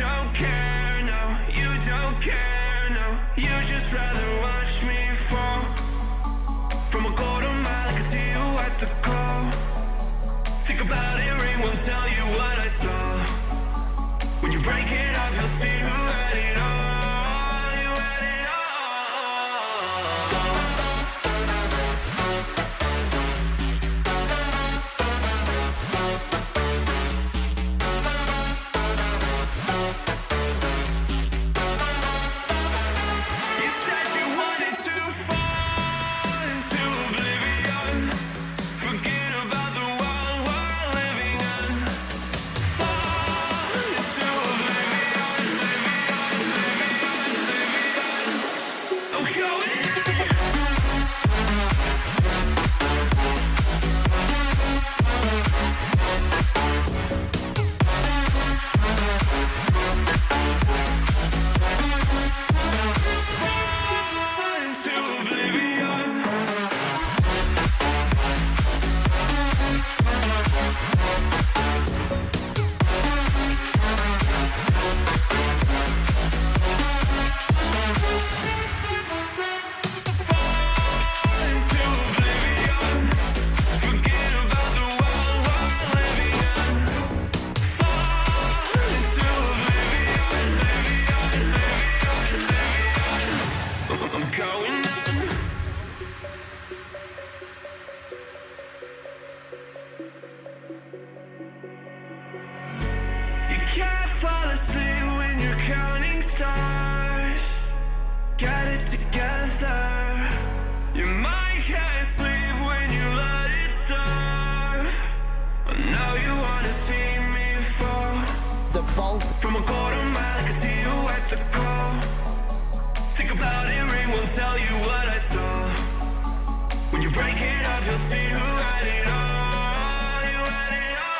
don't care, no, you don't care, no. You just rather watch me fall from a golden mile. I can see you at the call. Think about it, ring won't tell you what I saw. When you break it off, you'll see who had it all. You had it all. You said you wanted to fall into oblivion. Forget about the world we're living in. Fall into oblivion, oblivion, oblivion, oblivion. Oh, go in. Into oblivion. Into oblivion. Forget about the world we're living in. Fall into oblivion, oblivion, oblivion, oblivion. I'm going in. You can't fall asleep when you're counting stars. Get it together. Your mind can't sleep when you let it serve. But now you wanna see me fall The bolt. from a golden mile. I can see you at the call. Think about it, ring won't tell you what I saw. When you break it off, you'll see who had it all. You had it all.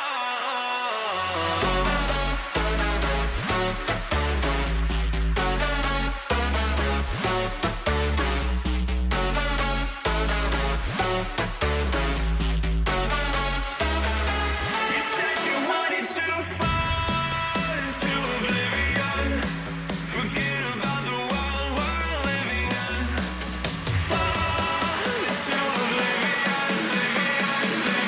You said you wanted to fall into oblivion. Forget about the world we're living in. Fall into oblivion, oblivion, oblivion.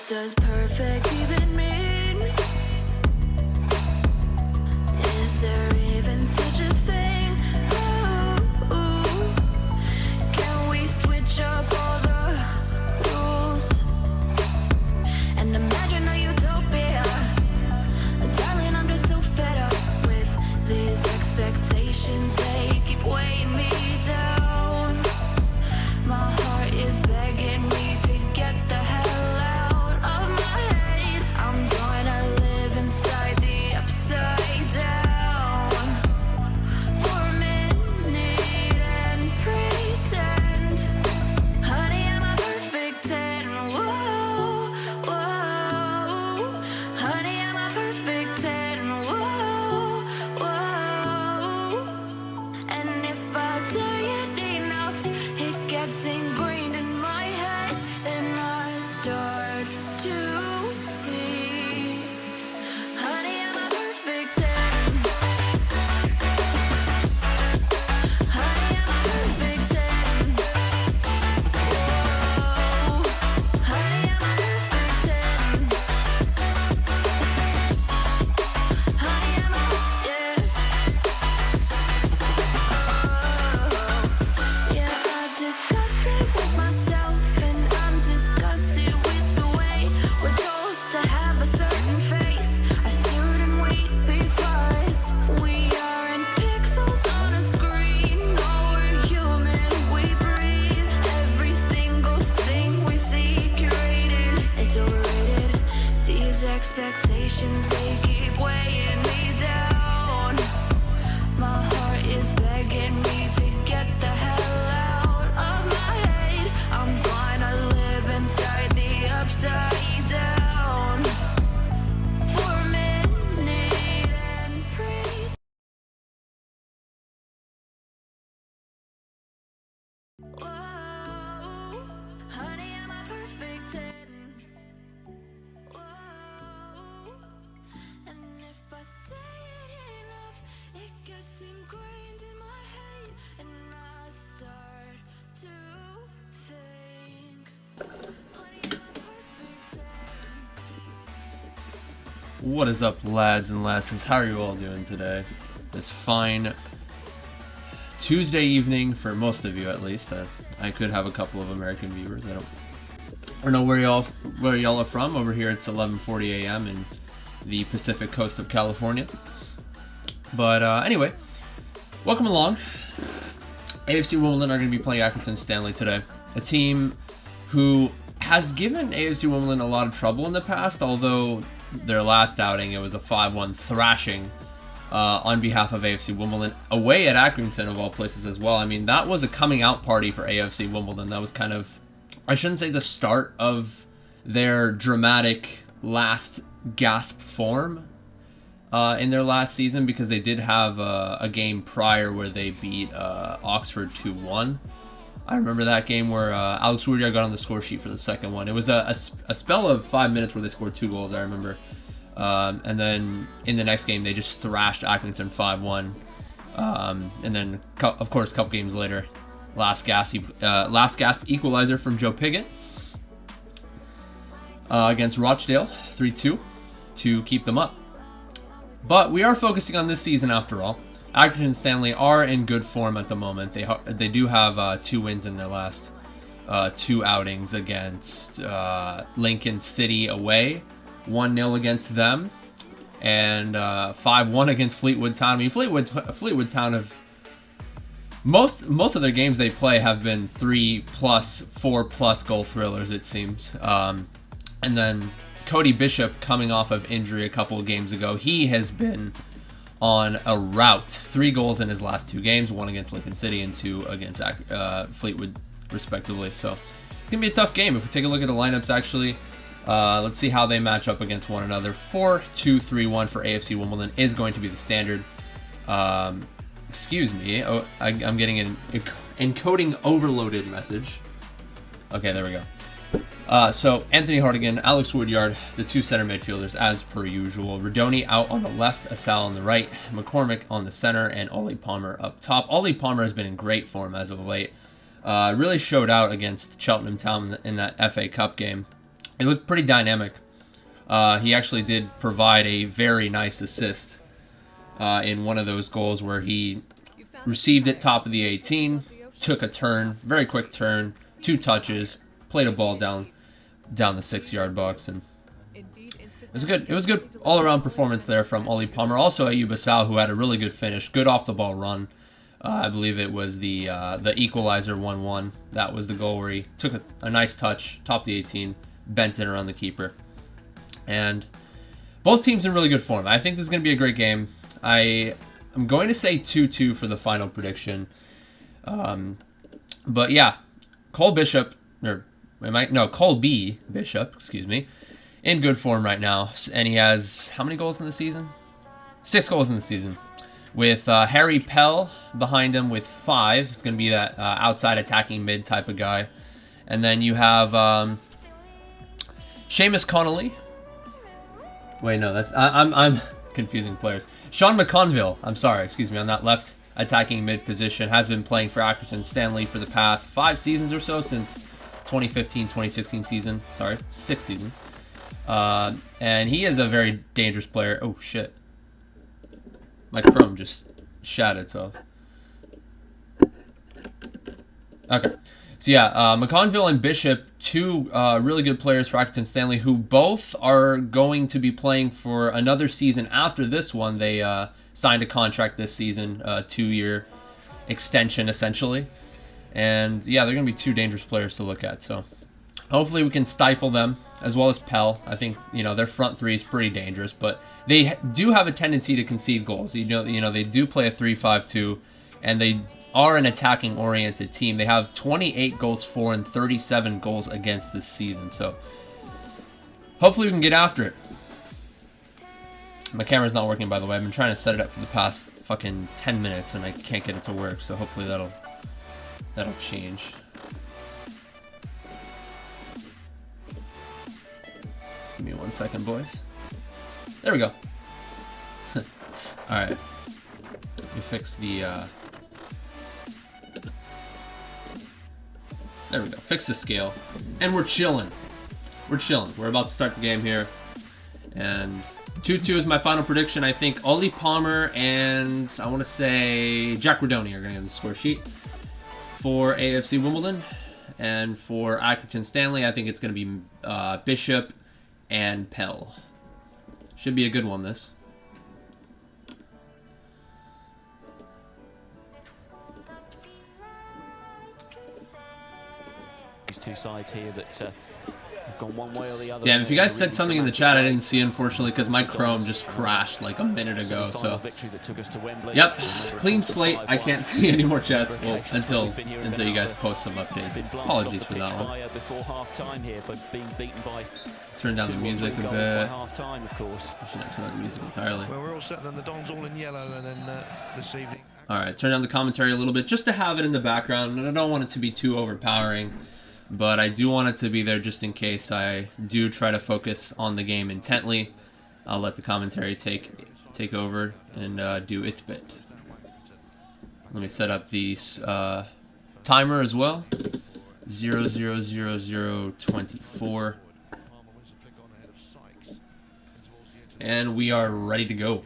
What does perfect even mean? Is there even such a thing? Ooh, can we switch up all the rules and imagine a utopia? Darling, I'm just so fed up with these expectations. They keep weighing me down. My heart is begging me to get the hell out of my head. I'm gonna live inside the upside down for a minute and pretend, honey, I'm a perfect 10. Whoa, whoa, honey, I'm a perfect 10. Whoa, whoa, and if I say it enough, it gets ingrained in my head, then I start to see, honey, I'm a perfect 10. Honey, I'm a perfect 10. Whoa, honey, I'm a perfect 10. Honey, I'm a, yeah. Yeah, I've discussed it with myself, and I'm disgusted with the way we're told to have a certain face, a certain weight, because we aren't pixels on a screen. No, we're human, we breathe. Every single thing we see curated, it's overrated. These expectations, they keep weighing me down. My heart is begging me to get the hell out of my head. I'm gonna live inside the upside down for a minute and pretend. Whoa, honey, I'm a perfect 10. Whoa, and if I say it enough, it gets ingrained in my head, and I start to think, honey, I'm a perfect 10. What is up, lads and lasses? How are you all doing today? This fine Tuesday evening, for most of you at least. I could have a couple of American viewers. I don't know where y'all are from. Over here it's 11:40 a.m. in the Pacific coast of California. But anyway, welcome along. AFC Wimbledon are going to be playing Accrington Stanley today. A team who has given AFC Wimbledon a lot of trouble in the past, although their last outing, it was a 5-1 thrashing on behalf of AFC Wimbledon, away at Accrington of all places as well. I mean, that was a coming out party for AFC Wimbledon. That was kind of, I shouldn't say the start of their dramatic last gasp form in their last season, because they did have a game prior where they beat Oxford 2-1. I remember that game where Alex Woodard got on the score sheet for the second one. It was a spell of 5 minutes where they scored 2 goals, I remember. And then in the next game, they just thrashed Accrington 5-1. And then, of course, a couple games later, last gasp equalizer from Joe Pigott against Rochdale, 3-2, to keep them up. But we are focusing on this season after all. Accrington Stanley are in good form at the moment. They do have 2 wins in their last 2 outings against Lincoln City away, 1-0 against them, and 5-1 against Fleetwood Town. I mean, Fleetwood Town have most of their games they play have been 3+, 4+ goal thrillers, it seems. And then Cody Bishop, coming off of injury a couple of games ago, he has been on a rout. 3 goals in his last 2 games, 1 against Lincoln City and 2 against Fleetwood, respectively. So it's going to be a tough game. If we take a look at the lineups, actually, let's see how they match up against one another. 4-2-3-1 for AFC Wimbledon is going to be the standard. Excuse me. Oh, I'm getting an encoding overloaded message. Okay, there we go. So Anthony Hartigan, Alex Woodyard, the 2 center midfielders as per usual. Redoni out on the left, Asal on the right, McCormick on the center, and Ollie Palmer up top. Ollie Palmer has been in great form as of late. Really showed out against Cheltenham Town in that FA Cup game. it looked pretty dynamic. He actually did provide a very nice assist in one of those goals where he received it top of the 18, took a turn, very quick turn, 2 touches, played a ball down the 6-yard box, and it was a good all-around performance there from Ollie Palmer. Also Ayuba Sal, who had a really good finish, good off-the-ball run. I believe it was the equalizer 1-1. That was the goal where he took a nice touch, top the 18, bent it around the keeper. And both teams in really good form. I think this is going to be a great game. I'm going to say 2-2 for the final prediction. But yeah, Cole B. Bishop, excuse me, in good form right now. And he has how many goals in the season? 6 goals in the season. With Harry Pell behind him with 5. It's going to be that outside attacking mid type of guy. And then you have Seamus Connolly. Wait, no, that's I'm confusing players. Sean McConville, I'm sorry, excuse me, on that left attacking mid position, has been playing for Accrington Stanley for the past 5 seasons or so, since 2015-2016 season. Sorry, 6 seasons. And he is a very dangerous player. Oh, shit. My Chrome just shat itself. Okay. So yeah, McConville and Bishop, 2 really good players for Accrington Stanley, who both are going to be playing for another season after this one. They signed a contract this season, 2-year extension essentially. And yeah, they're going to be 2 dangerous players to look at. So hopefully we can stifle them, as well as Pell. I think, their front 3 is pretty dangerous, but they do have a tendency to concede goals. They do play a 3-5-2, and they are an attacking-oriented team. They have 28 goals for and 37 goals against this season. So hopefully we can get after it. My camera's not working, by the way. I've been trying to set it up for the past fucking 10 minutes, and I can't get it to work. So hopefully that'll change. Give me 1 second, boys. There we go. Alright. Let me fix the... There we go. Fix the scale. And we're chilling. We're chilling. We're about to start the game here. And 2-2 is my final prediction. I think Ollie Palmer and I want to say Jack Redoni are going to get the score sheet for AFC Wimbledon. And for Accrington Stanley, I think it's going to be Bishop and Pell. Should be a good one, this. These 2 sides here that have gone one way or the other. Damn, if you guys said something in the chat I didn't see, unfortunately, because my Chrome just crashed like a minute ago. So, yep, clean slate. I can't see any more chats until you guys post some updates. Apologies for that one. Turn down the music a bit. I should not turn down the music entirely. Well, we're all set then. The Dons all in yellow, and then this evening. All right, turn down the commentary a little bit just to have it in the background, and I don't want it to be too overpowering. But I do want it to be there just in case I do try to focus on the game intently. I'll let the commentary take over and do its bit. Let me set up the timer as well. 000024. And we are ready to go.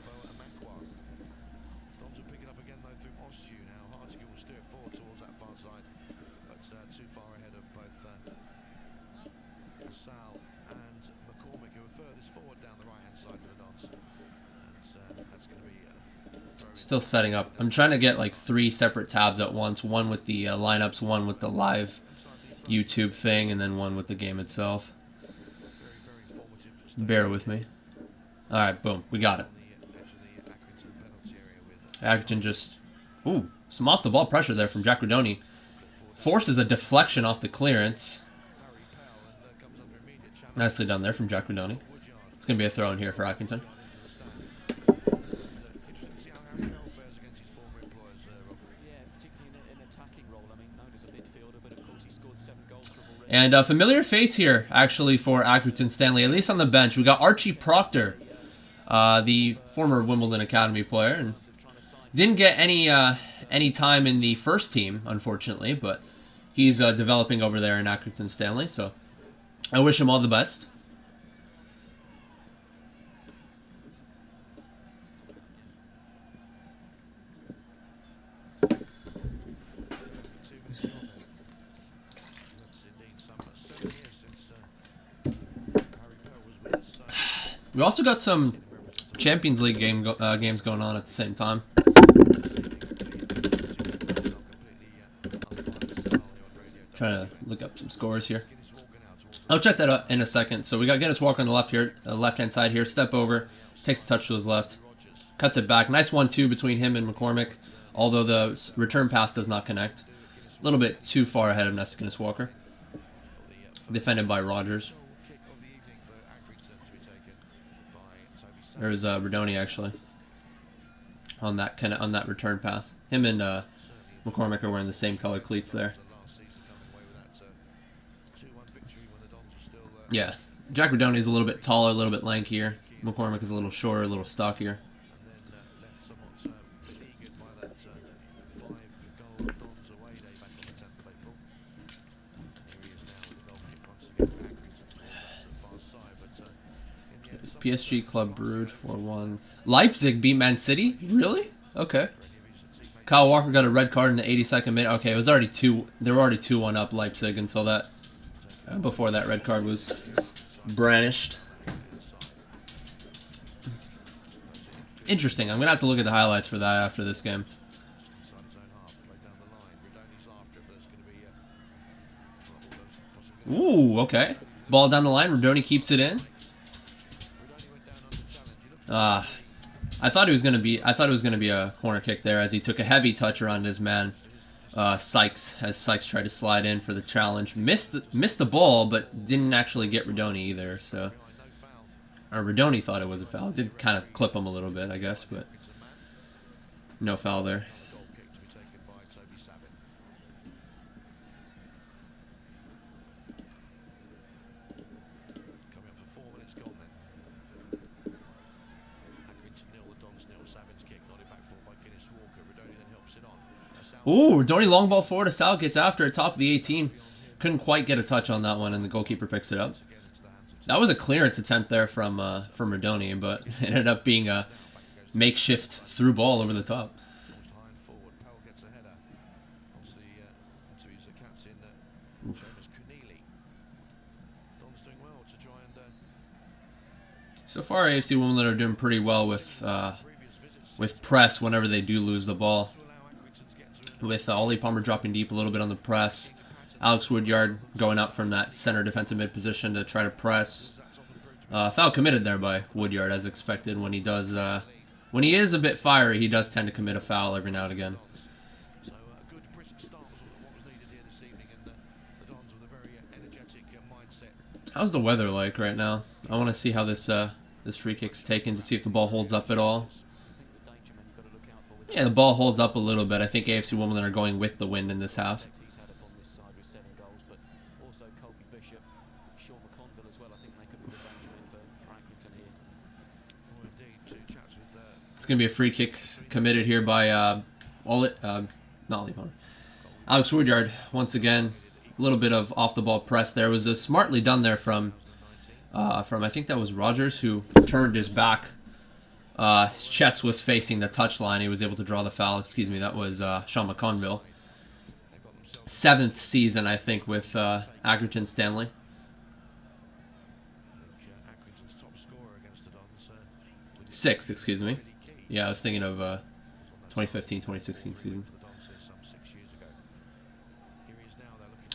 Still setting up. I'm trying to get like 3 separate tabs at once. One with the lineups, one with the live YouTube thing, and then one with the game itself. Bear with me. Alright, boom. We got it. Accrington just... Ooh, some off-the-ball pressure there from Jack Redoni. Forces a deflection off the clearance. Nicely done there from Jack Redoni. It's going to be a throw in here for Accrington. And a familiar face here, actually, for Accrington Stanley, at least on the bench. We got Archie Proctor, the former Wimbledon Academy player, and didn't get any time in the first team, unfortunately, but he's developing over there in Accrington Stanley. So I wish him all the best. We also got some Champions League games going on at the same time. Trying to look up some scores here. I'll check that out in a second. So we got Guinness Walker on the left here, left-hand side here. Step over, takes a touch to his left, cuts it back. Nice 1-2 between him and McCormick, although the return pass does not connect. A little bit too far ahead of Guinness Walker. Defended by Rogers. There's Redoni actually on that return pass. Him and McCormick are wearing the same color cleats there. Yeah, Jack Redoni is a little bit taller, a little bit lankier. McCormick is a little shorter, a little stockier. PSG Club Brugge 4-1. Leipzig beat Man City? Really? Okay. Kyle Walker got a red card in the 82nd minute. Okay, it was already they were already 2-1 up Leipzig until that before that red card was brandished. Interesting. I'm gonna have to look at the highlights for that after this game. Ooh, okay. Ball down the line. Redoni keeps it in. I thought it was gonna be a corner kick there as he took a heavy touch around his man Sykes as Sykes tried to slide in for the challenge. Missed the ball, but didn't actually get Redoni either. So, or Redoni thought it was a foul. Did kind of clip him a little bit, I guess, but no foul there. Ooh, Redoni long ball forward to Sal, gets after it, top of the 18. Couldn't quite get a touch on that one, and the goalkeeper picks it up. That was a clearance attempt there from Redoni, but it ended up being a makeshift through ball over the top. So far, AFC Wimbledon are doing pretty well with press whenever they do lose the ball. With Ollie Palmer dropping deep a little bit on the press. Alex Woodyard going up from that center defensive mid position to try to press. Foul committed there by Woodyard as expected. When he does, when he is a bit fiery, he does tend to commit a foul every now and again. How's the weather like right now? I want to see how this free kick's taken to see if the ball holds up at all. Yeah, the ball holds up a little bit. I think AFC Wimbledon are going with the wind in this half. It's going to be a free kick committed here by Alex Woodyard. Once again, a little bit of off-the-ball press there. It was smartly done there from I think that was Rogers, who turned his back. His chest was facing the touchline. He was able to draw the foul. Excuse me, that was Sean McConville. 7th season, I think, with Accrington Stanley. Sixth, excuse me. Yeah, I was thinking of 2015-2016 season.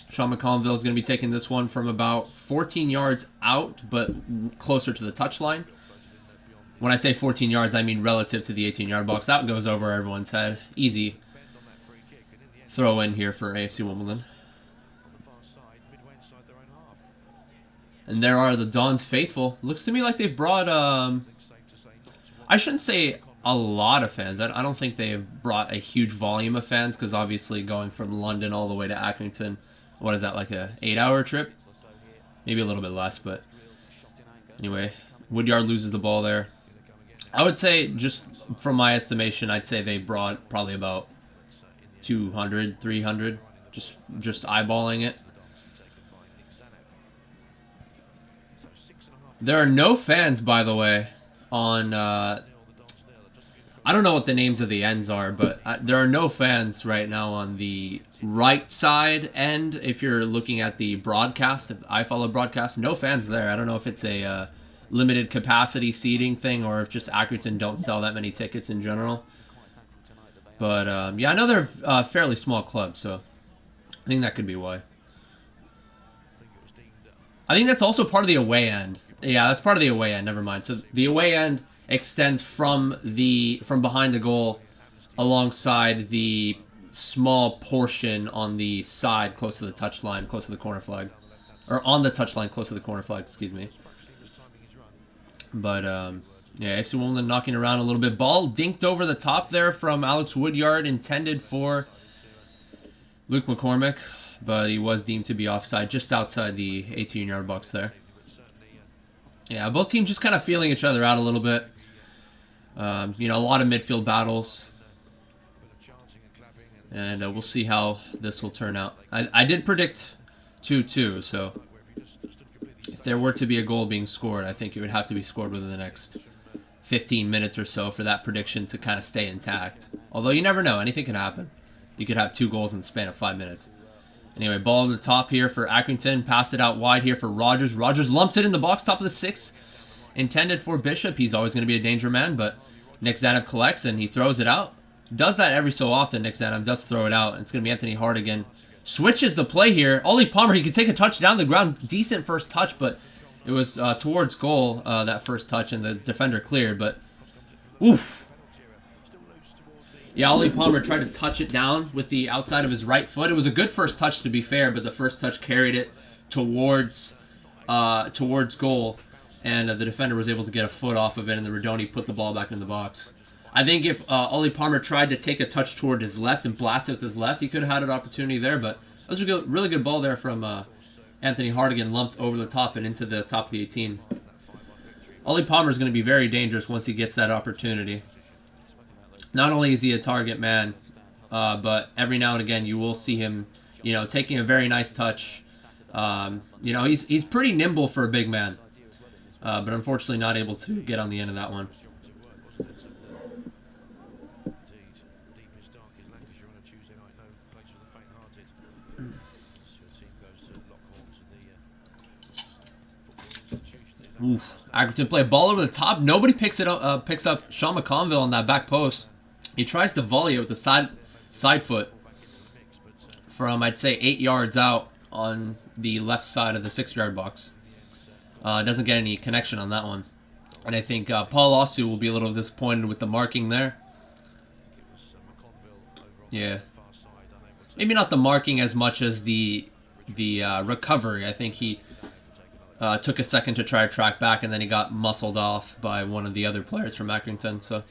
Sean McConville is going to be taking this one from about 14 yards out, but closer to the touchline. When I say 14 yards, I mean relative to the 18-yard box. That goes over everyone's head. Easy throw in here for AFC Wimbledon. And there are the Dons faithful. Looks to me like they've brought, I shouldn't say a lot of fans. I don't think they have brought a huge volume of fans, because obviously going from London all the way to Accrington, what is that, like a 8-hour trip? Maybe a little bit less, but anyway, Woodyard loses the ball there. I would say, just from my estimation, I'd say they brought probably about 200, 300, just eyeballing it. There are no fans, by the way, on... I don't know what the names of the ends are, but there are no fans right now on the right side end. If you're looking at the broadcast, if I follow broadcast, no fans there. I don't know if it's a limited capacity seating thing or if just Accrington don't sell that many tickets in general. But yeah, I know they're a fairly small club, so I think that could be why. I think that's also part of the away end. Yeah, that's part of the away end. Never mind. So the away end extends from behind the goal alongside the small portion on the side close to the touchline, close to the corner flag. Or on the touchline, close to the corner flag, excuse me. But, yeah, AFC Wimbledon knocking around a little bit. Ball dinked over the top there from Alex Woodyard, intended for Luke McCormick. But he was deemed to be offside just outside the 18-yard box there. Yeah, both teams just kind of feeling each other out a little bit. You know, a lot of midfield battles. And we'll see how this will turn out. I did predict 2-2, so if there were to be a goal being scored, I think it would have to be scored within the next 15 minutes or so for that prediction to kind of stay intact. Although you never know, anything can happen. You could have 2 goals in the span of 5 minutes. Anyway, ball to the top here for Accrington. Passed it out wide here for Rogers. Rogers lumps it in the box, top of the 6. Intended for Bishop. He's always going to be a danger man, but Nick Zanev collects and he throws it out. Does that every so often, Nick Zanev does throw it out. It's going to be Anthony Hartigan. Switches the play here. Ollie Palmer, he could take a touch down the ground. Decent first touch, but it was towards goal, that first touch, and the defender cleared, but oof. Yeah, Ollie Palmer tried to touch it down with the outside of his right foot. It was a good first touch, to be fair, but the first touch carried it towards goal, and the defender was able to get a foot off of it, and the Redoni put the ball back in the box. I think if Ollie Palmer tried to take a touch toward his left and blast it with his left, he could have had an opportunity there, but that was a really good ball there from Anthony Hartigan, lumped over the top and into the top of the 18. Ollie Palmer is going to be very dangerous once he gets that opportunity. Not only is he a target man, but every now and again you will see him, you know, taking a very nice touch. You know, he's pretty nimble for a big man, but unfortunately not able to get on the end of that one. Oof. Accrington play a ball over the top. Nobody picks up Sean McConville on that back post. He tries to volley it with the side foot from, I'd say, 8 yards out on the left side of the 6-yard box. Doesn't get any connection on that one. And I think Paul Osu will be a little disappointed with the marking there. Yeah. Maybe not the marking as much as the recovery. I think he took a second to try to track back, and then he got muscled off by one of the other players from Accrington. So,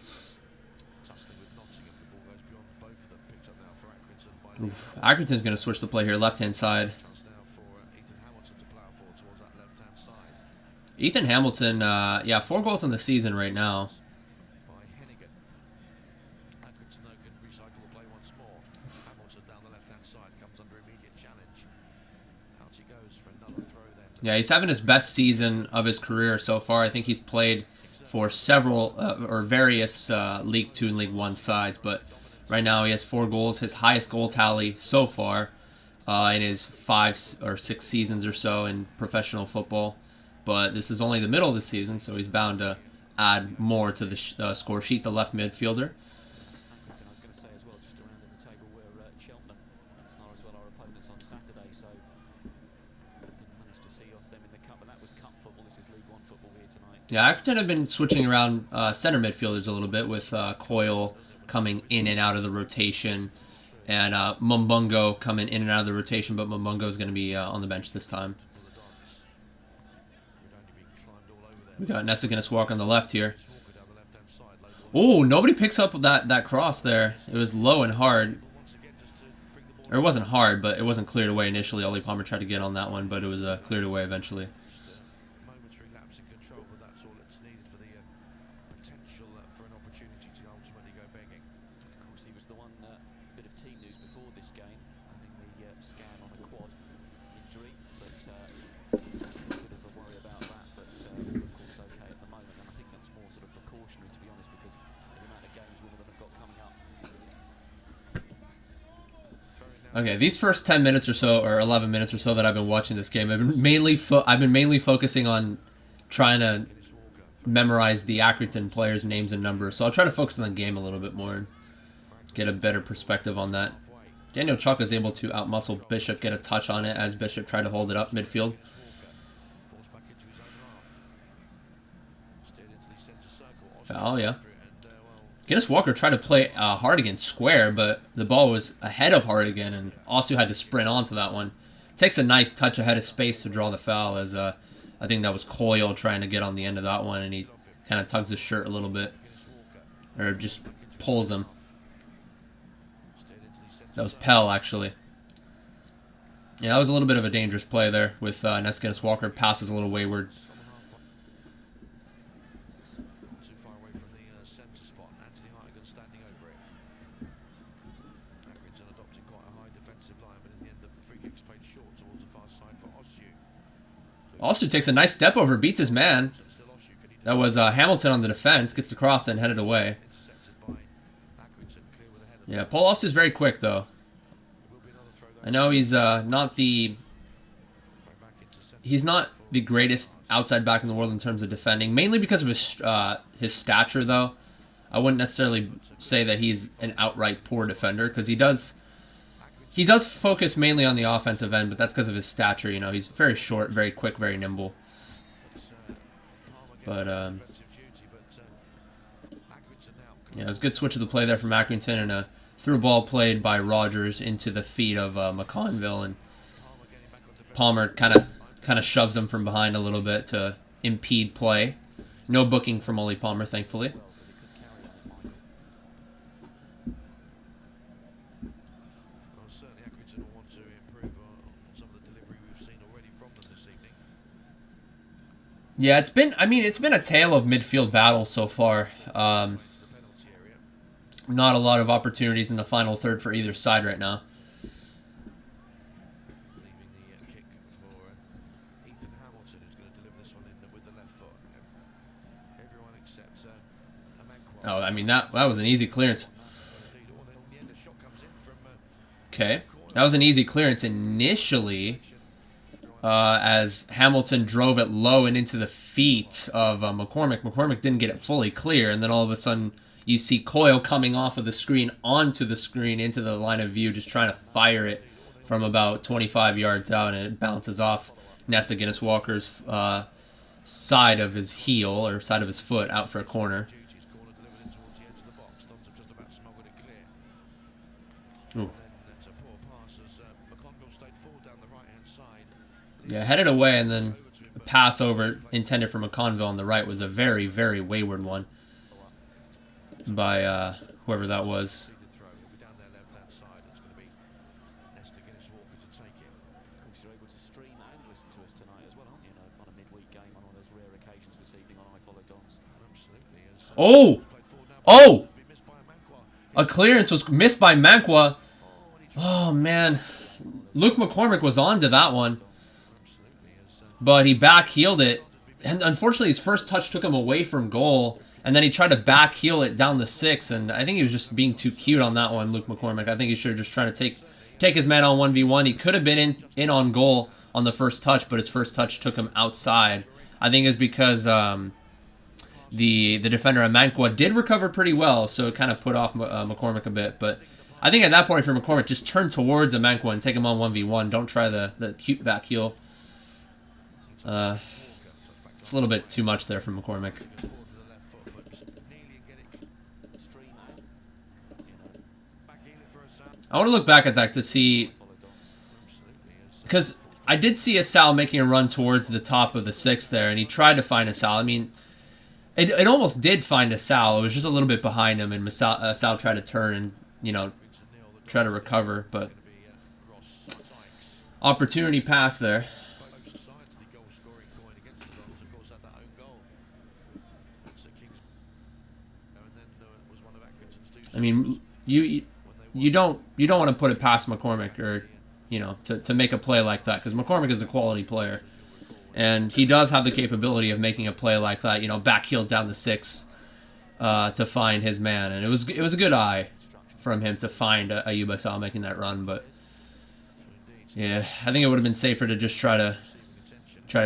Accrington's going to switch the play here, left-hand side. Ethan Hamilton, yeah, 4 goals in the season right now. Yeah, he's having his best season of his career so far. I think he's played for several or various League 2 and League 1 sides, but right now he has 4 goals, his highest goal tally so far in his 5 or 6 seasons or so in professional football. But this is only the middle of the season, so he's bound to add more to the score sheet, the left midfielder. I was going to say as well, just around in the table where Cheltenham are as well our opponents on Saturday, so didn't manage to see off them in the cup, but that was cup football. This is League 1 football here tonight. Yeah, Accrington have been switching around center midfielders a little bit with Coyle coming in and out of the rotation, and Mumbungo coming in and out of the rotation, but Mumbungo is going to be on the bench this time. We got Nessagunas walk on the left here. Oh, nobody picks up that cross there. It was low and hard. Or it wasn't hard, but it wasn't cleared away initially. Ollie Palmer tried to get on that one, but it was cleared away eventually. Okay, these first 10 minutes or so, or 11 minutes or so that I've been watching this game, I've been mainly focusing on trying to memorize the Accrington players' names and numbers. So I'll try to focus on the game a little bit more and get a better perspective on that. Daniel Chuck is able to outmuscle Bishop, get a touch on it as Bishop tried to hold it up midfield. Foul, yeah. Guinness Walker tried to play Hardigan square, but the ball was ahead of Hardigan and also had to sprint onto that one. Takes a nice touch ahead of space to draw the foul as I think that was Coyle trying to get on the end of that one, and he kind of tugs his shirt a little bit. Or just pulls him. That was Pell, actually. Yeah, that was a little bit of a dangerous play there with Guinness Walker. Passes a little wayward. Osu takes a nice step over, beats his man. That was Hamilton on the defense, gets the cross and headed away. Yeah, Paul Osu is very quick, though. I know he's not the greatest outside back in the world in terms of defending, mainly because of his stature, though. I wouldn't necessarily say that he's an outright poor defender, because he does focus mainly on the offensive end, but that's because of his stature. You know, he's very short, very quick, very nimble. But yeah, it was a good switch of the play there from Accrington, and a through ball played by Rogers into the feet of McConville, and Palmer kind of shoves him from behind a little bit to impede play. No booking from Ollie Palmer, thankfully. Yeah, it's been a tale of midfield battles so far. Not a lot of opportunities in the final third for either side right now. Oh, I mean, that was an easy clearance. Okay, that was an easy clearance initially. As Hamilton drove it low and into the feet of McCormick. McCormick didn't get it fully clear, and then all of a sudden you see Coyle coming off of the screen onto the screen into the line of view, just trying to fire it from about 25 yards out, and it bounces off Nesta Guinness Walker's side of his heel, or side of his foot, out for a corner. Ooh. Yeah, headed away, and then a pass over intended for McConville on the right was a very, very wayward one by whoever that was. Oh! Oh! A clearance was missed by Mankwa. Oh, man. Luke McCormick was on to that one. But he back-heeled it. And unfortunately, his first touch took him away from goal. And then he tried to back-heel it down the 6. And I think he was just being too cute on that one, Luke McCormick. I think he should have just tried to take his man on 1v1. He could have been in on goal on the first touch, but his first touch took him outside. I think it's because the defender Amankwa did recover pretty well, so it kind of put off McCormick a bit. But I think at that point for McCormick, just turn towards Amankwa and take him on 1v1. Don't try the cute back-heel. It's a little bit too much there from McCormick. I want to look back at that to see, because I did see Asal making a run towards the top of the 6 there, and he tried to find Asal. I mean, it almost did find Asal. It was just a little bit behind him, and Asal tried to turn and, you know, try to recover, but opportunity pass there. I mean, you don't want to put it past McCormick, or, you know, to make a play like that, because McCormick is a quality player, and he does have the capability of making a play like that, you know, back-heeled down the 6 to find his man, and it was a good eye from him to find Ayuba Sal making that run, but Yeah, I think it would have been safer to just try to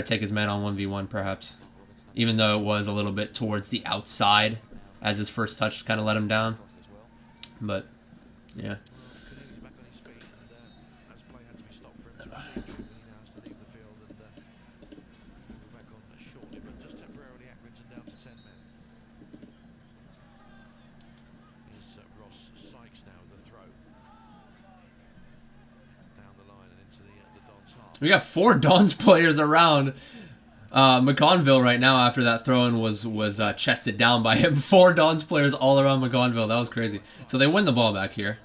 take his man on 1v1 perhaps. Even though it was a little bit towards the outside as his first touch kind of let him down. But, yeah. Connelly's back on his feet, and as play had to be stopped for him to proceed through, but he now has to leave the field, and we'll be back on shortly, but just temporarily Accrington down to 10 men. Here's Ross Sykes now with the throw. Down the line and into the Dons half. We got 4 Dons players around McConville right now after that throw-in was chested down by him. 4 Dons players all around McConville. That was crazy. So they win the ball back here.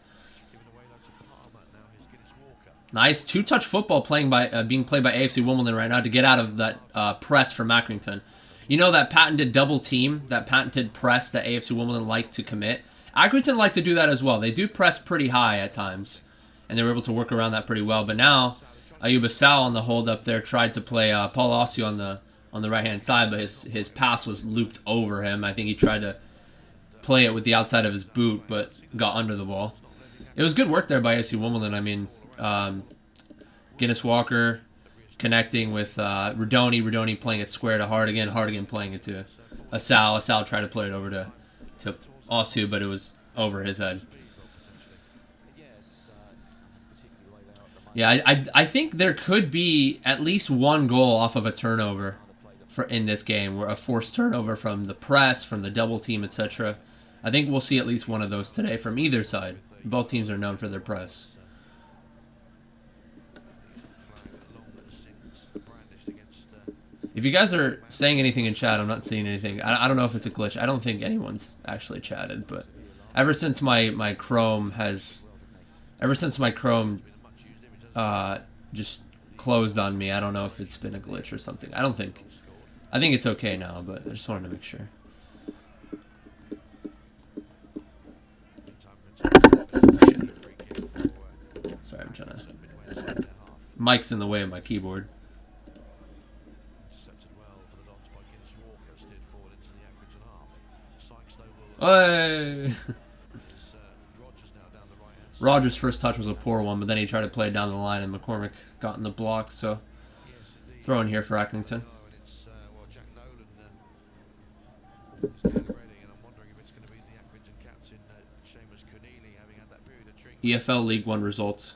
Nice 2-touch football being played by AFC Wimbledon right now to get out of that press from Accrington. You know that patented double team, that patented press that AFC Wimbledon like to commit? Accrington like to do that as well. They do press pretty high at times, and they were able to work around that pretty well. But now Ayuba Sal on the hold up there tried to play Paul Ossio on the right-hand side, but his pass was looped over him. I think he tried to play it with the outside of his boot, but got under the ball. It was good work there by AFC Wimbledon. I mean, Guinness Walker connecting with Redoni playing it square to Hardigan playing it to Asal. Asal tried to play it over to Osu, but it was over his head. Yeah, I think there could be at least 1 goal off of a turnover in this game, where a forced turnover from the press, from the double team, etc. I think we'll see at least one of those today from either side. Both teams are known for their press. If you guys are saying anything in chat, I'm not seeing anything. I don't know if it's a glitch. I don't think anyone's actually chatted, but ever since my Chrome just closed on me, I don't know if it's been a glitch or something. I think it's okay now, but I just wanted to make sure. Sorry, I'm trying to... Mike's in the way of my keyboard. Hey! Rogers' first touch was a poor one, but then he tried to play it down the line, and McCormick got in the block, so throw in here for Accrington. EFL League One results.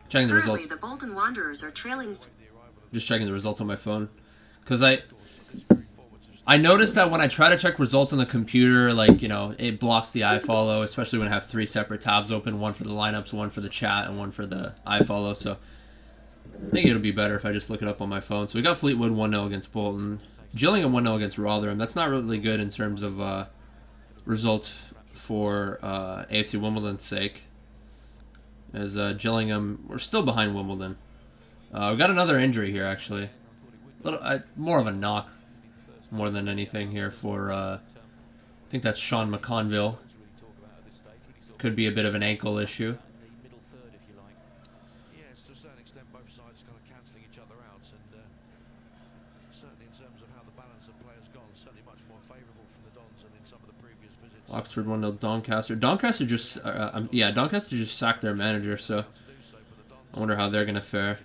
Checking the results. The Bolton Wanderers are trailing. Just checking the results on my phone, because I noticed that when I try to check results on the computer, like, you know, it blocks the iFollow, especially when I have 3 separate tabs open, one for the lineups, one for the chat, and one for the iFollow. So I think it'll be better if I just look it up on my phone. So we got Fleetwood 1-0 against Bolton. Gillingham 1-0 against Rotherham. That's not really good in terms of results for AFC Wimbledon's sake. As Gillingham, we're still behind Wimbledon. We got another injury here, actually. More of a knock, more than anything here for, I think that's Sean McConville. Could be a bit of an ankle issue. Yes, to a certain extent, both sides kind of cancelling each other out, and certainly in terms of how the balance of play has gone, certainly much more favourable from the Dons than in some of the previous visits. Oxford 1-0 Doncaster. Doncaster just sacked their manager, so I wonder how they're going to fare.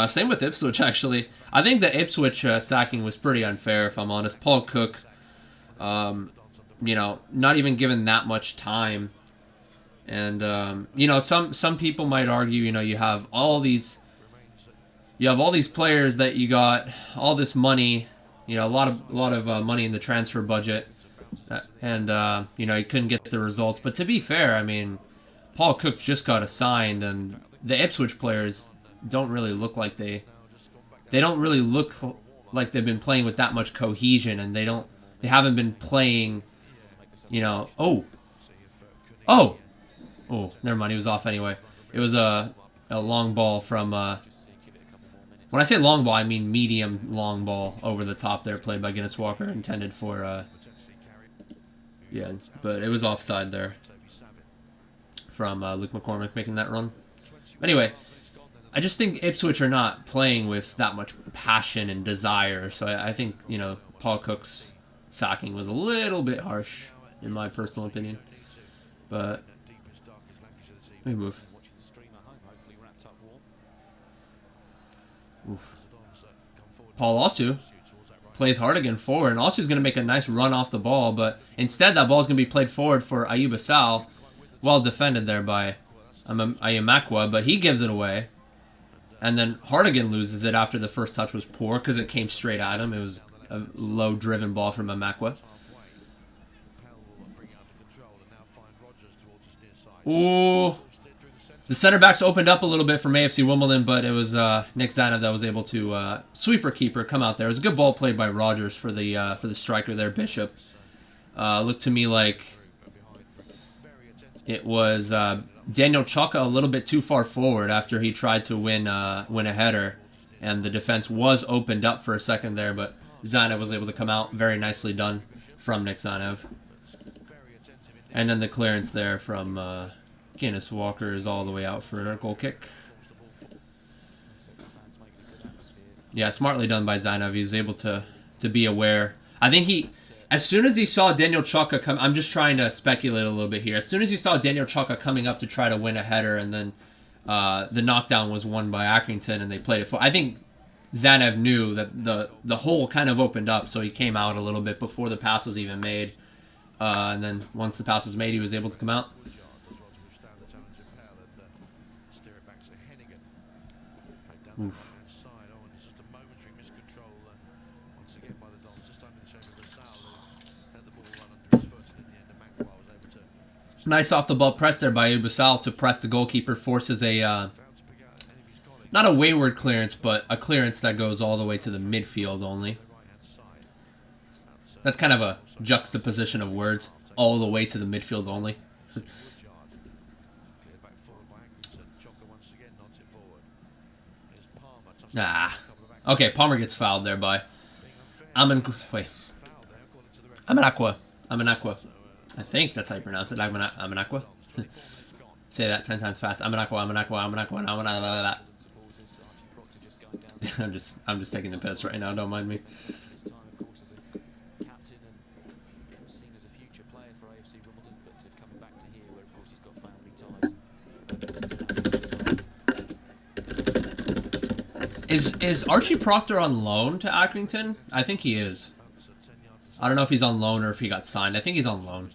Same with Ipswich, actually. I think the Ipswich sacking was pretty unfair, if I'm honest. Paul Cook, you know, not even given that much time. And, you know, some people might argue, you know, you have all these players that you got, all this money, you know, a lot of money in the transfer budget. And, you know, he couldn't get the results. But to be fair, I mean, Paul Cook just got assigned, and the Ipswich players don't really look like they don't really look like they've been playing with that much cohesion, and they haven't been playing, you know. Oh, never mind, he was off anyway. It was a long ball from when I say long ball, I mean medium long ball over the top there, played by Guinness Walker, intended for yeah, but it was offside there from Luke McCormick making that run. Anyway, I just think Ipswich are not playing with that much passion and desire, so I think, you know, Paul Cook's sacking was a little bit harsh, in my personal opinion. But let me move. Paul Osu plays Hartigan forward, and Osu's going to make a nice run off the ball, but instead that ball's going to be played forward for Ayuba Sal. Well defended there by Ayamakwa, but he gives it away. And then Hartigan loses it after the first touch was poor because it came straight at him. It was a low-driven ball from Ayamakwa. Ooh. The center backs opened up a little bit from AFC Wimbledon, but it was Nick Zanev that was able to sweeper keeper come out there. It was a good ball played by Rogers for the striker there, Bishop. Looked to me like it was Daniel Chaka a little bit too far forward after he tried to win a header, and the defense was opened up for a second there, but Zanev was able to come out. Very nicely done from Nick Zanev. And then the clearance there from Guinness Walker is all the way out for a goal kick. Yeah, smartly done by Zanev. He was able to be aware. I think he, as soon as he saw Daniel Chaka come, I'm just trying to speculate a little bit here. As soon as he saw Daniel Chaka coming up to try to win a header, and then the knockdown was won by Accrington, and they played it for. I think Zanev knew that the hole kind of opened up, so he came out a little bit before the pass was even made. And then once the pass was made, he was able to come out. Oof. Nice off the ball press there by Ubasal to press the goalkeeper. Forces a not a wayward clearance, but a clearance that goes all the way to the midfield only. That's kind of a juxtaposition of words. All the way to the midfield only. Nah. Okay, Palmer gets fouled there by Amanakwa. Amanakwa. I think that's how you pronounce it. Amanakwa. Say that 10 times fast. Amanakwa. I'm just taking the piss right now. Don't mind me. Is Archie Proctor on loan to Accrington? I think he is. I don't know if he's on loan or if he got signed. I think he's on loan.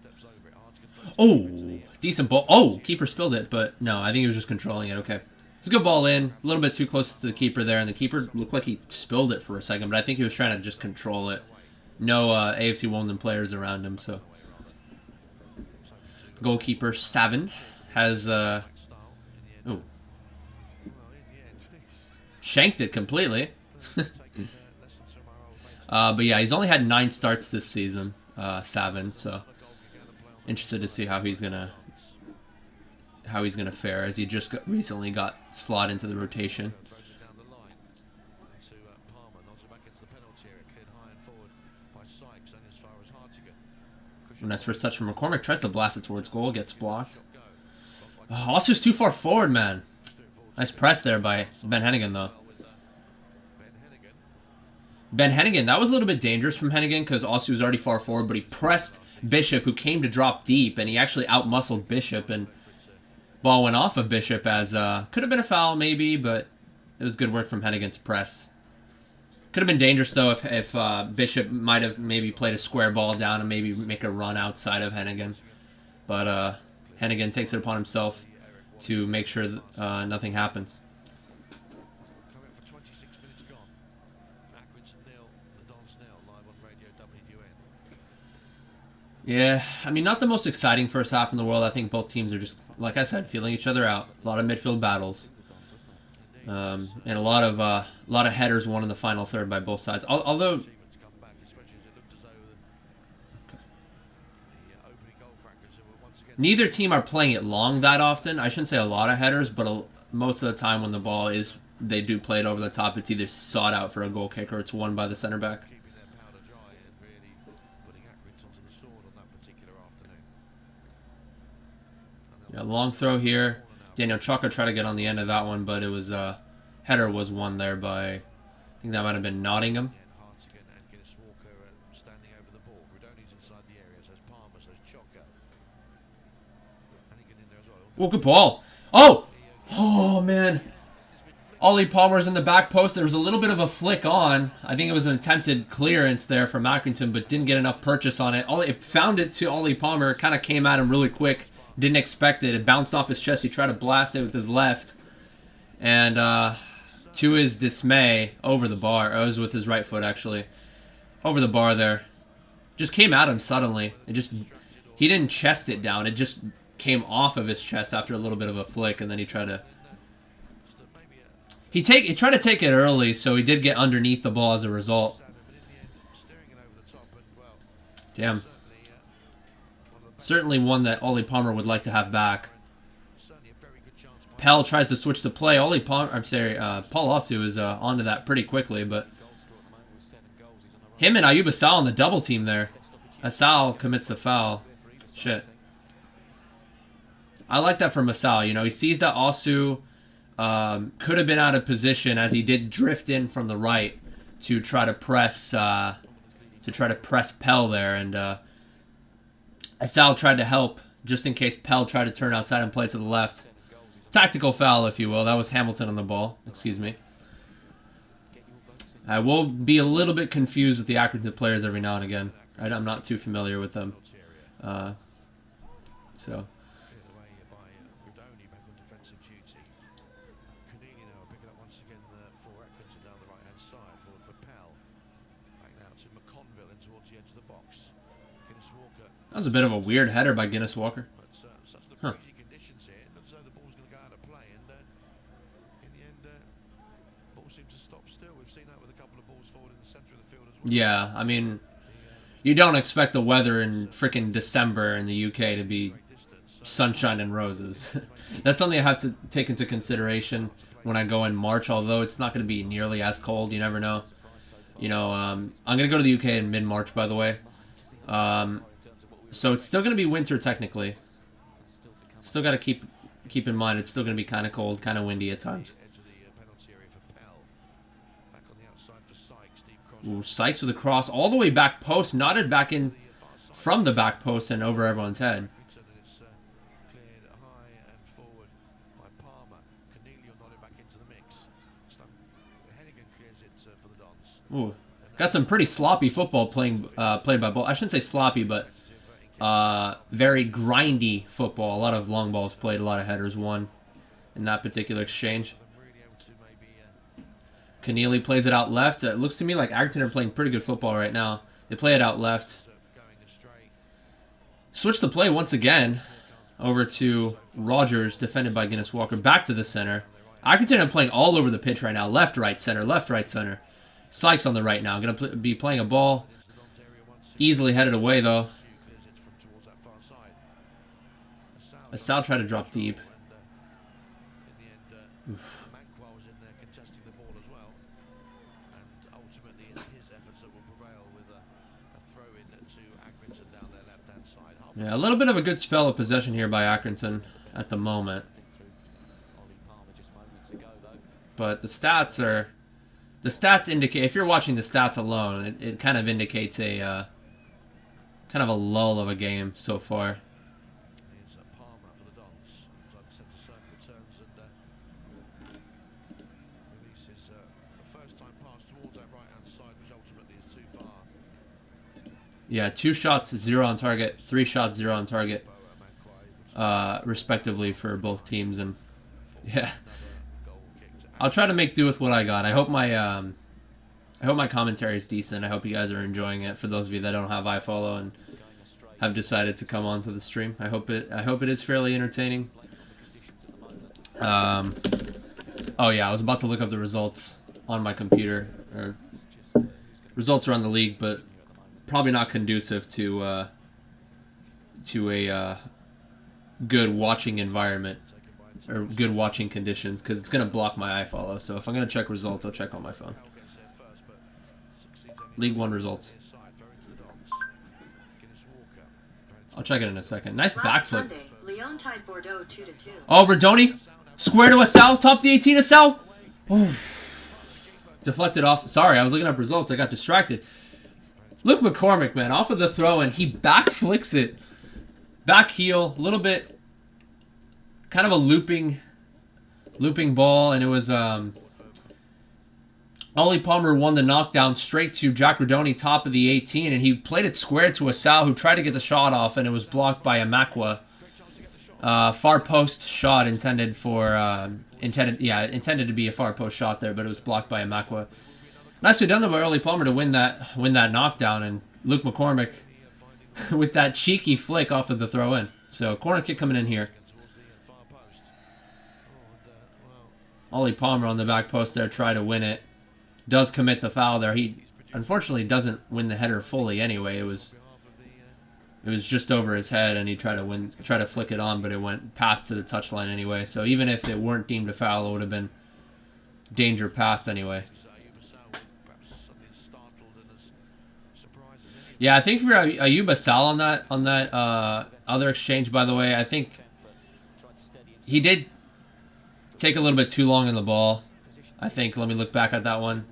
Oh, decent ball. Oh, keeper spilled it, but no, I think he was just controlling it. Okay. It's a good ball in. A little bit too close to the keeper there, and the keeper looked like he spilled it for a second, but I think he was trying to just control it. No AFC Wimbledon players around him, so. Goalkeeper Savin has... Ooh. Shanked it completely. But yeah, he's only had 9 starts this season, Savin, so interested to see how he's gonna fare, as he just recently got slotted into the rotation. And that's for such from McCormick, tries to blast it towards goal, gets blocked. Osu's too far forward, man. Nice press there by Ben Hennigan, though. Ben Hennigan, that was a little bit dangerous from Hennigan because Osu was already far forward, but he pressed Bishop, who came to drop deep, and he actually outmuscled Bishop, and ball went off of Bishop as, could have been a foul maybe, but it was good work from Hennigan to press. Could have been dangerous, though, if Bishop might have maybe played a square ball down and maybe make a run outside of Hennigan. But Hennigan takes it upon himself to make sure that, nothing happens. Yeah, I mean, not the most exciting first half in the world. I think both teams are just, like I said, feeling each other out. A lot of midfield battles, and a lot of headers won in the final third by both sides. Although, neither team are playing it long that often. I shouldn't say a lot of headers, but most of the time when the ball is, they do play it over the top. It's either sought out for a goal kick or it's won by the center back. Yeah, long throw here. Daniel Chaka tried to get on the end of that one, but it was header was won there by, I think that might have been Nottingham. Oh, good ball. Oh! Oh, man. Ollie Palmer's in the back post. There was a little bit of a flick on. I think it was an attempted clearance there from Accrington, but didn't get enough purchase on it. It found it to Ollie Palmer. Kind of came at him really quick. Didn't expect it. It bounced off his chest. He tried to blast it with his left. And to his dismay, over the bar. It was with his right foot, actually. Over the bar there. Just came at him suddenly. He didn't chest it down. It just came off of his chest after a little bit of a flick, and then he tried to... He tried to take it early, so he did get underneath the ball as a result. Damn. Certainly one that Ollie Palmer would like to have back. Pell tries to switch the play. Paul Osu is onto that pretty quickly, but him and Ayub Asal on the double team there. Asal commits the foul. Shit. I like that from Asal. You know, he sees that Osu could have been out of position as he did drift in from the right to try to press Pell there, and Asal tried to help just in case Pell tried to turn outside and play to the left. Tactical foul, if you will. That was Hamilton on the ball. Excuse me. I will be a little bit confused with the Accrington players every now and again. I'm not too familiar with them. So. That was a bit of a weird header by Guinness Walker. Huh. Yeah, I mean, you don't expect the weather in frickin' December in the UK to be sunshine and roses. That's something I have to take into consideration when I go in March, although it's not going to be nearly as cold. You never know. You know, I'm going to go to the UK in mid-March, by the way. So it's still going to be winter, technically. Still got to keep in mind it's still going to be kind of cold, kind of windy at times. Ooh, Sykes with a cross all the way back post, knotted back in from the back post and over everyone's head. Ooh, got some pretty sloppy football played by both. I shouldn't say sloppy, but very grindy football. A lot of long balls played, a lot of headers won in that particular exchange. Keneally plays it out left. It looks to me like Accrington are playing pretty good football right now. They play it out left. Switch the play once again over to Rogers, defended by Guinness Walker. Back to the center. Accrington are playing all over the pitch right now. Left, right, center. Left, right, center. Sykes on the right now. Going to be playing a ball. Easily headed away, though. Asal tried to drop deep. Oof. Yeah, a little bit of a good spell of possession here by Accrington at the moment. But the stats indicate, if you're watching the stats alone, it kind of indicates a kind of a lull of a game so far. Yeah, 2 shots, 0 on target. 3 shots, 0 on target, respectively for both teams. And yeah, I'll try to make do with what I got. I hope my commentary is decent. I hope you guys are enjoying it. For those of you that don't have iFollow and have decided to come onto the stream, I hope it is fairly entertaining. Oh yeah, I was about to look up the results on my computer. Results around the league, but probably not conducive to a good watching environment or good watching conditions, because it's going to block my iFollow. So if I'm going to check results, I'll check on my phone. League 1 results. I'll check it in a second. Nice backflip. Lyon tied Bordeaux 2-2. Oh, Berdoni. Square to Asal. Top the 18 Asal. Oh. Deflected off. Sorry, I was looking up results. I got distracted. Luke McCormick, man, off of the throw, and he back flicks it. Back heel, a little bit, kind of a looping ball, and it was Ollie Palmer won the knockdown straight to JaggyDons, top of the 18, and he played it square to Asal, who tried to get the shot off, and it was blocked by Amakwa. Far post shot intended to be a far post shot there, but it was blocked by Amakwa. Nicely done by Ollie Palmer to win that knockdown, and Luke McCormick with that cheeky flick off of the throw-in. So corner kick coming in here. Ollie Palmer on the back post there, try to win it. Does commit the foul there. He unfortunately doesn't win the header fully anyway. It was just over his head, and he tried to flick it on, but it went past to the touchline anyway. So even if it weren't deemed a foul, it would have been danger past anyway. Yeah, I think for Ayub Asal on that other exchange, by the way, I think he did take a little bit too long in the ball. I think, let me look back at that one.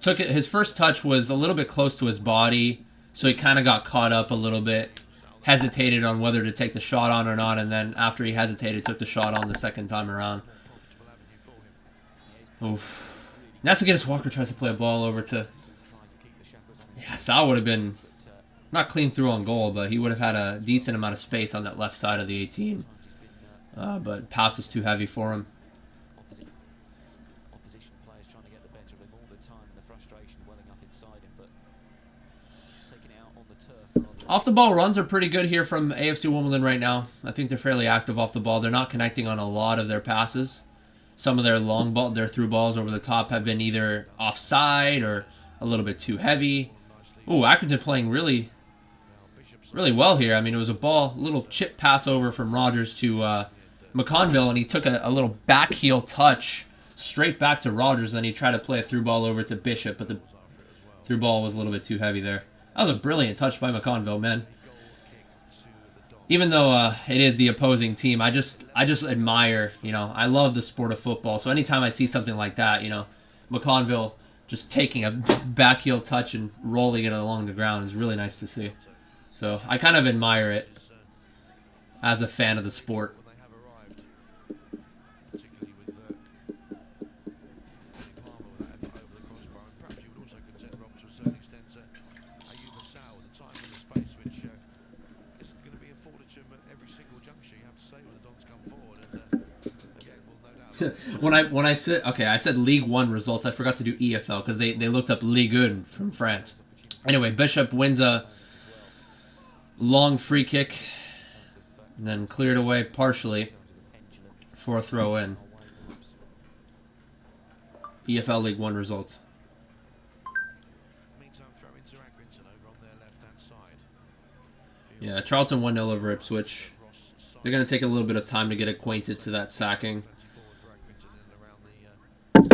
His first touch was a little bit close to his body, so he kind of got caught up a little bit, hesitated on whether to take the shot on or not, and then after he hesitated, took the shot on the second time around. Oof. Nasagitis Walker tries to play a ball over to... Yeah, Sal would have been not clean through on goal, but he would have had a decent amount of space on that left side of the 18. But pass was too heavy for him. Off the ball runs are pretty good here from AFC Wimbledon right now. I think they're fairly active off the ball. They're not connecting on a lot of their passes. Some of their their through balls over the top have been either offside or a little bit too heavy. Ooh, Accrington playing really well here. I mean, it was a little chip pass over from Rogers to McConville, and he took a little back heel touch straight back to Rogers, and he tried to play a through ball over to Bishop, but the through ball was a little bit too heavy there. That was a brilliant touch by McConville, man. Even though it is the opposing team, I just admire, I love the sport of football. So anytime I see something like that, McConville just taking a back heel touch and rolling it along the ground is really nice to see. So I kind of admire it as a fan of the sport. When I said I said League One results. I forgot to do EFL because they looked up Ligue 1 from France. Anyway, Bishop wins a long free kick and then cleared away partially for a throw in. EFL League 1 results. Yeah, Charlton 1-0 over Ipswich. They're going to take a little bit of time to get acquainted to that sacking.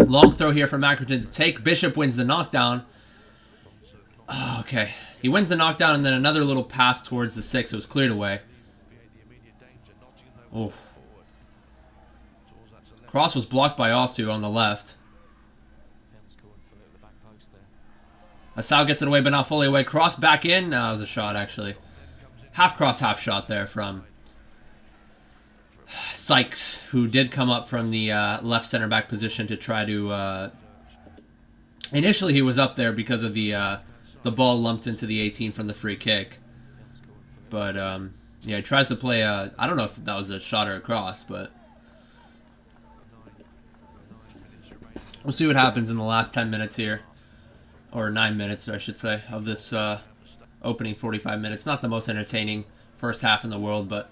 Long throw here from Accrington to take. Bishop wins the knockdown. Oh, okay. He wins the knockdown and then another little pass towards the 6. It was cleared away. Oh. Cross was blocked by Osu on the left. Asal gets it away, but not fully away. Cross back in. No, it was a shot, actually. Half cross, half shot there from Sykes, who did come up from the left center back position to try to... Initially, he was up there because of the ball lumped into the 18 from the free kick. But, yeah, he tries to play a... I don't know if that was a shot or a cross, but... We'll see what happens in the last 10 minutes here. Or 9 minutes, I should say, of this opening 45 minutes. Not the most entertaining first half in the world, but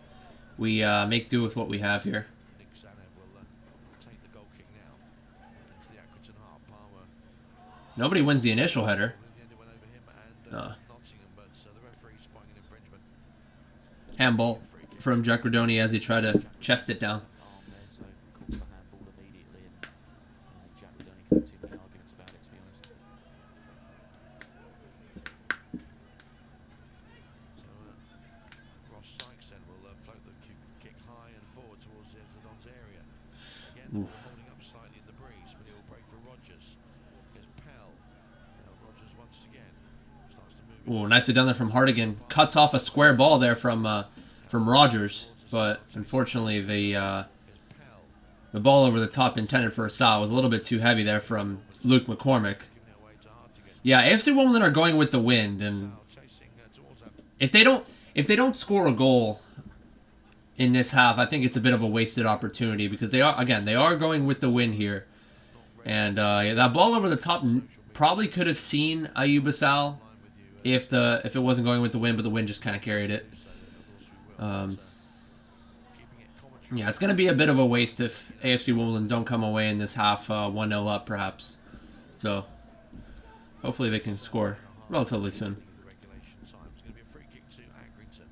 we make do with what we have here. Nobody wins the initial header. Handball from JaggyDons as he tried to chest it down. Ooh, nicely done there from Hartigan. Cuts off a square ball there from Rogers, but unfortunately the ball over the top intended for Asal was a little bit too heavy there from Luke McCormick. Yeah, AFC Wimbledon are going with the wind, and if they don't score a goal in this half, I think it's a bit of a wasted opportunity because they are going with the wind here, and yeah, that ball over the top probably could have seen Ayuba Sal if it wasn't going with the wind, but the wind just kind of carried it. Yeah, it's going to be a bit of a waste if AFC Wimbledon don't come away in this half 1-0 up, perhaps. So, hopefully they can score relatively soon. It's going to be a free kick to Accrington.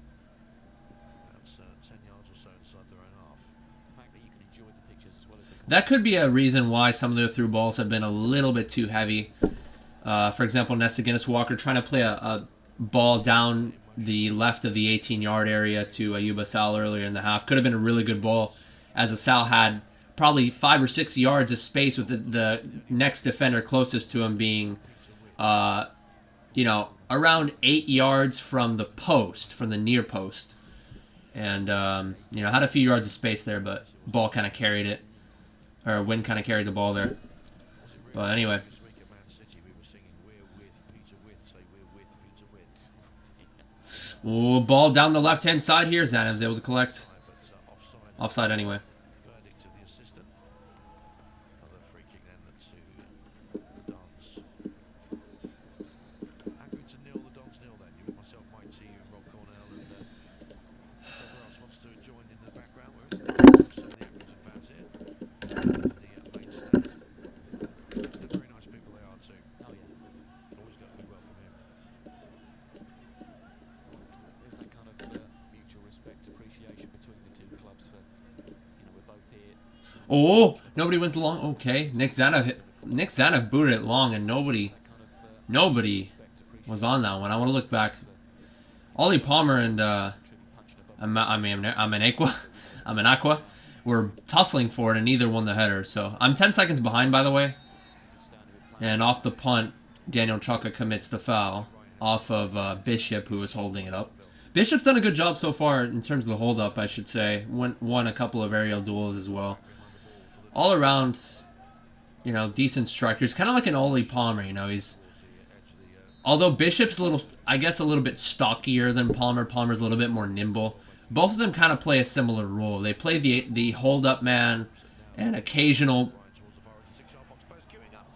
That's 10 yards or so inside their own half. The fact that you can enjoy the pictures as well as the That could be a reason why some of their through balls have been a little bit too heavy. For example, Nesta Guinness-Walker trying to play a ball down the left of the 18-yard area to Ayuba Sal earlier in the half. Could have been a really good ball, as Sal had probably 5 or 6 yards of space with the next defender closest to him being, you know, around 8 yards from the post, from the near post. And, you know, had a few yards of space there, but ball kind of carried it. Or wind kind of carried the ball there. But anyway. This week at Man City, we were singing "We're with Peter With," say "We're with Peter With." Ooh, ball down the left-hand side here. Zanev's able to collect. But Offside anyway. verdict to the assistant. Another free kick then to Dons. Accrington 0, the Dons 0 then. You with myself, Mike T, Rob Cornell, and whoever else wants to join in the background. Where is it? Some of the Accrington fans here. The main stand. They're very nice people, they are too. Oh yeah, Always got to be welcome here. there's that kind of mutual respect, appreciation between the two clubs for, you know, we're both here. Oh, nobody wins long. Okay, Nick Zanev booted it long, and nobody was on that one. I want to look back. Ollie Palmer and Amenakwa were tussling for it, and neither won the header. So I'm 10 seconds behind, by the way. And off the punt, Daniel Chaka commits the foul off of Bishop, who was holding it up. Bishop's done a good job so far in terms of the hold-up, I should say. Won a couple of aerial duels as well. All around, you know, decent strikers. Kind of like an Ollie Palmer, you know. Although Bishop's a little bit stockier than Palmer. Palmer's a little bit more nimble. Both of them kind of play a similar role. They play the hold-up man and occasional...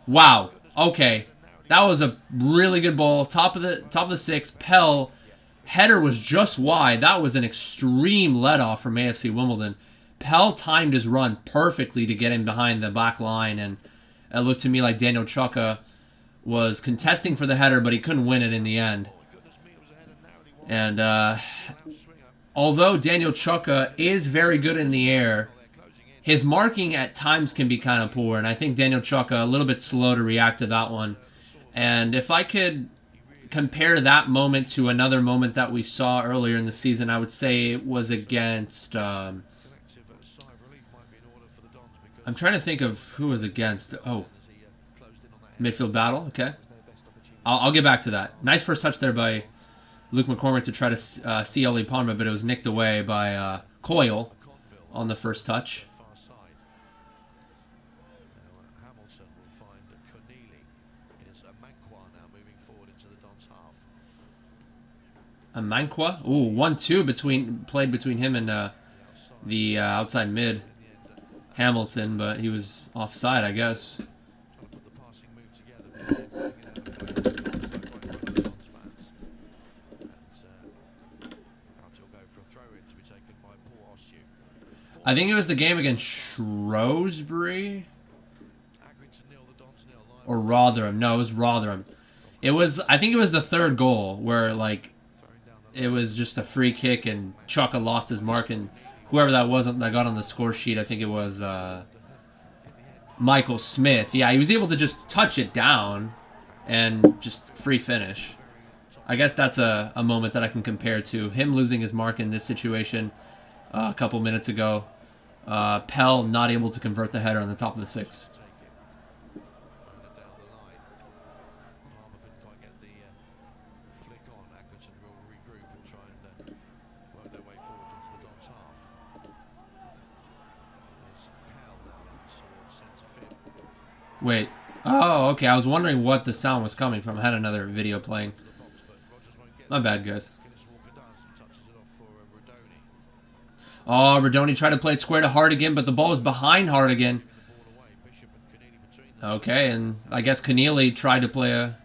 Wow. Okay. That was a really good ball. Top of the six. Pell. Header was just wide. That was an extreme let-off from AFC Wimbledon. Pell timed his run perfectly to get him behind the back line, and it looked to me like Daniel Chaka was contesting for the header, but he couldn't win it in the end. And although Daniel Chaka is very good in the air, his marking at times can be kind of poor, and I think Daniel Chaka a little bit slow to react to that one. And if I could compare that moment to another moment that we saw earlier in the season, I would say it was against... I'm trying to think of who was against. Oh, midfield battle. Okay, I'll get back to that. Nice first touch there by Luke McCormick to try to see Ollie Palmer, but it was nicked away by Coyle on the first touch. Hamilton will find that Corneli is a Manqua now moving forward into the Dons half. A Manqua. Ooh, 1-2 played between him and the outside mid Hamilton, but he was offside, I guess. Trying to put the passing move together. Go for a throw in to be taken by Paul Ossu. I think it was the game against Shrewsbury Accrington 0, the Dons 0. or Rotherham. No, it was Rotherham. I think it was the third goal where like it was just a free kick and Chaka lost his mark, and whoever that was that got on the score sheet, I think it was Michael Smith. Yeah, he was able to just touch it down and just free finish. I guess that's a moment that I can compare to him losing his mark in this situation a couple minutes ago. Pell not able to convert the header on the top of the six. Wait, Oh, okay. I was wondering what the sound was coming from. I had another video playing. My bad, guys. Oh, Rodoni tried to play it square to Hardigan, but the ball was behind Hardigan. Okay, and I guess Keneally tried to play a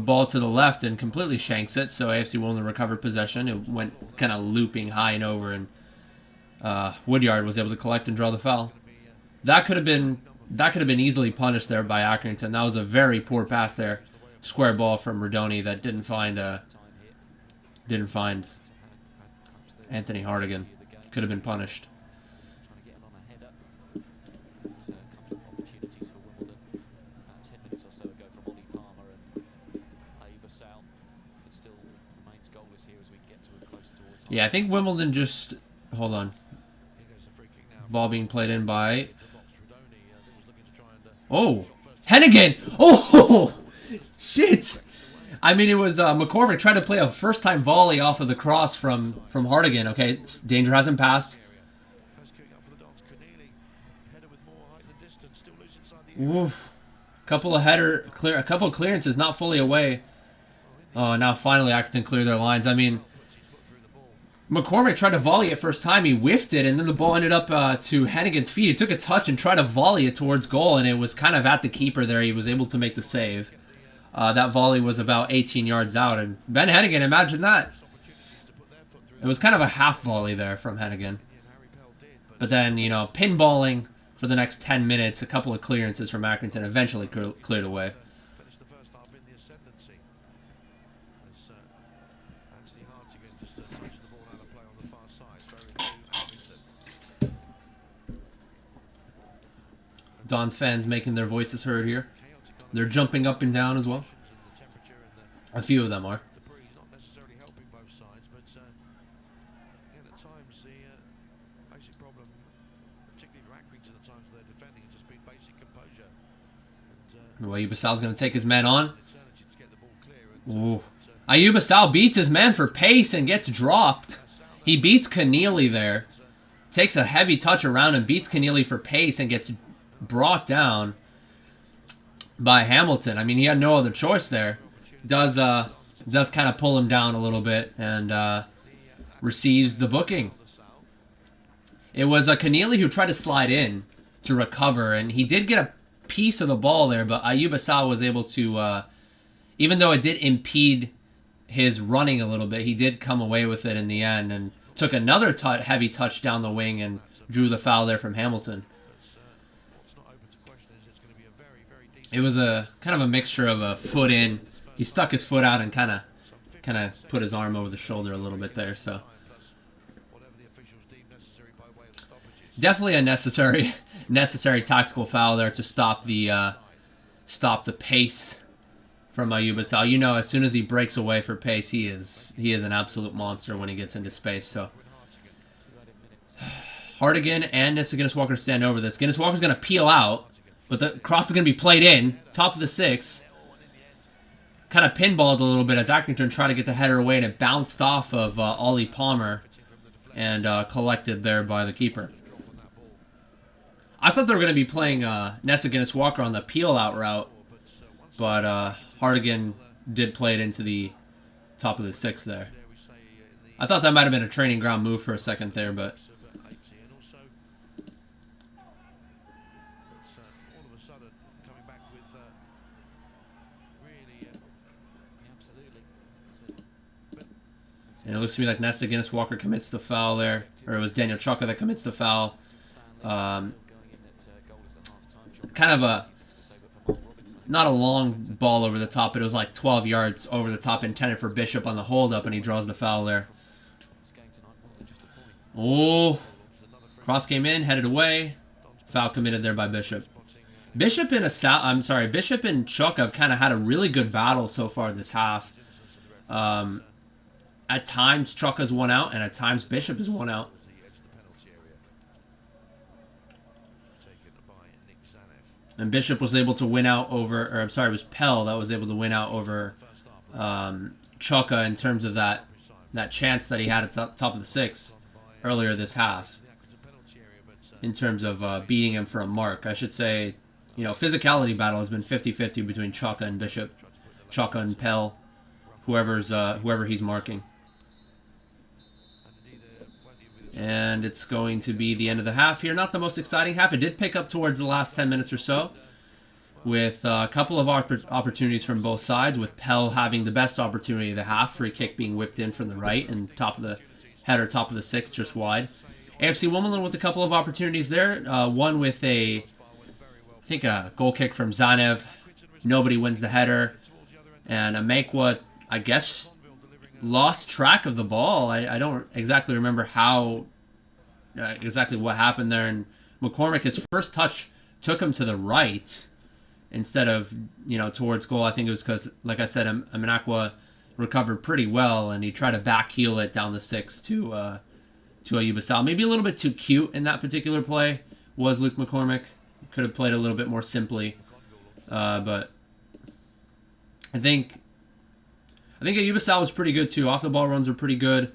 ball to the left and completely shanks it, so AFC Wimbledon recovered possession. It went kind of looping high and over, and Woodyard was able to collect and draw the foul. That could have been easily punished there by Accrington. That was a very poor pass there. Square ball from Rodoni that didn't find Anthony Hardigan. Could have been punished. Trying to get him on a header. There's a couple of opportunities for Wimbledon about 10 minutes or so ago from Ollie Palmer and Basal. It still remains goalless here as we get closer towards Yeah, I think Wimbledon just... Hold on. Ball being played in by... Oh! Hennigan! Oh! Shit! I mean, it was McCormick trying to play a first-time volley off of the cross from Hardigan. Okay, danger hasn't passed. Oof. A couple of clearances, not fully away. Oh, now finally Accrington cleared their lines. I mean, McCormick tried to volley it first time. He whiffed it, and then the ball ended up to Hennigan's feet. He took a touch and tried to volley it towards goal, and it was kind of at the keeper there. He was able to make the save. That volley was about 18 yards out, and Ben Hennigan, imagine that. It was kind of a half volley there from Hennigan. But then, you know, pinballing for the next 10 minutes, a couple of clearances from Accrington eventually cleared away. Dons fans making their voices heard here. They're jumping up and down as well. A few of them are. Ayub Basal's going to take his man on. Ooh. Ayub Basal beats his man for pace and gets dropped. He beats Keneally there. Takes a heavy touch around and beats Keneally for pace and gets brought down by Hamilton. I mean, he had no other choice there. Does kind of pull him down a little bit and receives the booking. It was Keneally who tried to slide in to recover, and he did get a piece of the ball there, but Ayub Basal was able to, even though it did impede his running a little bit, he did come away with it in the end and took another heavy touch down the wing and drew the foul there from Hamilton. It was a kind of a mixture of a foot in. He stuck his foot out and kind of put his arm over the shoulder a little bit there. So definitely a necessary tactical foul there to stop the pace from Ayub Basal. You know, as soon as he breaks away for pace, he is an absolute monster when he gets into space. So Hardigan and Nissa Guinness-Walker stand over this. Guinness-Walker's going to peel out. But the cross is going to be played in. Top of the 6. Kind of pinballed a little bit as Accrington tried to get the header away, and it bounced off of Ollie Palmer and collected there by the keeper. I thought they were going to be playing Nessa Guinness-Walker on the peel-out route, but Hardigan did play it into the top of the 6 there. I thought that might have been a training ground move for a second there, but... And it looks to me like Nesta Guinness-Walker commits the foul there. Or it was Daniel Chuka that commits the foul. Kind of a... Not a long ball over the top. It was like 12 yards over the top, intended for Bishop on the hold-up, and he draws the foul there. Oh. Cross came in, headed away. Foul committed there by Bishop. Bishop and Chuka have kind of had a really good battle so far this half. At times, Chuka's won out, and at times, Bishop has won out. And Bishop was able to win out over, or I'm sorry, it was Pell that was able to win out over Chuka in terms of that chance that he had at the top of the 6 earlier this half. In terms of beating him for a mark. I should say you know, physicality battle has been 50-50 between Chaka and Bishop, Chaka and Pell, whoever he's marking. And it's going to be the end of the half here. Not the most exciting half. It did pick up towards the last 10 minutes or so, with a couple of opportunities from both sides, with Pell having the best opportunity of the half, free kick being whipped in from the right and top of the header, top of the six, just wide. AFC Wimbledon with a couple of opportunities there. One with I think a goal kick from Zanev. Nobody wins the header. And Amekwa, I guess, lost track of the ball. I don't exactly remember how, exactly what happened there. And McCormick, his first touch took him to the right instead of, you know, towards goal. I think it was because, like I said, Amekwa recovered pretty well, and he tried to back heel it down the six to Ayuba Sal. Maybe a little bit too cute in that particular play was Luke McCormick. Could have played a little bit more simply, but I think Ayuba Sal was pretty good too. Off the ball runs were pretty good.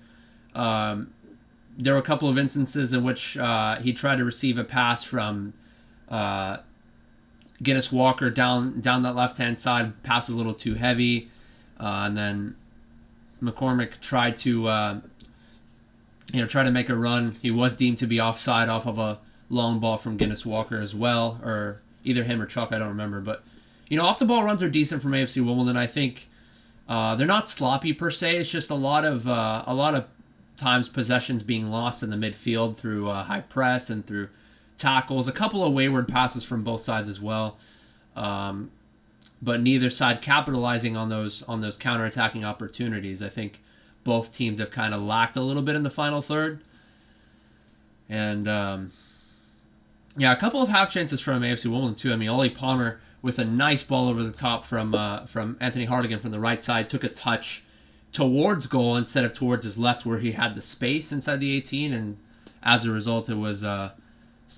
There were a couple of instances in which he tried to receive a pass from Guinness Walker down that left hand side. Pass was a little too heavy, and then McCormick tried to try to make a run. He was deemed to be offside off of a long ball from Guinness Walker as well, or either him or Chuck, I don't remember. But, you know, off the ball runs are decent from AFC Wimbledon. I think they're not sloppy per se. It's just a lot of times possessions being lost in the midfield through high press and through tackles. A couple of wayward passes from both sides as well, but neither side capitalizing on those counterattacking opportunities. I think both teams have kind of lacked a little bit in the final third. And, a couple of half chances from AFC Wimbledon, too. I mean, Ollie Palmer with a nice ball over the top from Anthony Hartigan from the right side, took a touch towards goal instead of towards his left where he had the space inside the 18. And as a result, it was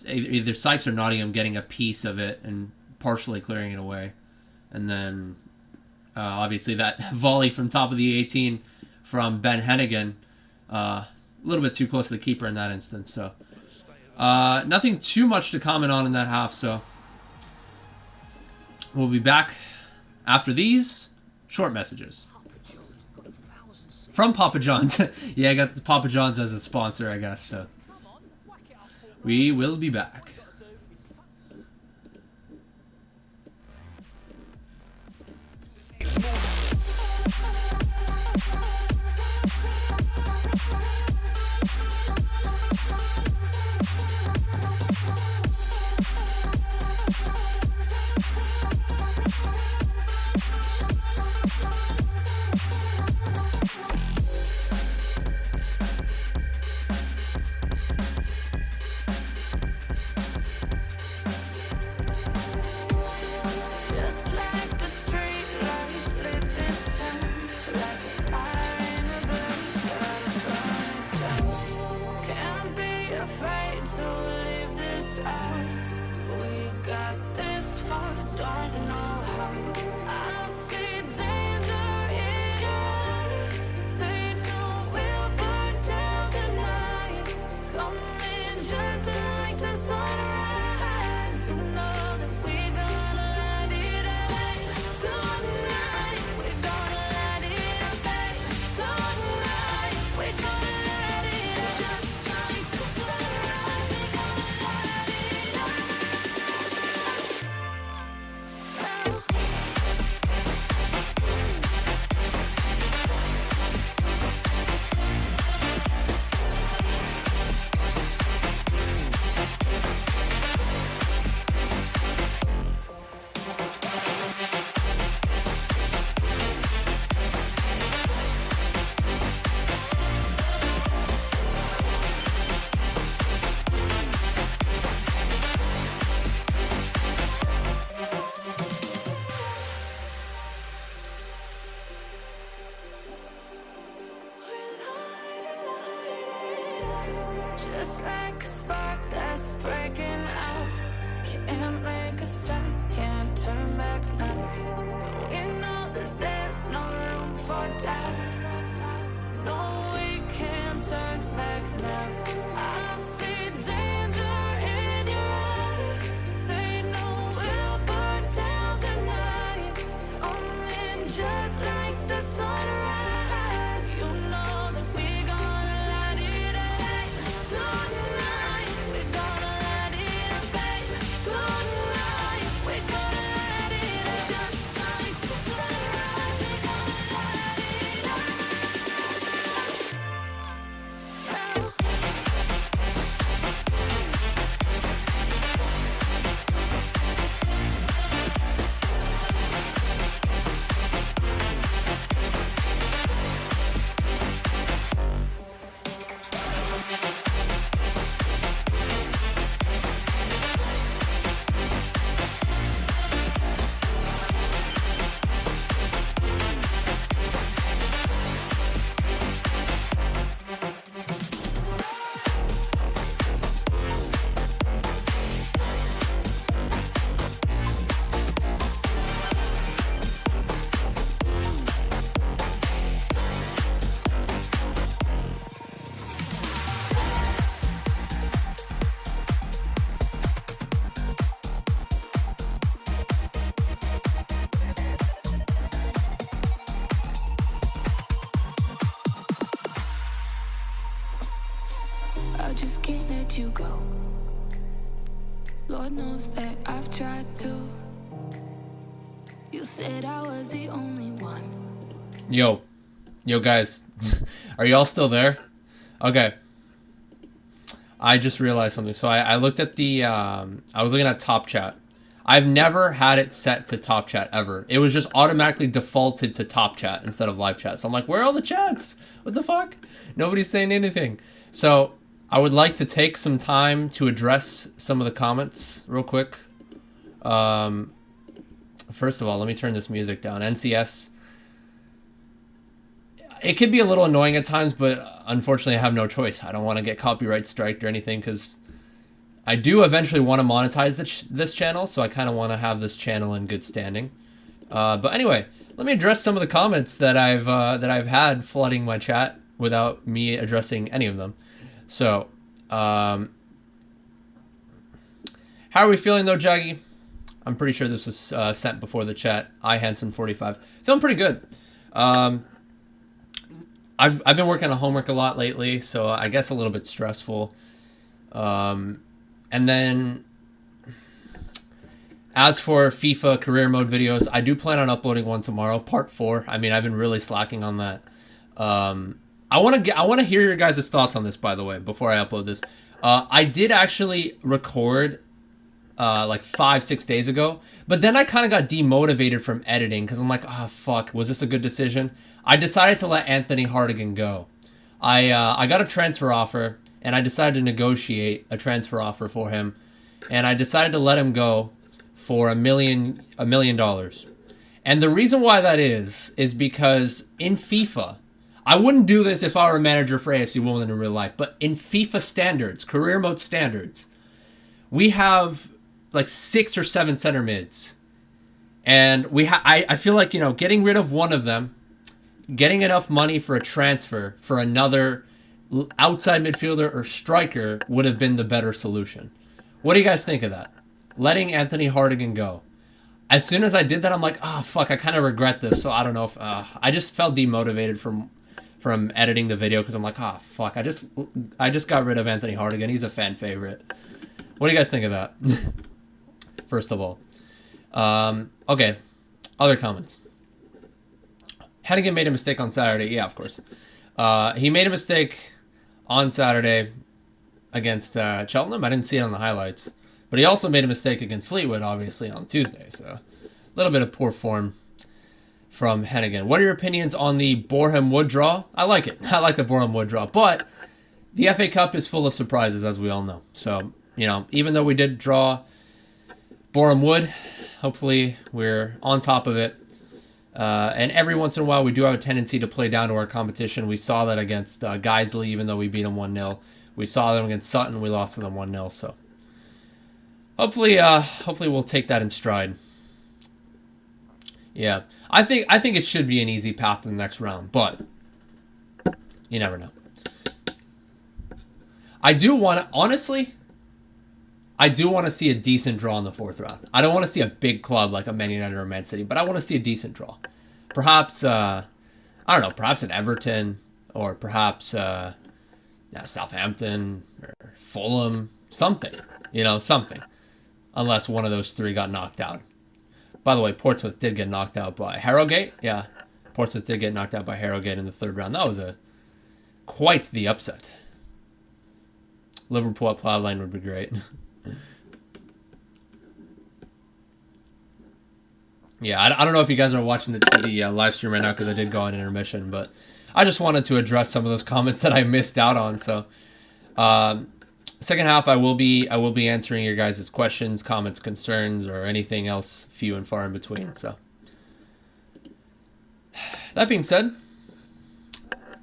either Sykes or Nottingham getting a piece of it and partially clearing it away. And then, obviously, that volley from top of the 18 from Ben Hennigan, a little bit too close to the keeper in that instance. So nothing too much to comment on in that half. So we'll be back after these short messages from Papa John's. Yeah, I got the Papa John's as a sponsor, I guess. So we will be back. just can't let you go. Lord knows that I've tried to. You said I was the only one. Yo guys, are y'all still there? Okay. I just realized something. So I looked at the, I was looking at top chat. I've never had it set to top chat ever. It was just automatically defaulted to top chat instead of live chat. So I'm like, where are all the chats? What the fuck? Nobody's saying anything. So I would like to take some time to address some of the comments real quick. First of all, let me turn this music down. NCS. It can be a little annoying at times, but unfortunately I have no choice. I don't want to get copyright striked or anything because I do eventually want to monetize this channel, so I kind of want to have this channel in good standing. But anyway, let me address some of the comments that I've had flooding my chat without me addressing any of them. So, how are we feeling though, Jaggy? I'm pretty sure this was sent before the chat. iHanson45. Feeling pretty good. I've been working on homework a lot lately, so I guess a little bit stressful. And then, as for FIFA career mode videos, I do plan on uploading one tomorrow, part 4. I mean, I've been really slacking on that. I want to hear your guys' thoughts on this, by the way, before I upload this. I did actually record like 5-6 days ago, but then I kind of got demotivated from editing because I'm like, ah, fuck, was this a good decision? I decided to let Anthony Hartigan go. I got a transfer offer, and I decided to negotiate a transfer offer for him, and I decided to let him go for $1 million. And the reason why that is because in FIFA, I wouldn't do this if I were a manager for AFC Wimbledon in real life, but in FIFA standards, career mode standards, we have like 6 or 7 center mids, and I feel like, you know, getting rid of one of them, getting enough money for a transfer for another outside midfielder or striker would have been the better solution. What do you guys think of that? Letting Anthony Hartigan go. As soon as I did that, I'm like, oh, fuck, I kind of regret this. So I don't know if... I just felt demotivated from editing the video because I'm like, oh, fuck, I just got rid of Anthony Hartigan. He's a fan favorite. What do you guys think of that? First of all. Okay. Other comments. Hennigan made a mistake on Saturday. Yeah, of course. He made a mistake on Saturday against Cheltenham. I didn't see it on the highlights. But he also made a mistake against Fleetwood, obviously, on Tuesday. So, a little bit of poor form from Hennigan. What are your opinions on the Boreham Wood draw? I like it. I like the Boreham Wood draw. But the FA Cup is full of surprises, as we all know. So, you know, even though we did draw Boreham Wood, hopefully we're on top of it. And every once in a while, we do have a tendency to play down to our competition. We saw that against Guiseley, even though we beat them 1-0. We saw them against Sutton. We lost to them 1-0. So hopefully we'll take that in stride. Yeah, I think it should be an easy path to the next round, but you never know. I do want to see a decent draw in the 4th round. I don't want to see a big club like a Man United or Man City, but I want to see a decent draw. Perhaps, I don't know, perhaps an Everton, or perhaps Southampton, or Fulham, something. You know, something. Unless one of those 3 got knocked out. By the way, Portsmouth did get knocked out by Harrogate. Yeah, Portsmouth did get knocked out by Harrogate in the 3rd round. That was quite the upset. Liverpool at Plough Lane would be great. Yeah, I don't know if you guys are watching the live stream right now because I did go on intermission, but I just wanted to address some of those comments that I missed out on. So, second half, I will be answering your guys' questions, comments, concerns, or anything else few and far in between. So, that being said,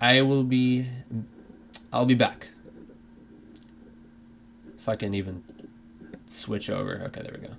I'll be back. If I can even switch over. Okay, there we go.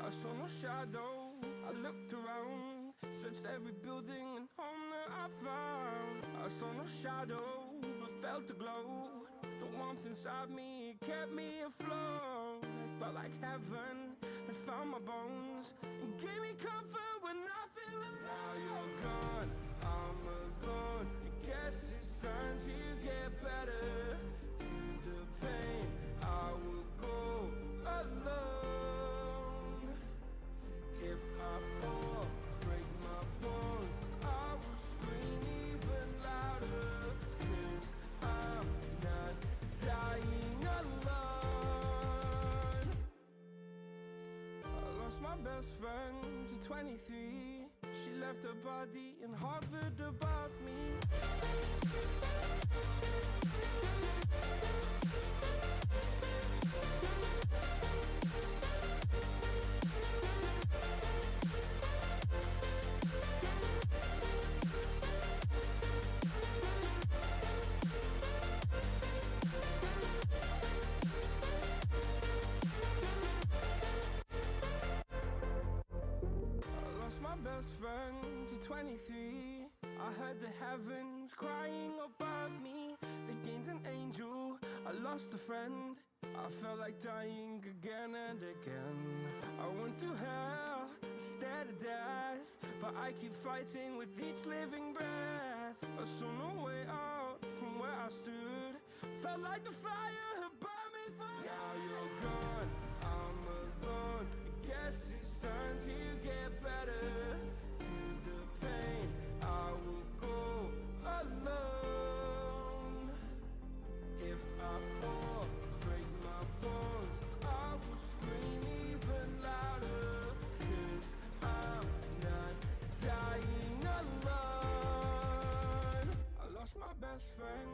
I saw no shadow. I looked around, searched every building and home that I found. I saw no shadow, but felt the glow. The warmth inside me kept me afloat. It felt like heaven had found my bones and gave me comfort when I feel alone. Now you're gone, I'm alone. I guess it's time to get better. Through the pain, I will go alone. If I fall, break my bones, I will scream even louder. 'Cause I'm not dying alone. I lost my best friend to 23. She left her body and hovered above me. My best friend to 23. I heard the heavens crying above me. The gain's an angel, I lost a friend. I felt like dying again and again. I went through hell, stared at death, but I keep fighting with each living breath. I saw no way out from where I stood. Felt like the fire had burned me through. Now you're gone, I'm alone. I guess it's time to get better. Through the pain, I will go alone. If I fall, break my bones, I will scream even louder. 'Cause I'm not dying alone. I lost my best friend.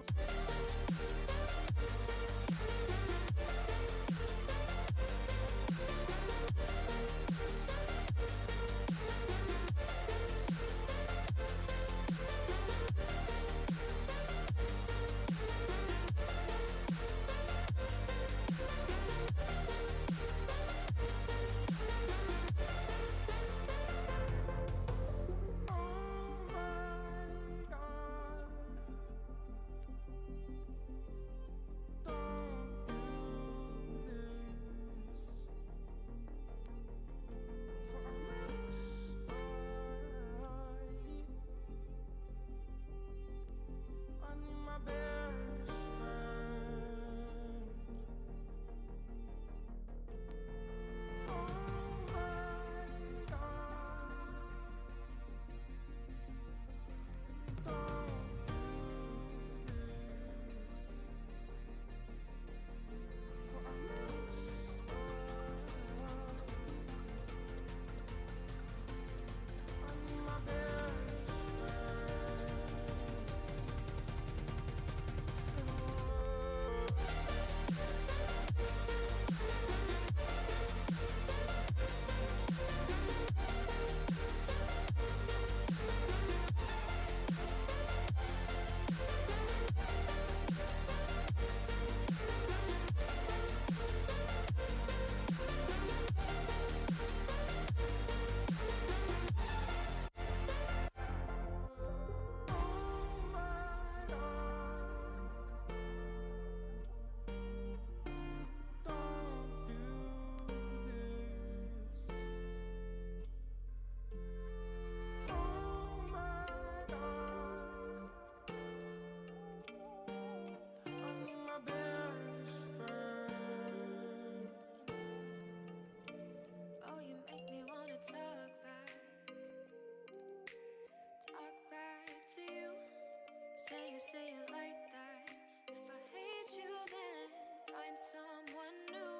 Say it like that. If I hate you, then find someone new.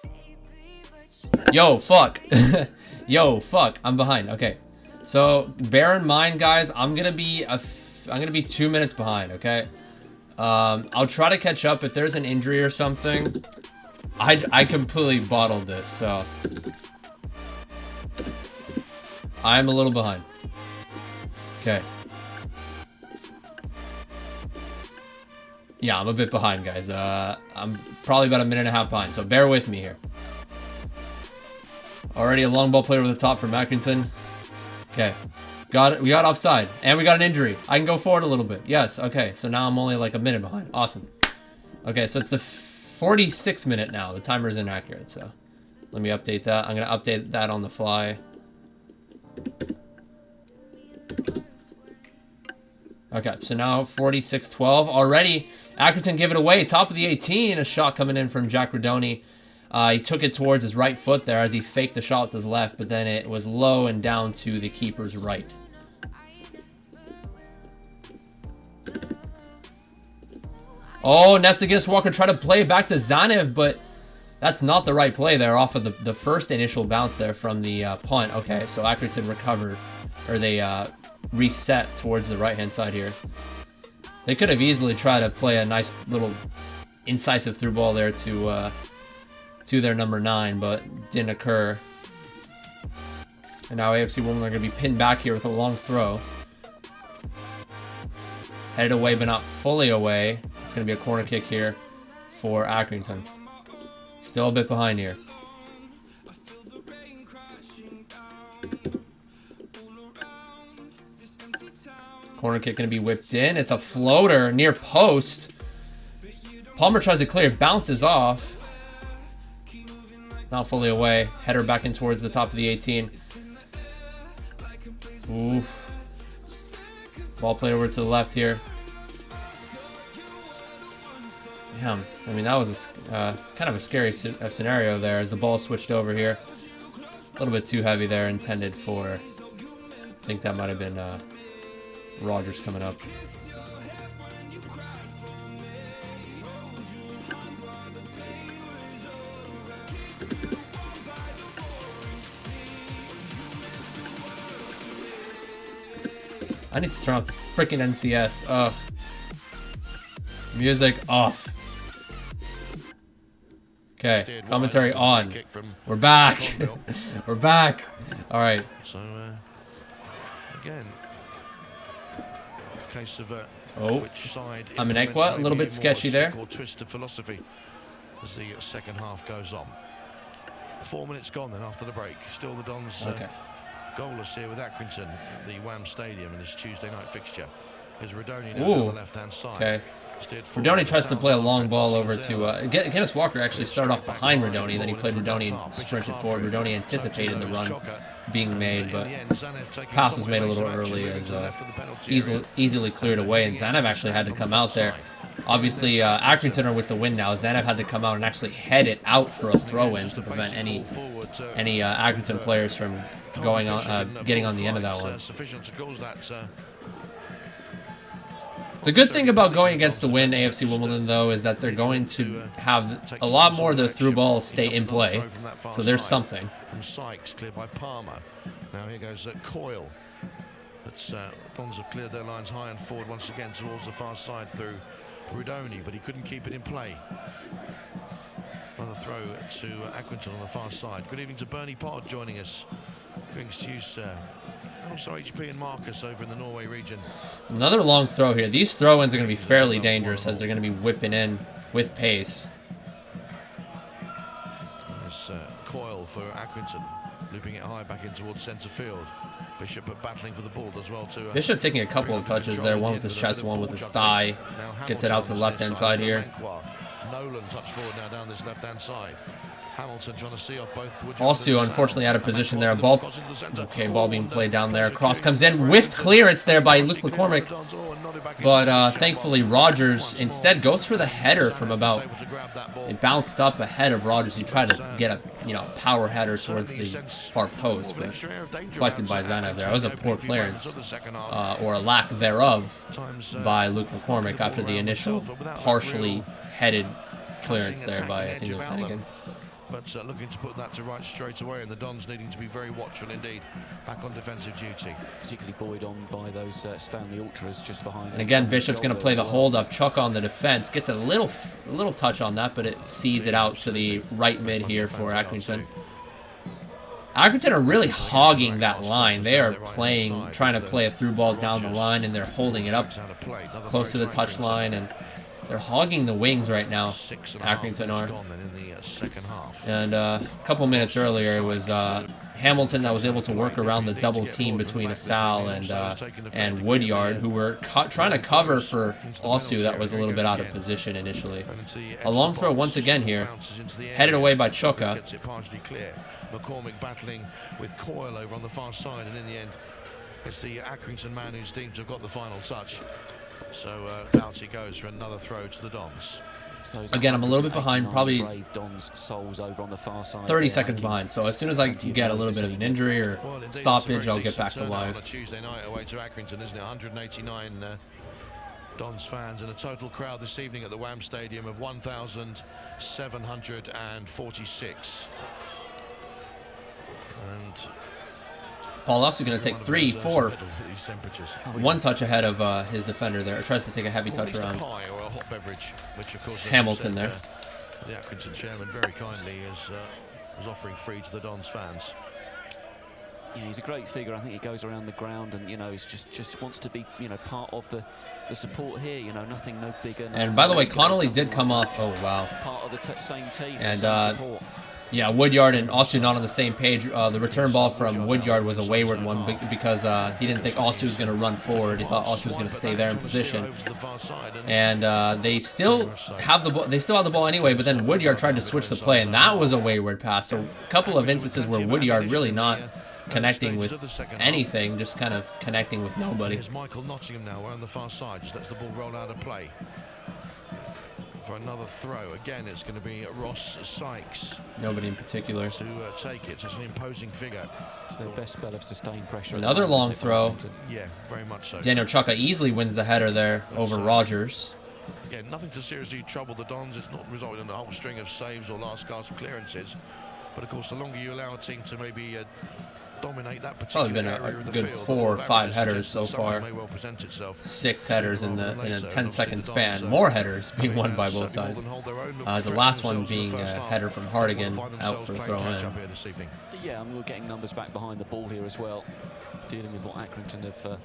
Baby, but Yo, fuck. Yo, fuck. I'm behind. Okay. So, bear in mind, guys, I'm gonna be 2 minutes behind, okay? I'll try to catch up if there's an injury or something. I completely bottled this, so I'm a little behind. Okay. Yeah, I'm a bit behind, guys. I'm probably about a minute and a half behind, so bear with me here. Already a long ball played over the top from Accrington. Okay. Got it. We got offside. And we got an injury. I can go forward a little bit. Yes. Okay. So now I'm only like a minute behind. Awesome. Okay. So it's the 46th minute now. The timer is inaccurate. So let me update that. I'm going to update that on the fly. Okay. So now 46-12. Already Accrington give it away. Top of the 18. A shot coming in from Jack Redoni. He took it towards his right foot there as he faked the shot with his left, but then it was low and down to the keeper's right. Oh, Nesta Guinness Walker tried to play back to Zanev, but that's not the right play there off of the first initial bounce there from the punt. Okay, so Accrington recovered, or they reset towards the right-hand side here. They could have easily tried to play a nice little incisive through ball there to their number 9, but didn't occur. And now AFC Wimbledon are going to be pinned back here with a long throw. Headed away, but not fully away. It's going to be a corner kick here for Accrington. Still a bit behind here. Corner kick going to be whipped in. It's a floater near post. Palmer tries to clear, bounces off. Not fully away. Header back in towards the top of the 18. Ooh. Ball played over to the left here. Damn. I mean, that was a, kind of a scary scenario there as the ball switched over here. A little bit too heavy there, intended for... I think that might have been Rogers coming up. I need to turn off this freaking NCS. Ugh. Music off. Okay, commentary on. We're back. We're back. All right. So again, case of which side Amenekwa, a little bit sketchy there. Or twist of philosophy as the second half goes on. 4 minutes gone then after the break. Still the Dons. Okay. Goalless here with Accrington at the Wham Stadium in this Tuesday night fixture. Is Redoni now on the left-hand side. Okay. Redoni tries to play a long ball over to... Guinness Walker actually started off behind Redoni, then he played Redoni and sprinted forward. Redoni anticipated the run being made, but pass was made a little early as easily cleared away, and Zanev actually had to come out there. Obviously, Accrington are with the win now. Zanev had to come out and actually head it out for a throw-in to prevent any Accrington players from going on, getting on the end of that one. The good thing about going against the win AFC Wimbledon, though, is that they're going to have a lot more of their through balls stay in play. So there's something. From Sykes, cleared by Palmer. Now here goes Coyle. But Dons have cleared their lines high and forward once again towards the far side through Redoni, but he couldn't keep it in play. Another throw to Accrington on the far side. Good evening to Bernie Pod joining us. Greetings to you, sir. And also HP and Marcus over in the Norway region. Another long throw here. These throw-ins are going to be fairly dangerous as they're going to be whipping in with pace. There's Coyle for Accrington, looping it high back in towards centre field. Bishop battling for the ball as well too. Bishop taking a couple of touches there, one with his chest, one with his thigh. Gets it out to the left-hand side here. Nolan touch forward now down this left-hand side. Hamilton trying to see off both. Also, unfortunately, out of position there. Ball being played down there. Cross comes in. Whiffed clearance there by Luke McCormick. But thankfully, Rogers insteed goes for the header from about... It bounced up ahead of Rogers. He tried to get a power header towards the far post, but deflected by Zanev there. That was a poor clearance, or a lack thereof, by Luke McCormick after the initial partially headed clearance there by, I think it was Hennigan. But looking to put that to right straight away, and the Dons needing to be very watchful indeed, back on defensive duty. Particularly buoyed on by those Stanley Ultras just behind. And again, Bishop's going to play the hold-up, chuck on the defense, gets a little touch on that, but it sees it out to the right mid here for Accrington. Accrington are really hogging that line. They are trying to play a through ball down the line, and they're holding it up close to the touch line, and They're hogging the wings right now. 6.5 Accrington minutes are. gone then in the second half. And a couple minutes earlier, it was Hamilton that was able to work around the double team between Asal and Woodyard, who were trying to cover for Osu. That was a little bit out of position initially. A long throw once again here, headed away by Choka. Gets it partially clear. McCormick battling with Coyle over on the far side, and in the end, it's the Accrington man who's deemed to have got the final touch. So out he goes for another throw to the Dons. Again, I'm a little bit behind, probably Brave Dons souls over on the far side 30 there. seconds behind. So as soon as I get a little bit of an injury or Well, indeed, stoppage, it's a I'll very get back to decent turnout live. on a Tuesday night away to Accrington, isn't it? 189 Dons fans and a total crowd this evening at the Wham Stadium of 1,746. And Paul also going to take 3, 4, these temperatures. one touch ahead of his defender there. Tries to take a heavy touch Or at around least a pie or a hot beverage, which of course, as you Hamilton said, there. The Accrington chairman very kindly is offering free to the Dons fans. Yeah, he's a great figure. I think he goes around the ground and, you know, he's just wants to be, you know, part of the support here. You know, nothing, no bigger. And by the way, Connolly did come off. Oh, wow. Part of the same team. And, same support. Yeah, Woodyard and Osu not on the same page. The return ball from Woodyard was a wayward one because he didn't think Osu was going to run forward. He thought Osu was going to stay there in position. And they still have the ball. They still have the ball anyway. But then Woodyard tried to switch the play, and that was a wayward pass. So a couple of instances where Woodyard really not connecting with anything, just kind of connecting with nobody. Here's Michael Nottingham now on the far side. Just lets the ball roll out of play. For another throw. Again, it's going to be Ross Sykes. Nobody in particular. To take it. It's an imposing figure. It's their best spell of sustained pressure. Another long throw. Yeah, very much so. Daniel Chuka easily wins the header there over Rogers. Again, nothing to seriously trouble the Dons. It's not resulted in a whole string of saves or last gasp clearances. But of course, the longer you allow a team to maybe dominate that particular Probably been area a of the good field, 4 or 5 that headers so something far. may well present itself. 6 headers in sooner rather a than later. 10-second Obviously, the span. Dons, More headers being won by certainly both sides. more than hold their own, The threatening last one themselves in the being a first half. header from They'll Hardigan find out themselves for the playing throw catch up in. here this evening. Yeah, and we're getting numbers back behind the ball here as well, dealing with what Accrington have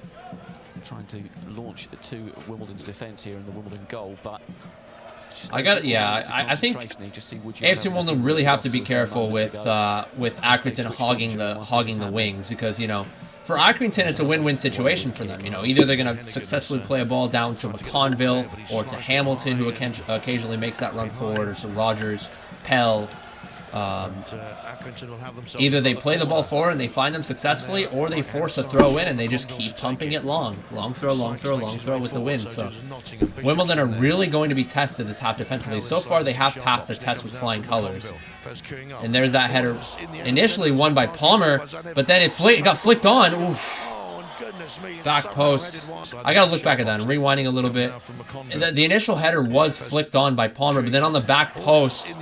trying to launch to Wimbledon's defence here in the Wimbledon goal, but I think AFC Wimbledon really have to be careful with Accrington hogging the wings, because, you know, for Accrington it's a win-win situation for them. You know, either they're going to successfully play a ball down to McConville or to Hamilton, who occasionally makes that run forward, or to Rogers, Pell. Either they play the ball forward and they find them successfully, or they force a throw in and they just keep pumping it long. Long throw, long throw, long throw with the win. So Wimbledon are really going to be tested this half defensively. So far they have passed the test with flying colors. And there's that header initially won by Palmer, but then it got flicked on. Ooh. Back post. I gotta look back at that. I'm rewinding a little bit. The initial header was flicked on by Palmer, but then on the back post, oh,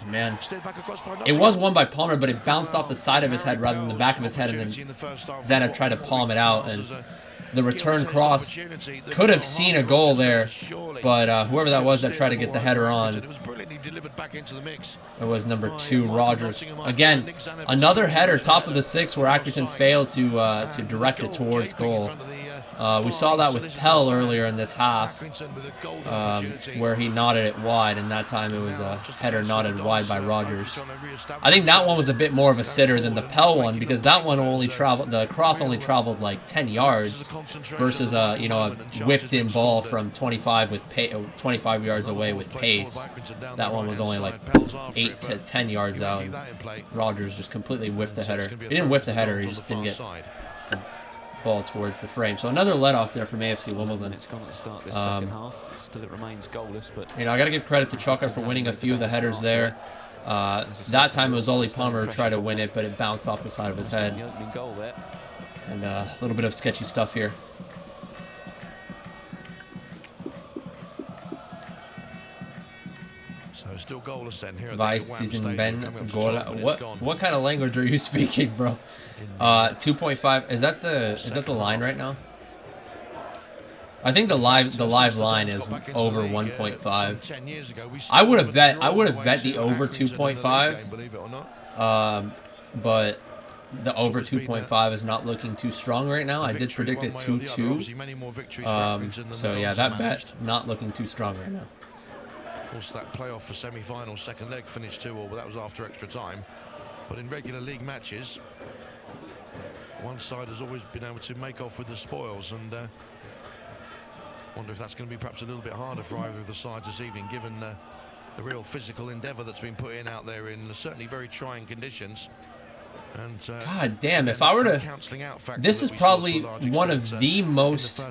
man, it was won by Palmer, but it bounced off the side of his head rather than the back of his head, and then Zana tried to palm it out, and the return cross could have seen a goal there, but whoever that was that tried to get the header on, it was number 2, Rogers. Again, another header, top of the 6, where Accrington failed to direct it towards goal. We saw that with Pell earlier in this half, where he nodded it wide, and that time it was a header nodded wide by Rogers. I think that one was a bit more of a sitter than the Pell one, because that one the cross only traveled like 10 yards versus a whipped-in ball from 25 yards away with pace. That one was only like 8 to 10 yards out, and Rogers just completely whiffed the header. He didn't whiff the header, he just didn't get ball towards the frame. So another let-off there from AFC Wimbledon. It's gone at the start of this second half. Still it remains goalless, but I got to give credit to Chuka for winning a few of the headers there. That time it was Ollie Palmer who tried to win it, but it bounced off the side of his head. And a little bit of sketchy stuff here. So still goalless then here. Vice season Ben Gola. What kind of language are you speaking, bro? 2.5. Is that the line right now? I think the live line is over 1.5. I would have bet the over 2.5. But the over 2.5 is not looking too strong right now. I did predict it 2-2. So yeah, that bet not looking too strong right now. Of course, that playoff for semi-final second leg finished 2-2, but that was after extra time. But in regular league matches, one side has always been able to make off with the spoils, and wonder if that's going to be perhaps a little bit harder for either of the sides this evening, given the real physical endeavour that's been put in out there in certainly very trying conditions. And God damn, if I were to... This is probably one of the most...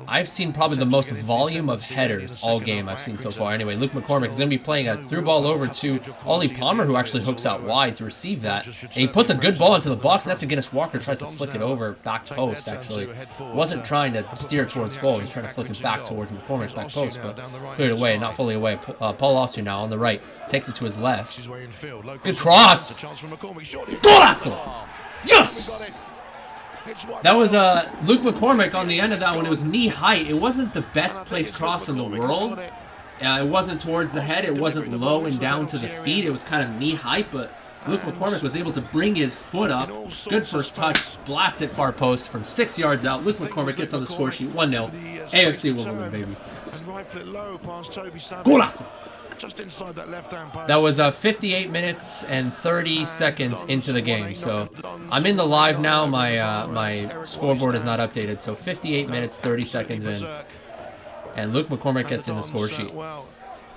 I've seen probably the most volume of headers all game I've seen so far. Anyway, Luke McCormick is going to be playing a through ball over to Ollie Palmer, who actually hooks out wide to receive that. And he puts a good ball into the box, and that's against Walker. Tries to flick it over back post, actually. Wasn't trying to steer towards goal. He's trying to flick it back towards McCormick, back post, but cleared away, not fully away. Paul Oster now on the right. Takes it to his left. Good cross! Golazo! Yes! That was Luke McCormick on the end of that one. It was knee height. It wasn't the best placed cross in the world. It wasn't towards the head. It wasn't low and down to the feet. It was kind of knee height, but Luke McCormick was able to bring his foot up. Good first touch. Blast it far post from 6 yards out. Luke McCormick gets on the score sheet. 1-0. AFC Wimbledon, baby. Golazo! Just inside that left-hand post. That was 58 minutes and 30 seconds into the game. So I'm in the live now. My scoreboard is not updated. So 58 minutes, 30 seconds in. And Luke McCormick gets in the score sheet.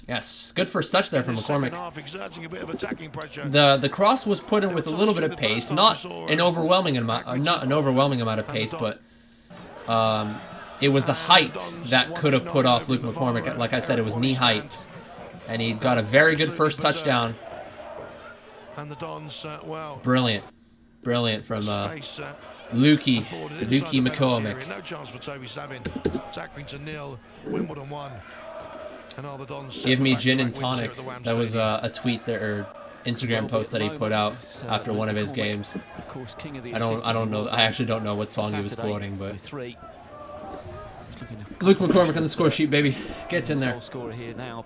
Yes, good first touch there from McCormick. The cross was put in with a little bit of pace, not an overwhelming amount of pace, but it was the height that could have put off Luke McCormick. Like I said, it was knee height. And he got a very good first touchdown. Brilliant. Brilliant from Lukey McCormick. No chance for Toby Savin. It's Accrington 0, Wimbledon 1. And all the Dons Give me gin and tonic. That was a tweet there, or Instagram post that he put out after one of his games. I don't know. I actually don't know what song he was quoting, but Luke McCormick on the score sheet, baby. Gets in there. And now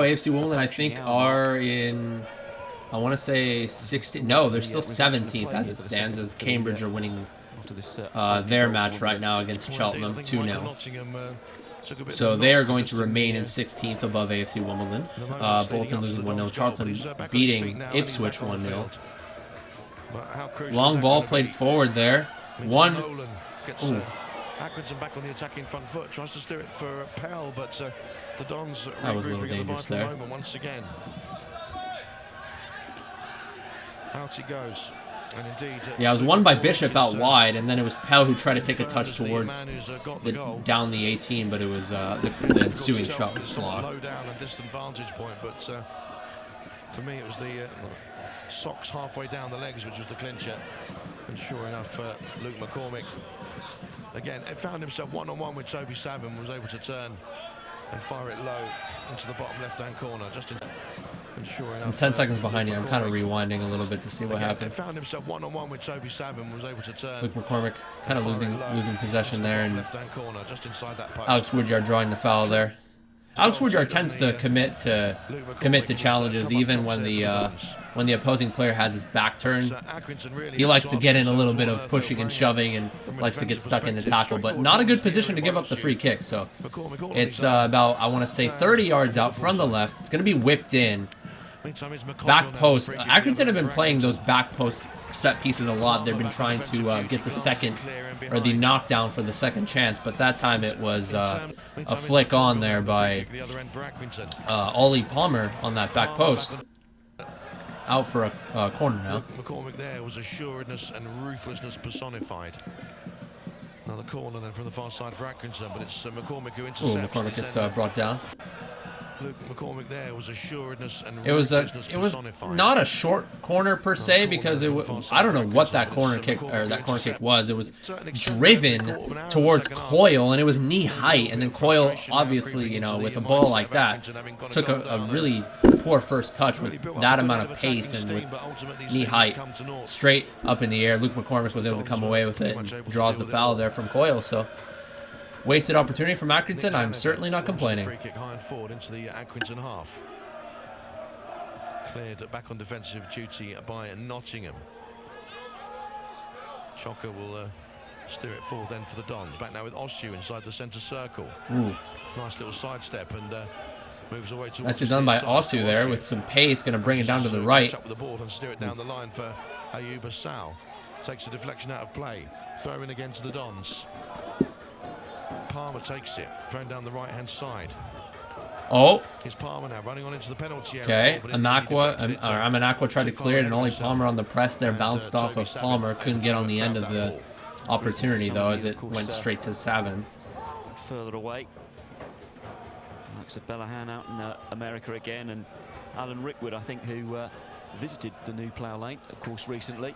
AFC Wimbledon, I think, are in, I want to say 16. No, they're still 17th as it stands, as Cambridge are winning their match right now against Cheltenham 2-0. So they are going to remain in 16th above AFC Wimbledon. Bolton losing 1-0. Charlton beating Ipswich 1-0. Long ball played forward there. Ooh. Accrington back on the attacking front foot, tries to steer it for Pell, but the Dons that was a little dangerous there. Moment once again. Out he goes, and indeed. Yeah, it was won by Bishop out wide, and then it was Pell who tried to take a touch towards down the 18, but it was the ensuing shot was blocked. Low down and distant vantage point, but for me it was the socks halfway down the legs, which was the clincher, and sure enough, Luke McCormick. Again, it found himself one-on-one with Toby Savin, was able to turn and fire it low into the bottom left-hand corner. And sure enough, I'm 10 seconds behind you. I'm kind of rewinding a little bit to see what happened. Found himself one-on-one with Toby Savin, was able to turn. Luke McCormick kind of losing possession there, and corner, just inside that post. Alex Woodyard drawing the foul there. Alex Woodyard tends to commit to challenges even when the opposing player has his back turned. He likes to get in a little bit of pushing and shoving and likes to get stuck in the tackle, but not a good position to give up the free kick. So it's about, I want to say, 30 yards out from the left. It's going to be whipped in. Back post. Accrington have been playing those back post set pieces a lot. They've been trying to get the second, or the knockdown for the second chance, but that time it was a flick on there by Ollie Palmer on that back post. Out for a corner now. McCormick there was assuredness and ruthlessness personified. Another corner then from the far side for Accrington, but it's McCormick who intercepts. Ooh, McCormick gets brought down. Luke McCormick there was assuredness and it was not a short corner per se, because I don't know what that corner kick was. It was driven towards Coyle, and it was knee height, and then Coyle, obviously, with a ball like that, took a really poor first touch with that amount of pace and with knee height straight up in the air. Luke McCormick was able to come away with it and draws the foul there from Coyle. So wasted opportunity from Accrington. I'm certainly not complaining. Free kick high and forward into the Accrington half. Cleared back on defensive duty by Nottingham. Chocker will steer it forward then for the Dons. Back now with Osu inside the centre circle. Ooh. Nice little sidestep and moves away towards Nicely done by Osu there with some pace. Going to bring it down to the right. Up with the ball and steer it down the line for Ayuba Sal. Takes a deflection out of play. Throw in again to the Dons. Palmer takes it. Thrown down the right-hand side. Oh. Here's Palmer now running on into the penalty area. Okay. Amanakwa tried to clear it, and only Palmer on the press there bounced off of Palmer. Couldn't get on the end of the opportunity though, as it went straight to Savin. Further away. Alex Bellahan out in America again, and Alan Rickwood, I think, who visited the new plough lane, of course, recently.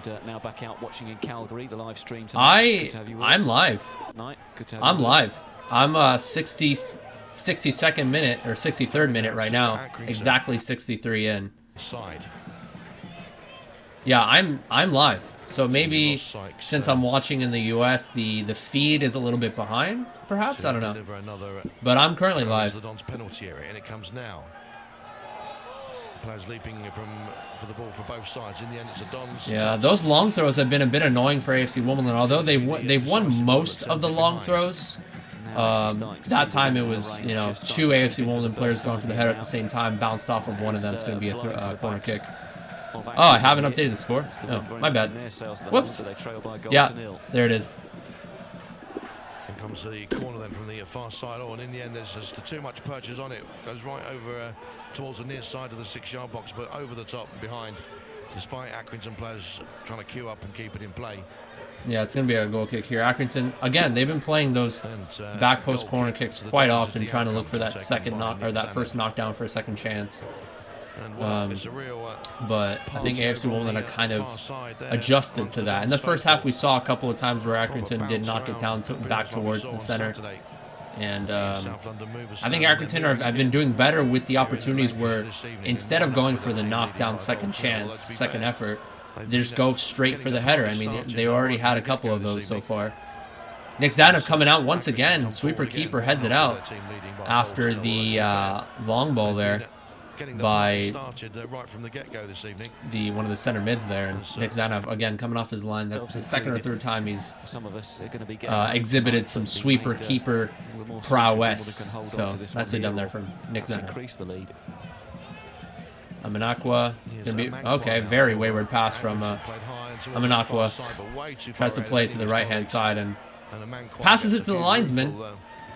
And now back out watching in Calgary, the live stream tonight. I'm live. I'm live. I'm 62nd minute or 63rd minute right now. Exactly 63 in. Yeah, I'm live. So maybe since I'm watching in the US, the feed is a little bit behind, perhaps. I don't know. But I'm currently live. The Dons penalty area, and it comes now. Players leaping for the ball for both sides. In the end, it's a Dons. Yeah, those long throws have been a bit annoying for AFC Wimbledon. Although they've won most of the long throws. That time it was, you know, 2 AFC Wimbledon players going for the header at the same time, bounced off of one of them. It's going to be a corner kick. Oh, I haven't updated the score. Oh, my bad. Whoops. Yeah, there it is. And comes the corner then from the far side. Oh, and in the end, there's just too much purchase on it. Goes right over towards the near side of the 6-yard box, but over the top and behind, despite Accrington players trying to queue up and keep it in play. Yeah, it's going to be a goal kick here. Accrington, again, they've been playing those back post corner kicks quite often, trying to look for that that first knockdown for a second chance. But I think AFC Wimbledon are kind of adjusted to that. In the first half, we saw a couple of times where Accrington did not get down back towards the center. And I think Accrington have been doing better with the opportunities where instead of going for the knockdown second chance, second effort, they just go straight for the header. I mean, they already had a couple of those so far. Nick Zanov coming out once again. Sweeper keeper heads it out after the long ball there by one of the center mids there. And Nick Zanov again coming off his line. That's the second or third time he's exhibited some sweeper keeper prowess. So nicely done there from Nick Zanov. Amanakwa, okay, very wayward pass from Amanakwa. Tries to play it to the right-hand side and passes it to the linesman.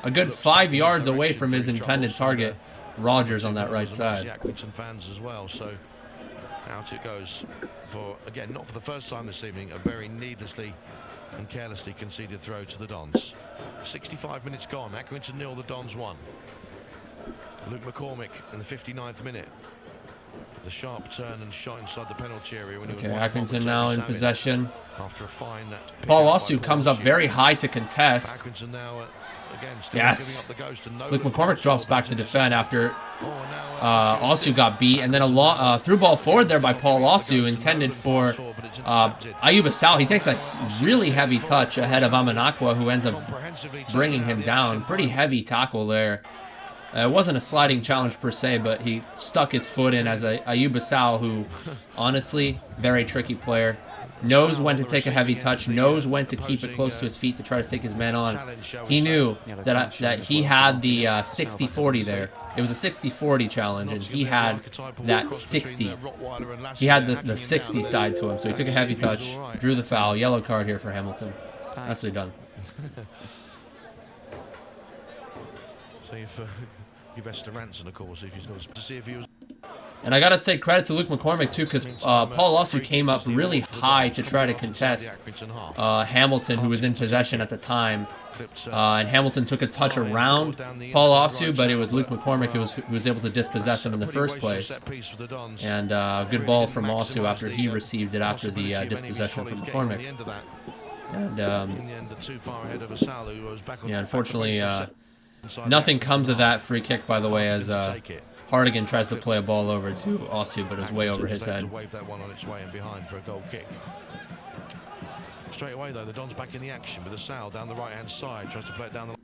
A good 5 yards away from his intended target, Rogers on that right side. Accrington fans as well, so out it goes for, again, not for the first time this evening, a very needlessly and carelessly conceded throw to the Dons. 65 minutes gone, Accrington 0, the Dons 1. Luke McCormick in the 59th minute. The sharp turn and shot inside the penalty area. Okay, Accrington now in possession. After a fine Paul Osu comes up very high to contest. Accrington now again still yes. giving up the ghost, and no Luke McCormick drops back to defend after Osu got beat, and then a through ball forward there by Paul Osu intended for Ayuba Sal. He takes a really heavy touch ahead of Amanakwa, who ends up bringing him down. Pretty heavy tackle there. It wasn't a sliding challenge per se, but he stuck his foot in as Ayuba Sal, who, honestly, very tricky player. Knows when to take a heavy touch, knows when to keep it close to his feet to try to take his man on. He knew that he had the 60-40 there. It was a 60-40 challenge, and he had that 60. He had the 60 side to him, so he took a heavy touch, drew the foul, yellow card here for Hamilton. Nicely done. So if give Esther Ranson, of course, if he's got to see if he was. And I gotta say credit to Luke McCormick too, because Paul Osu came up really high to try to contest Hamilton, who was in possession at the time. And Hamilton took a touch around Paul Osu, but it was Luke McCormick who was able to dispossess him in the first place. And good ball from Osu after he received it after the dispossession from McCormick. And yeah, unfortunately, nothing comes of that free kick, by the way, as Hardigan tries to play a ball over to Osu, but it was way over his head. Wave that one on its way and behind for a goal kick. Straight away, though, the Dons back in the action with a Sal down the right-hand side. Tries to play it down the line.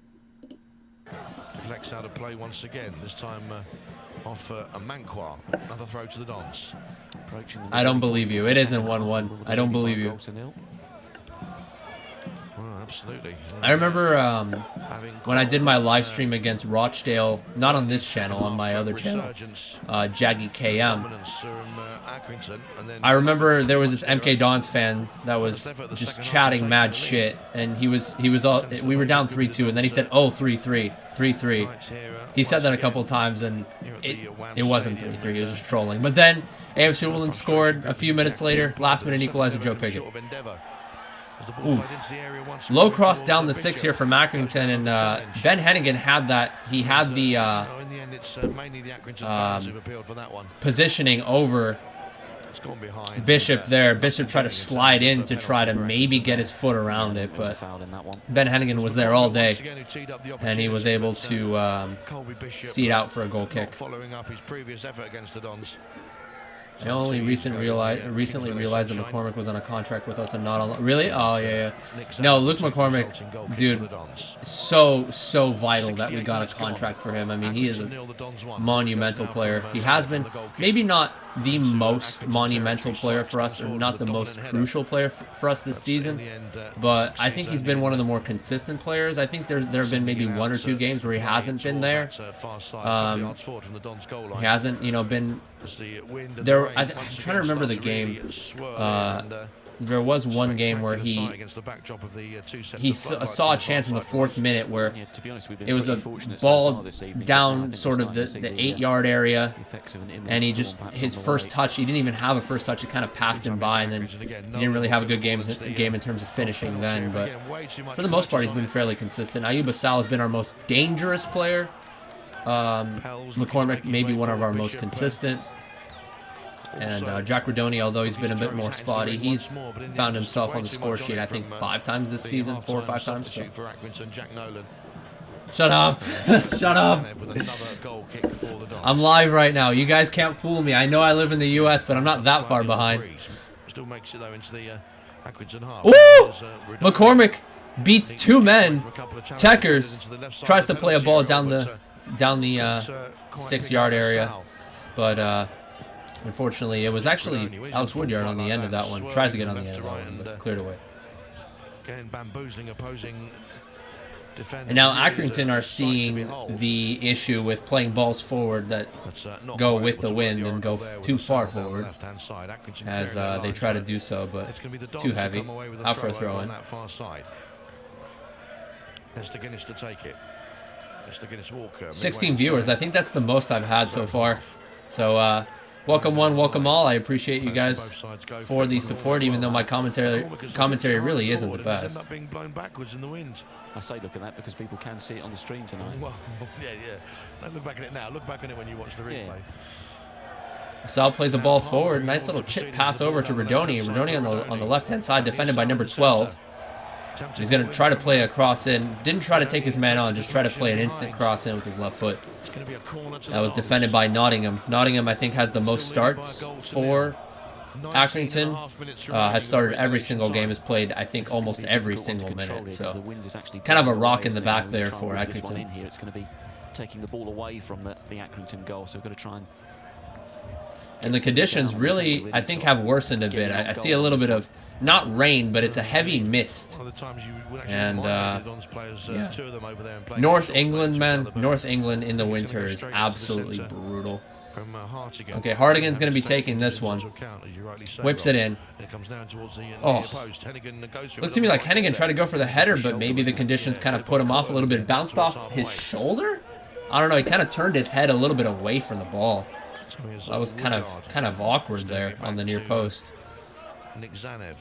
Deflects out of play once again. This time off a Manquar. Another throw to the Dons. I don't believe you. It isn't 1-1. I don't believe you. Well, absolutely. I remember when I did my live stream against Rochdale, not on this channel, on my other channel, JaggyKM. I remember there was this MK fan that was just chatting mad shit, and we were down 3-2, and then he said, "Oh, 3-3, 3-3." He said that a couple times, and it wasn't 3-3. He was just trolling. But then AFC Wimbledon scored a few minutes later, last minute equalizer, Joe Pickett. Ooh. Low cross down the 6 here from Accrington, and Ben Hennigan had that. He had the positioning over Bishop there. Bishop tried to slide in to try to maybe get his foot around it, but Ben Hennigan was there all day, and he was able to see it out for a goal kick. Following up his previous effort against the Dons. I only recently realized that McCormick was on a contract with us and not on. Really? Oh yeah. No, Luke McCormick, dude, so vital that we got a contract for him. I mean, he is a monumental player. He has been maybe not the most monumental player for us, or not the most crucial player for us this season, but I think he's been one of the more consistent players. I think there have been maybe 1 or 2 games where he hasn't been there. He hasn't, been there. I'm trying to remember the game. There was one game where he saw a chance in the 4th minute where it was a ball down sort of the 8-yard area, and his first touch, he didn't even have a first touch, it kind of passed him by, and then he didn't really have a good game in terms of finishing then, but for the most part he's been fairly consistent. Ayuba Sal has been our most dangerous player. McCormick maybe one of our most consistent. And Jack Rodoni, although he's been a bit more spotty, he's found himself on the score sheet, I think, 5 times this season, 4 or 5 times. So. Shut up. Shut up. I'm live right now. You guys can't fool me. I know I live in the U.S., but I'm not that far behind. Ooh! McCormick beats 2 men. Techers tries to play a ball down the 6-yard area, but unfortunately, it was actually Alex Woodyard on the end of that one. Tries to get on the end of that one, but cleared away. And now Accrington are seeing the issue with playing balls forward that go with the wind and go too far forward, as they try to do so, but too heavy. Out for a throw-in. 16 viewers. I think that's the most I've had so far. So, welcome one, welcome all. I appreciate you guys for the support, even though my commentary really isn't the best. I say look at that because people can see it on the stream tonight. Well, yeah. Don't look back at it now. Look back on it when you watch the replay. Sal plays the ball forward. Nice little chip pass over to Rodoni. Rodoni on the left-hand side, defended by number 12. He's going to try to play a cross in. Didn't try to take his man on, just try to play an instant cross in with his left foot. That was defended by Nottingham. Nottingham, I think, has the most starts for Accrington. Has started every single game, has played, I think, almost every single minute. So, kind of a rock in the back there for Accrington. It's going to be taking the ball away from the Accrington goal, so we've got to try and the conditions really, I think, have worsened a bit. I see a little bit of, not rain, but it's a heavy mist. And, yeah. North England, man. North England in the winter is absolutely brutal. Okay, Hardigan's going to be taking this one. Whips it in. Oh. Looked to me like Hennigan tried to go for the header, but maybe the conditions kind of put him off a little bit. Bounced off his shoulder? I don't know. He kind of turned his head a little bit away from the ball. That was kind of awkward there on the near post. Nick Zanev.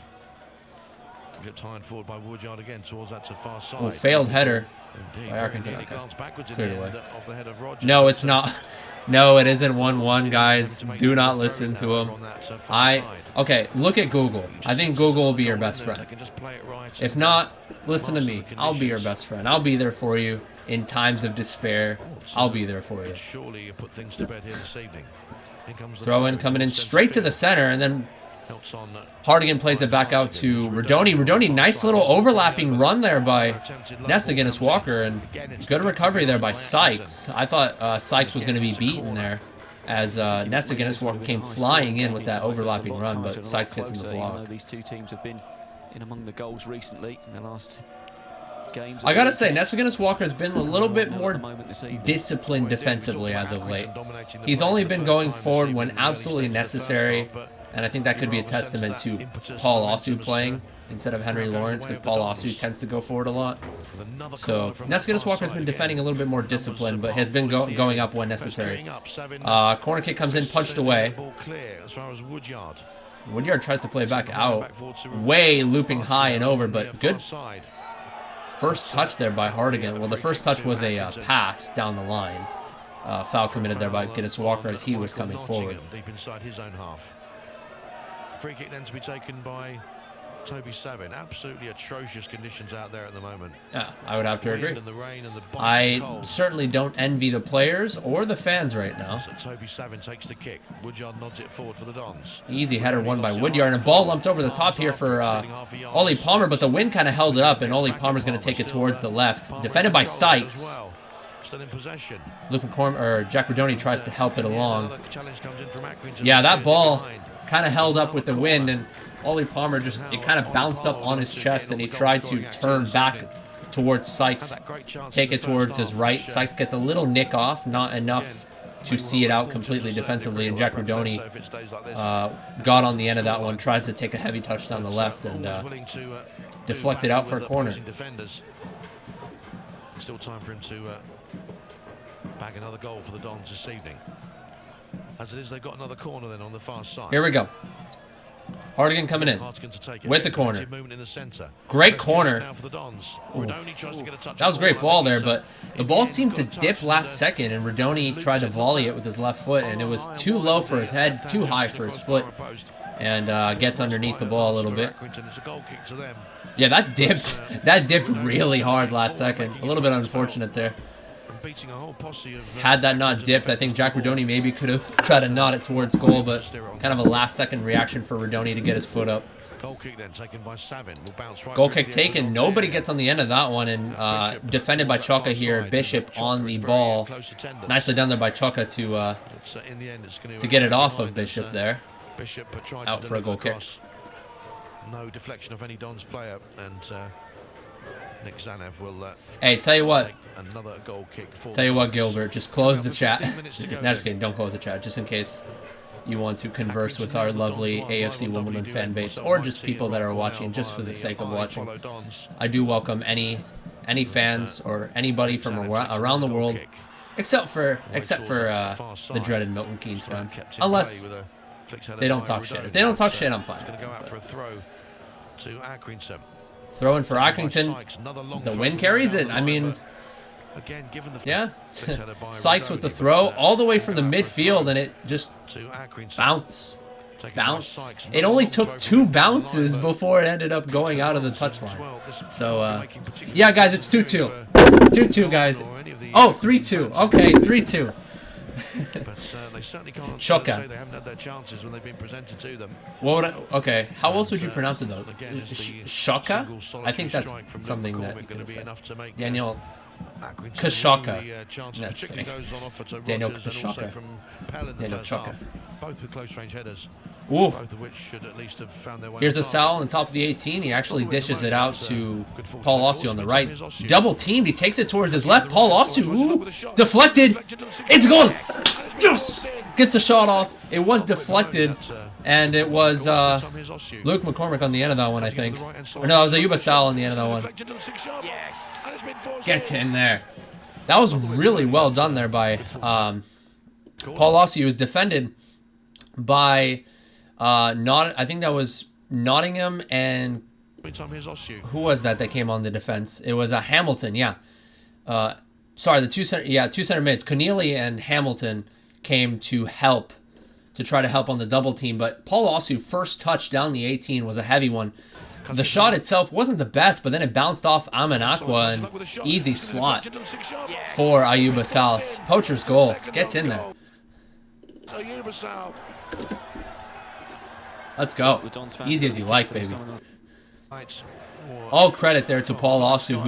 Get tired forward by Woodyard again towards that to far side. Oh, failed header by Accrington. Okay. Cleared away. No, it's not. No, it isn't 1-1, guys. Do not listen to him. Okay, look at Google. I think Google will be your best friend. If not, listen to me. I'll be your best friend. I'll be there for you in times of despair. I'll be there for you. Surely you put things to bed here this evening. Throw in coming in straight to the center, and then Helps on, Hardigan plays it back out to Rodoni. Rodoni, nice little overlapping run there by Nesta against Walker, and good recovery there by Sykes. I thought Sykes was going to be beaten there as Nesta against Walker came flying in with that overlapping run, but Sykes gets in the block. These two teams have been in among the goals recently in the last games. I gotta say, Nesta against Walker has been a little bit more disciplined defensively as of late. He's only been going forward when absolutely necessary. And I think that could be a testament to Paul Osu playing instead of Henry Lawrence, because Paul Osu tends to go forward a lot. So Nescadus Walker has been defending a little bit more disciplined, but has been going up when necessary. Corner kick comes in, punched away. Woodyard tries to play back out. Way looping high and over, but good first touch there by Hardigan. Well, the first touch was a pass down the line. Foul committed there by Guinness Walker as he was coming forward. Deep inside his own half. Free kick then to be taken by Toby Savin. Absolutely atrocious conditions out there at the moment. Yeah, I would have to agree. And the rain and the I certainly don't envy the players or the fans right now. So Toby Savin takes the kick. Woodyard nods it forward for the Dons. Easy header won by Woodyard, and a ball lumped over the top here for Ollie Palmer, but the wind kind of held it up, and Ollie Palmer's going to take it towards the left. Defended by Sykes. Still in possession. Luke McCormick, or Jack Rodoni tries to help it along. Yeah, that ball kind of held up with the wind, and Ollie Palmer just, it kind of bounced up on his chest, and he tried to turn back towards Sykes, take it towards his right. Sykes gets a little nick off, not enough to see it out completely defensively, and Jack Rodoni got on the end of that one, tries to take a heavy touch down the left, and deflected out for a corner. Still time for him to bag another goal for the Dons this evening. As it is, they've got another corner then on the far side. Here we go. Hardigan coming in with the corner. Great corner. That was a great ball there, but the ball seemed to dip last second, and Rodoni tried to volley it with his left foot, and it was too low for his head, too high for his foot, and gets underneath the ball a little bit. Yeah, that dipped. That dipped really hard last second. A little bit unfortunate there. Had that not dipped, I think Jack Rodoni maybe could have tried to nod it towards goal, but kind of a last-second reaction for Rodoni to get his foot up. Goal kick then taken by Savin. Will bounce right. Goal kick taken. Nobody gets on the end of that one, and defended by Chaka here. Bishop on the ball. Nicely done there by Chaka to get it off of Bishop there. Out for a goal kick. No deflection of any Dons player, and Nick Zanev will. Hey, tell you what. Another goal kick. Tell you what, Gilbert, just close the chat. No, just kidding. Don't close the chat, just in case you want to converse with our lovely AFC Wimbledon fan base, or just people that are watching just for the sake of watching. I do welcome any fans or anybody from around the world, except for the dreaded Milton Keynes fans, unless they don't talk shit. If they don't talk shit, I'm fine. Throw in for Accrington. The wind carries it. I mean, yeah. Sykes with the throw all the way from the midfield, and it just bounce. It only took 2 bounces before it ended up going out of the touchline. So, yeah, guys, it's 2-2. It's 2-2, guys. Oh, 3-2. Okay, 3-2. Chaka. Okay, how else would you pronounce it though? Chaka? I think that's something that you can say. Daniel Kashaka. No, Daniel Kashaka. Daniel Chaka. Both with close range headers. Ooh. Both of which should at least have found their way. Here's a Sal on the top of the 18. He actually dishes it out to Paul Osu on the right. Double teamed. He takes it towards his left. Paul Osu. Ooh. Deflected. It's gone. Yes. Gets the shot off. It was deflected. And it was Luke McCormick on the end of that one, I think. Or no, it was Ayuba Sal on the end of that one. Get in there. That was really well done there by Paul Osu. He was defended by I think that was Nottingham, and who was that came on the defense? It was Hamilton, yeah. Sorry, the two center mids, Connealy and Hamilton, came to try to help on the double team, but Paul Osu first touch down the 18 was a heavy one. The shot itself wasn't the best, but then it bounced off Amanakwa, and easy slot for Ayuba Sal. Poacher's goal. Gets in there. Let's go. The Dons fans Easy as you like, for baby. some of them. Right. All credit there to Paul Osu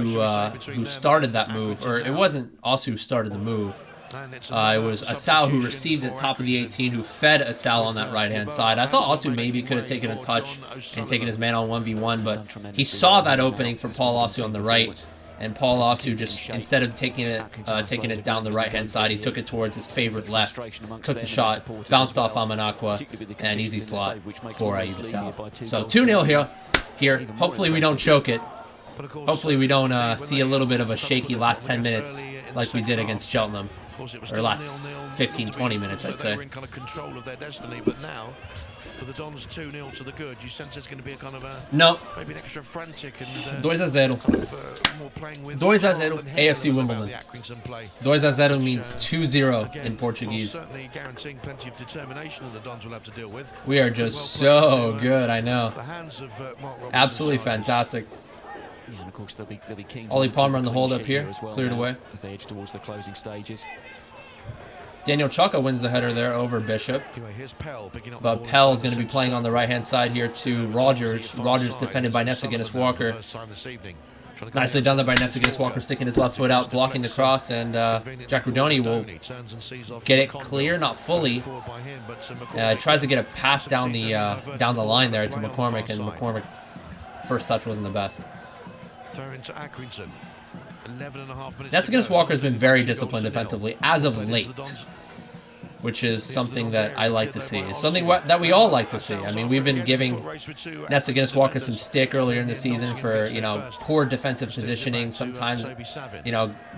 who started that move, or it wasn't Osu who started the move. It was Asal who received it top of the 18, who fed Asal on that right-hand side. I thought Osu maybe could have taken a touch and taken his man on 1v1, but he saw that opening for Paul Osu on the right, and Paul Osu just, instead of taking it down the right-hand side, he took it towards his favorite left, took the shot, bounced off Amanakwa, and easy slot for Ayub Asal. So 2-0 here. Hopefully we don't choke it. Hopefully we don't see a little bit of a shaky last 10 minutes like we did against Cheltenham. Or last 15-20 minutes, I'd say. They were in kind of control of their destiny, but now, with the Dons 2-0 to the good, you sense it's going to be a kind of a... No. Maybe an extra frantic and... 2-0. more playing with... 2-0, AFC Wimbledon. 2-0 means 2-0 in Portuguese. Certainly guaranteeing plenty of determination that the Dons will have to deal with. We are just so good, I know. The hands of Mark Robinson's Absolutely side. fantastic. Yeah, and of course they'll be keen to Ollie keep Palmer on the a hold clean up sheet here, as well cleared now away. as they edge towards the closing stages. Daniel Chaka wins the header there over Bishop. Anyway, here's Pell picking up But the ball Pell's inside going to be the playing on the right-hand side here to Rogers. centre. Rogers defended by Nessa Guinness Walker. First time this evening. Trying to Nicely get done there by Nessa Guinness Walker, sticking his left foot out, blocking the cross, and Jack Rudoni will turns and sees off get it Conville. clear, not fully. Forward by him, but McCormick Tries to get a pass down the line there to McCormick, and McCormick first touch wasn't the best. throw into Accrington. 11.5 minutes. Nessa Guinness Walker has been very disciplined defensively as of late, which is something that I like to see. It's something that we all like to see. I mean, we've been giving Nessa Guinness Walker some stick earlier in the season for, poor defensive positioning. Sometimes,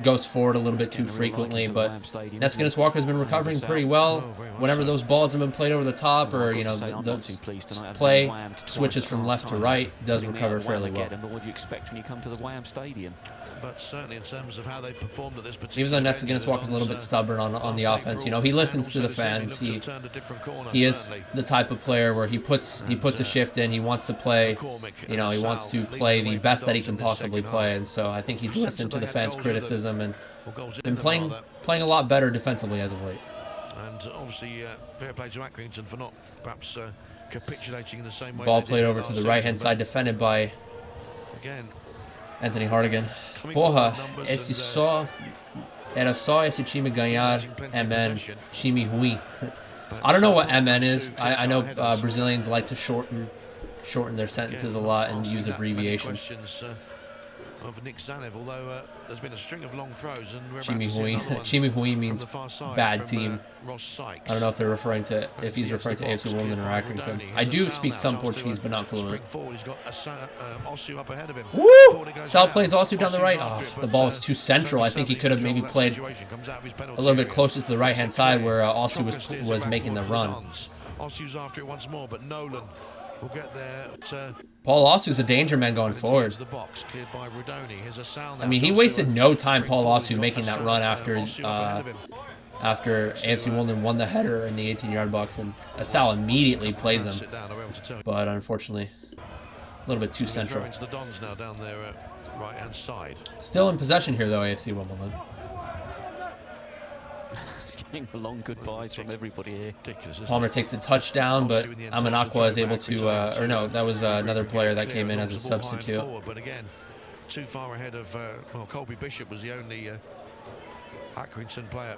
goes forward a little bit too frequently. But Nessa Guinness Walker has been recovering pretty well. Whenever those balls have been played over the top, or the play switches from left to right, does recover fairly well. But what do you expect when you come to the Wham Stadium? But certainly in terms of how they performed at this particular Even though Nessa Guinness Walker's a little bit stubborn on the offense, he listens to the fans. He is the type of player where he puts a shift in. He wants to play, he wants to play the best that he can possibly play, and so I think he's listened to the fans' criticism and been playing a lot better defensively as of late. And obviously, fair play to Accrington for not perhaps capitulating in the same way. Ball played over to the right-hand side, defended by Again, Anthony Hardigan. Porra, era só esse time ganhar MN, time ruim. I don't know what MN is. I know Brazilians like to shorten their sentences a lot and use abbreviations. Of Nick Zanev, although there's been a string of long throws, and we're about Time to see ruim. another one Time ruim from means the far side bad from, team. Ross Sykes. I don't know if he's referring to AFC Wimbledon or Accrington. I do speak some Portuguese, but not fluent. He's got Osu up ahead of him. Woo! Sal plays Osu down the right. Oh, the ball was too central. I think he could have maybe played a little bit closer to the right-hand side where Osu was making the run. Osu's after it once more, but Nolan will get there. Paul Osu's a danger man going forward. The box cleared by Rudoni. Here's a sound I mean, he wasted no time, Paul Osu, making that run after AFC Wimbledon won the header in the 18-yard box, and Asal immediately plays him. But unfortunately, a little bit too central. Into the Dons now down their right-hand side. Still in possession here, though, AFC Wimbledon. Getting the long goodbyes from everybody here. Palmer takes a touchdown, but Amanakwa is able to, or no, that was another player that came in as a substitute. But again, too far ahead of, well, Colby Bishop was the only Accrington player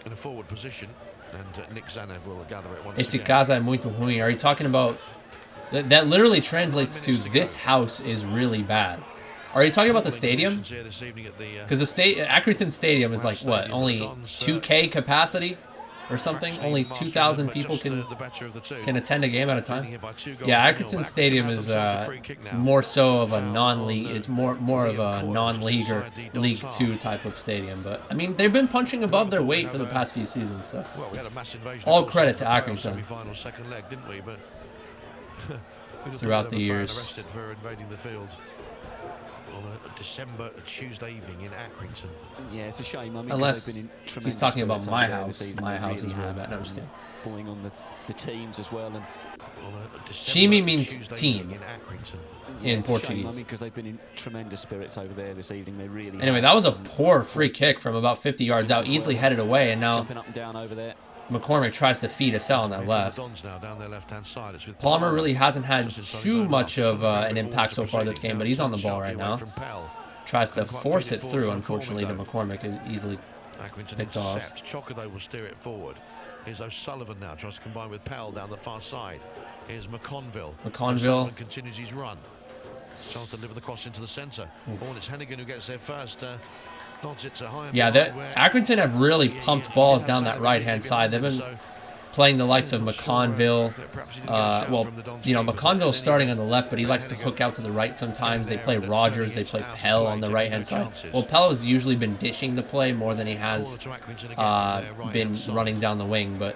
in a forward position, and Nick Zanev will gather it once Esse again. casa é muito ruim. Are you talking about, that literally translates to this house is really bad. Are you talking about the stadium? Because Accrington Stadium is like, what, only 2K capacity or something? Only 2,000 people can attend a game at a time? Yeah, Accrington Stadium is more so of a non-league. It's more of a non-league or League 2 type of stadium. But, I mean, they've been punching above their weight for the past few seasons. So all credit to Accrington throughout the years. On a Tuesday evening in Accrington. Yeah, it's a shame. I mean, Unless they've been in he's tremendous talking about spirits my over there house. this evening. My They house is really really have, bad. No, I'm just kidding. Pulling on the teams as well. And Shimi means team in it's a shame, Portuguese. because they've been in tremendous spirits over there this evening. They really. Anyway, that was a poor free kick from about 50 yards out, easily headed away, and now jumping up and down over there. McCormick tries to feed a cell on that left. Palmer really hasn't had too much of an impact so far this game, but he's on the ball right now. Tries to force it through, unfortunately, to McCormick is easily picked off. Chocker, though, will steer it forward. Here's O'Sullivan now, tries to combine with Pell down the far side. Here's McConville. McConville continues his run. Chance to deliver the cross into the centre. Oh, it's Hennigan who gets there first. Nods it to high. Yeah, Accrington have really pumped balls down that right-hand side. They've been playing the likes of McConville. Well, you know, McConville's starting on the left, but he likes to hook out to the right sometimes. They play Rogers, they play Pell on the right-hand side. Well, Pell has usually been dishing the play more than he has been running down the wing, but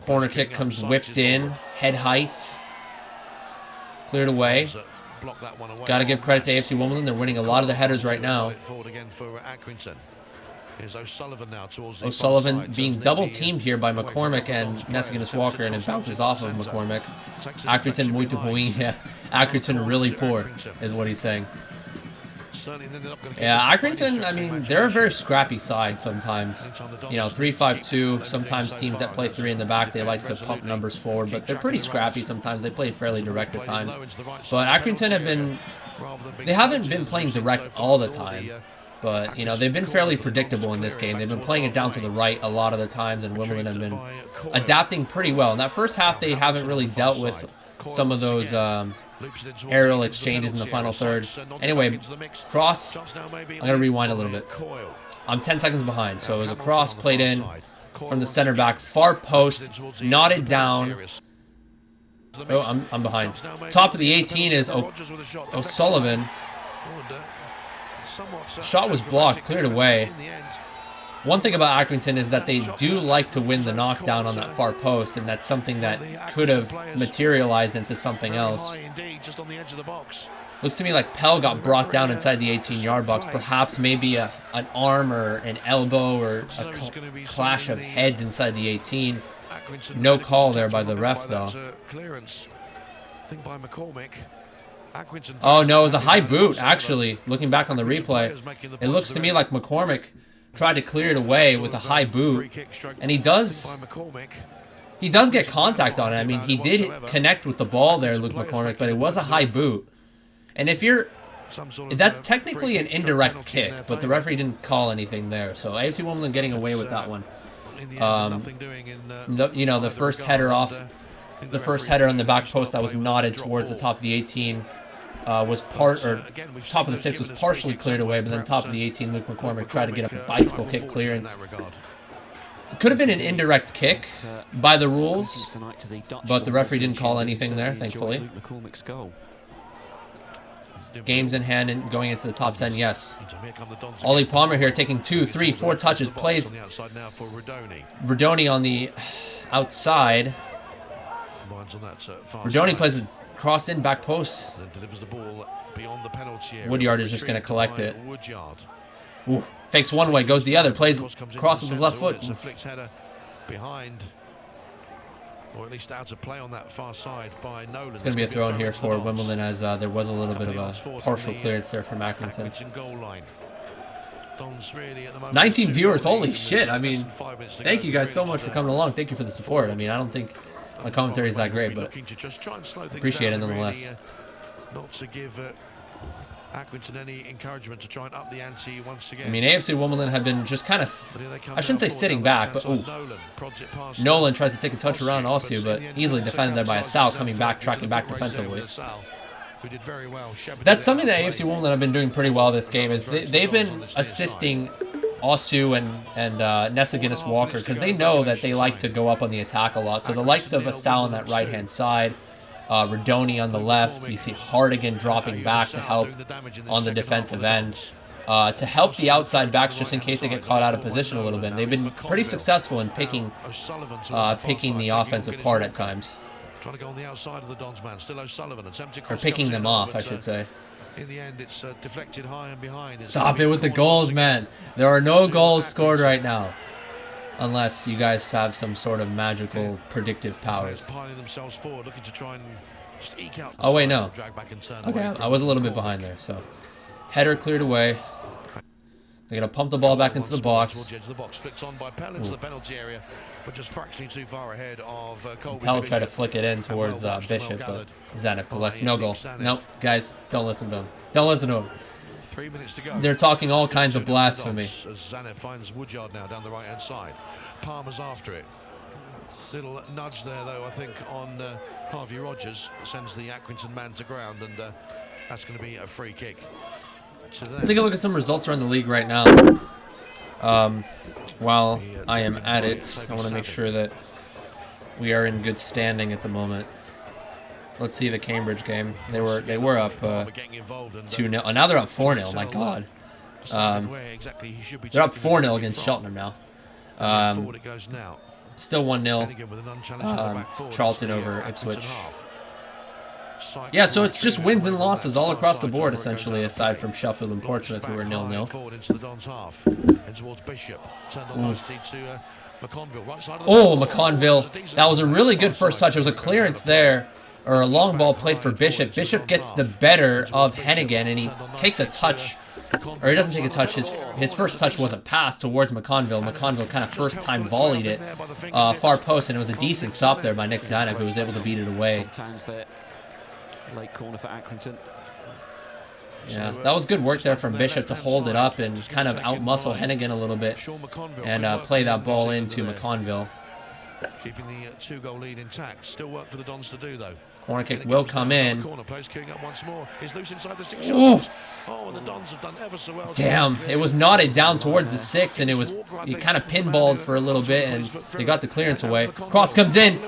corner kick comes whipped in, head height, cleared away. Got to give credit to AFC Wimbledon. They're winning a lot of the headers right now. O'Sullivan being double-teamed here by McCormick and Nessiganis Walker, and it bounces off of McCormick. Accrington muito ruim. Yeah, Accrington really poor, is what he's saying. Yeah, Accrington, I mean, they're a very scrappy side sometimes. You know, 3-5-2. Sometimes teams that play 3 in the back, they like to pump numbers forward, but they're pretty scrappy sometimes. They play fairly direct at times. But Accrington they haven't been playing direct all the time. But, you know, they've been fairly predictable in this game. They've been playing it down to the right a lot of the times, and Wimbledon have been adapting pretty well. In that first half, they haven't really dealt with some of those aerial exchanges in the final third. Anyway, cross. I'm going to rewind a little bit. I'm 10 seconds behind. So it was a cross played in from the center back. Far post, knotted down. Oh, I'm behind. Top of the 18 is O'Sullivan. Shot was blocked, cleared away. One thing about Accrington is that they do like to win the knockdown on that far post, and that's something that could have materialized into something else. Looks to me like Pell got brought down inside the 18-yard box. Perhaps maybe an arm or an elbow or a clash of heads inside the 18. No call there by the ref, though. Oh, no, it was a high boot, actually. Looking back on the replay, it looks to me like McCormick tried to clear it away with a high boot, and he does get contact on it. I mean, he did connect with the ball there, Luke McCormick, but it was a high boot. And that's technically an indirect kick, but the referee didn't call anything there. So AFC Wimbledon getting away with that one. You know, the first header on the back post that was knotted towards the top of the 18 top of the 6 was partially cleared away, but then top of the 18, Luke McCormick tried to get a bicycle kick clearance. It could have been an indirect kick by the rules, but the referee didn't call anything there, thankfully. Games in hand and going into the top 10, yes. Ollie Palmer here taking 2, 3, 4 touches, plays Verdoni on the outside. Verdoni plays a cross in back post. Woodyard is just going to collect it. Ooh, fakes one way, goes the other, plays cross with his left foot. Or at least out of play on that far side by Nolan. It's going to be a throw in here for Wimbledon, as there was a little bit of a partial clearance there from Accrington. 19 viewers, holy shit. I mean, thank you guys so much for coming along. Thank you for the support. I mean, I don't think my commentary is that great, but appreciate it nonetheless. Not to give Accrington any encouragement to try and up the ante once again. I mean, AFC Wimbledon have been just kind of, I shouldn't say sitting back, but ooh. Nolan tries to take a touch around Osu, but easily defended there by Asal, coming back, tracking back defensively. That's something that AFC Wimbledon have been doing pretty well this game, is they've been assisting Osu and Nessiganis Walker, because they know that they like to go up on the attack a lot. So the likes of Asal on that right-hand side, Redoni on the left, you see Hardigan dropping back to help on the defensive end, to help the outside backs just in case they get caught out of position a little bit. And they've been pretty successful in picking the offense apart at times. Trying to go on the outside of the Dons man, still O'Sullivan, or picking them off, I should say. In the end, it's deflected high and behind. Stop it with the goals, man. There are no goals scored right now. Unless you guys have some sort of magical predictive powers. Oh, wait, no. Okay, I was a little bit behind there. So, header cleared away. They're going to pump the ball back into the box. Flicked on by Pell into the penalty area, but just fractionally too far ahead of Pell tried to flick it in towards Bishop, but Zanev collects. No goal. Nope, guys, don't listen to him. Don't listen to him. 3 minutes to go. They're talking all kinds of blasphemy. As Zanev finds Woodyard now down the right-hand side. Palmer's after it. Little nudge there, though, I think, on Harvey Rogers. Sends the Accrington man to ground, and that's going to be a free kick. Let's take a look at some results around the league right now. While I am at it, I want to make sure that we are in good standing at the moment. Let's see the Cambridge game. They were up 2-0. Oh, now they're up 4-0. My God. They're up 4-0 against Cheltenham now. Still 1-0. Charlton over Ipswich. Yeah, so it's just wins and losses all across the board, essentially, aside from Sheffield and Portsmouth, who are 0-0. Oh, McConville. That was a really good first touch. It was a clearance there, or a long ball played for Bishop. Bishop gets the better of Hennigan, and he takes a touch, or he doesn't take a touch. His first touch wasn't passed towards McConville. McConville kind of first time volleyed it far post, and it was a decent stop there by Nick Zanev, who was able to beat it away. Late corner for Accrington. Yeah, that was good work there from Bishop to hold it up and kind of outmuscle Hennigan a little bit and play that ball into McConville. Keeping the 2-goal lead intact. Still work for the Dons to do, though. Corner kick will come in. Corner plays queuing up once more. He's loose inside the 6 yards. Oh, and the Dons have done ever so well. Damn, it was knotted down towards the 6, and he kind of pinballed for a little bit, and they got the clearance away. Cross comes in.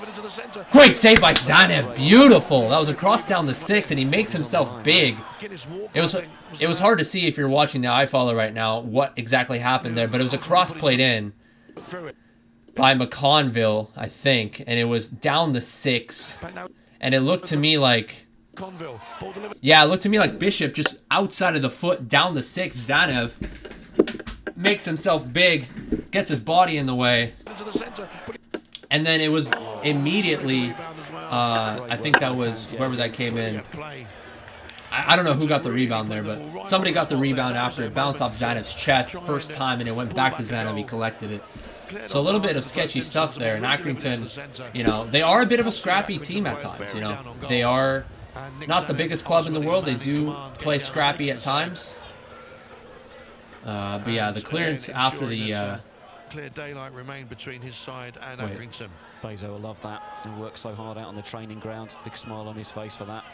Great save by Zanev. Beautiful. That was a cross down the 6, and he makes himself big. It was hard to see if you're watching the iFollow right now what exactly happened there, but it was a cross played in by McConville, I think, and it was down the 6, and it looked to me like, yeah, it looked to me like Bishop just outside of the foot, down the 6. Zanev makes himself big, gets his body in the way, and then it was immediately, I think that was whoever that came in. I don't know who got the rebound there, but somebody got the rebound after it bounced off Zanev's chest first time, and it went back to Zanev. He collected it. So a little bit of sketchy stuff there. And Accrington, you know, they are a bit of a scrappy team at times. You know, they are not the biggest club in the world. They do play scrappy at times. But yeah, the clearance after the clear daylight remained between his side and Accrington. Bezo will love that. He worked so hard out on the training ground. Big smile on his face for that.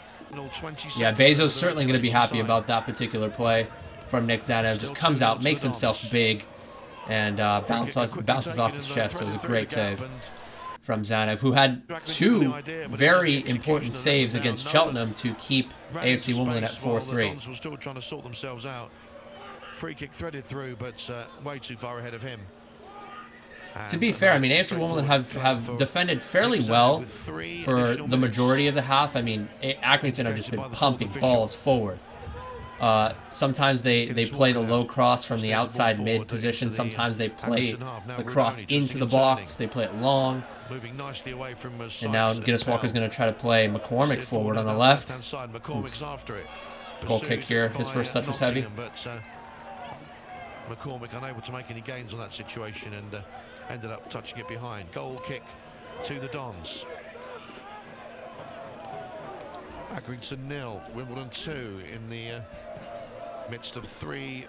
Yeah, Bezo's certainly going to be happy about that particular play from Nick Zanev. Just comes out, makes himself big, and bounces off his chest. So it was a great save from Zanev, who had 2 very important saves against Cheltenham to keep AFC Wimbledon at 4-3. Still trying to sort themselves out. Free kick threaded through, but way too far ahead of him. To be fair, I mean, AFC Wimbledon have defended fairly well for the majority of the half. I mean, Accrington have just been pumping balls forward. Sometimes they play the low cross from the outside mid position. Sometimes they play the cross into the box. They play it long. And now Guinness Walker's going to try to play McCormick forward on the left. Goal kick here. His first touch was heavy. McCormick unable to make any gains on that situation and ended up touching it behind. Goal kick to the Dons. Accrington 0, Wimbledon 2 in the midst of 3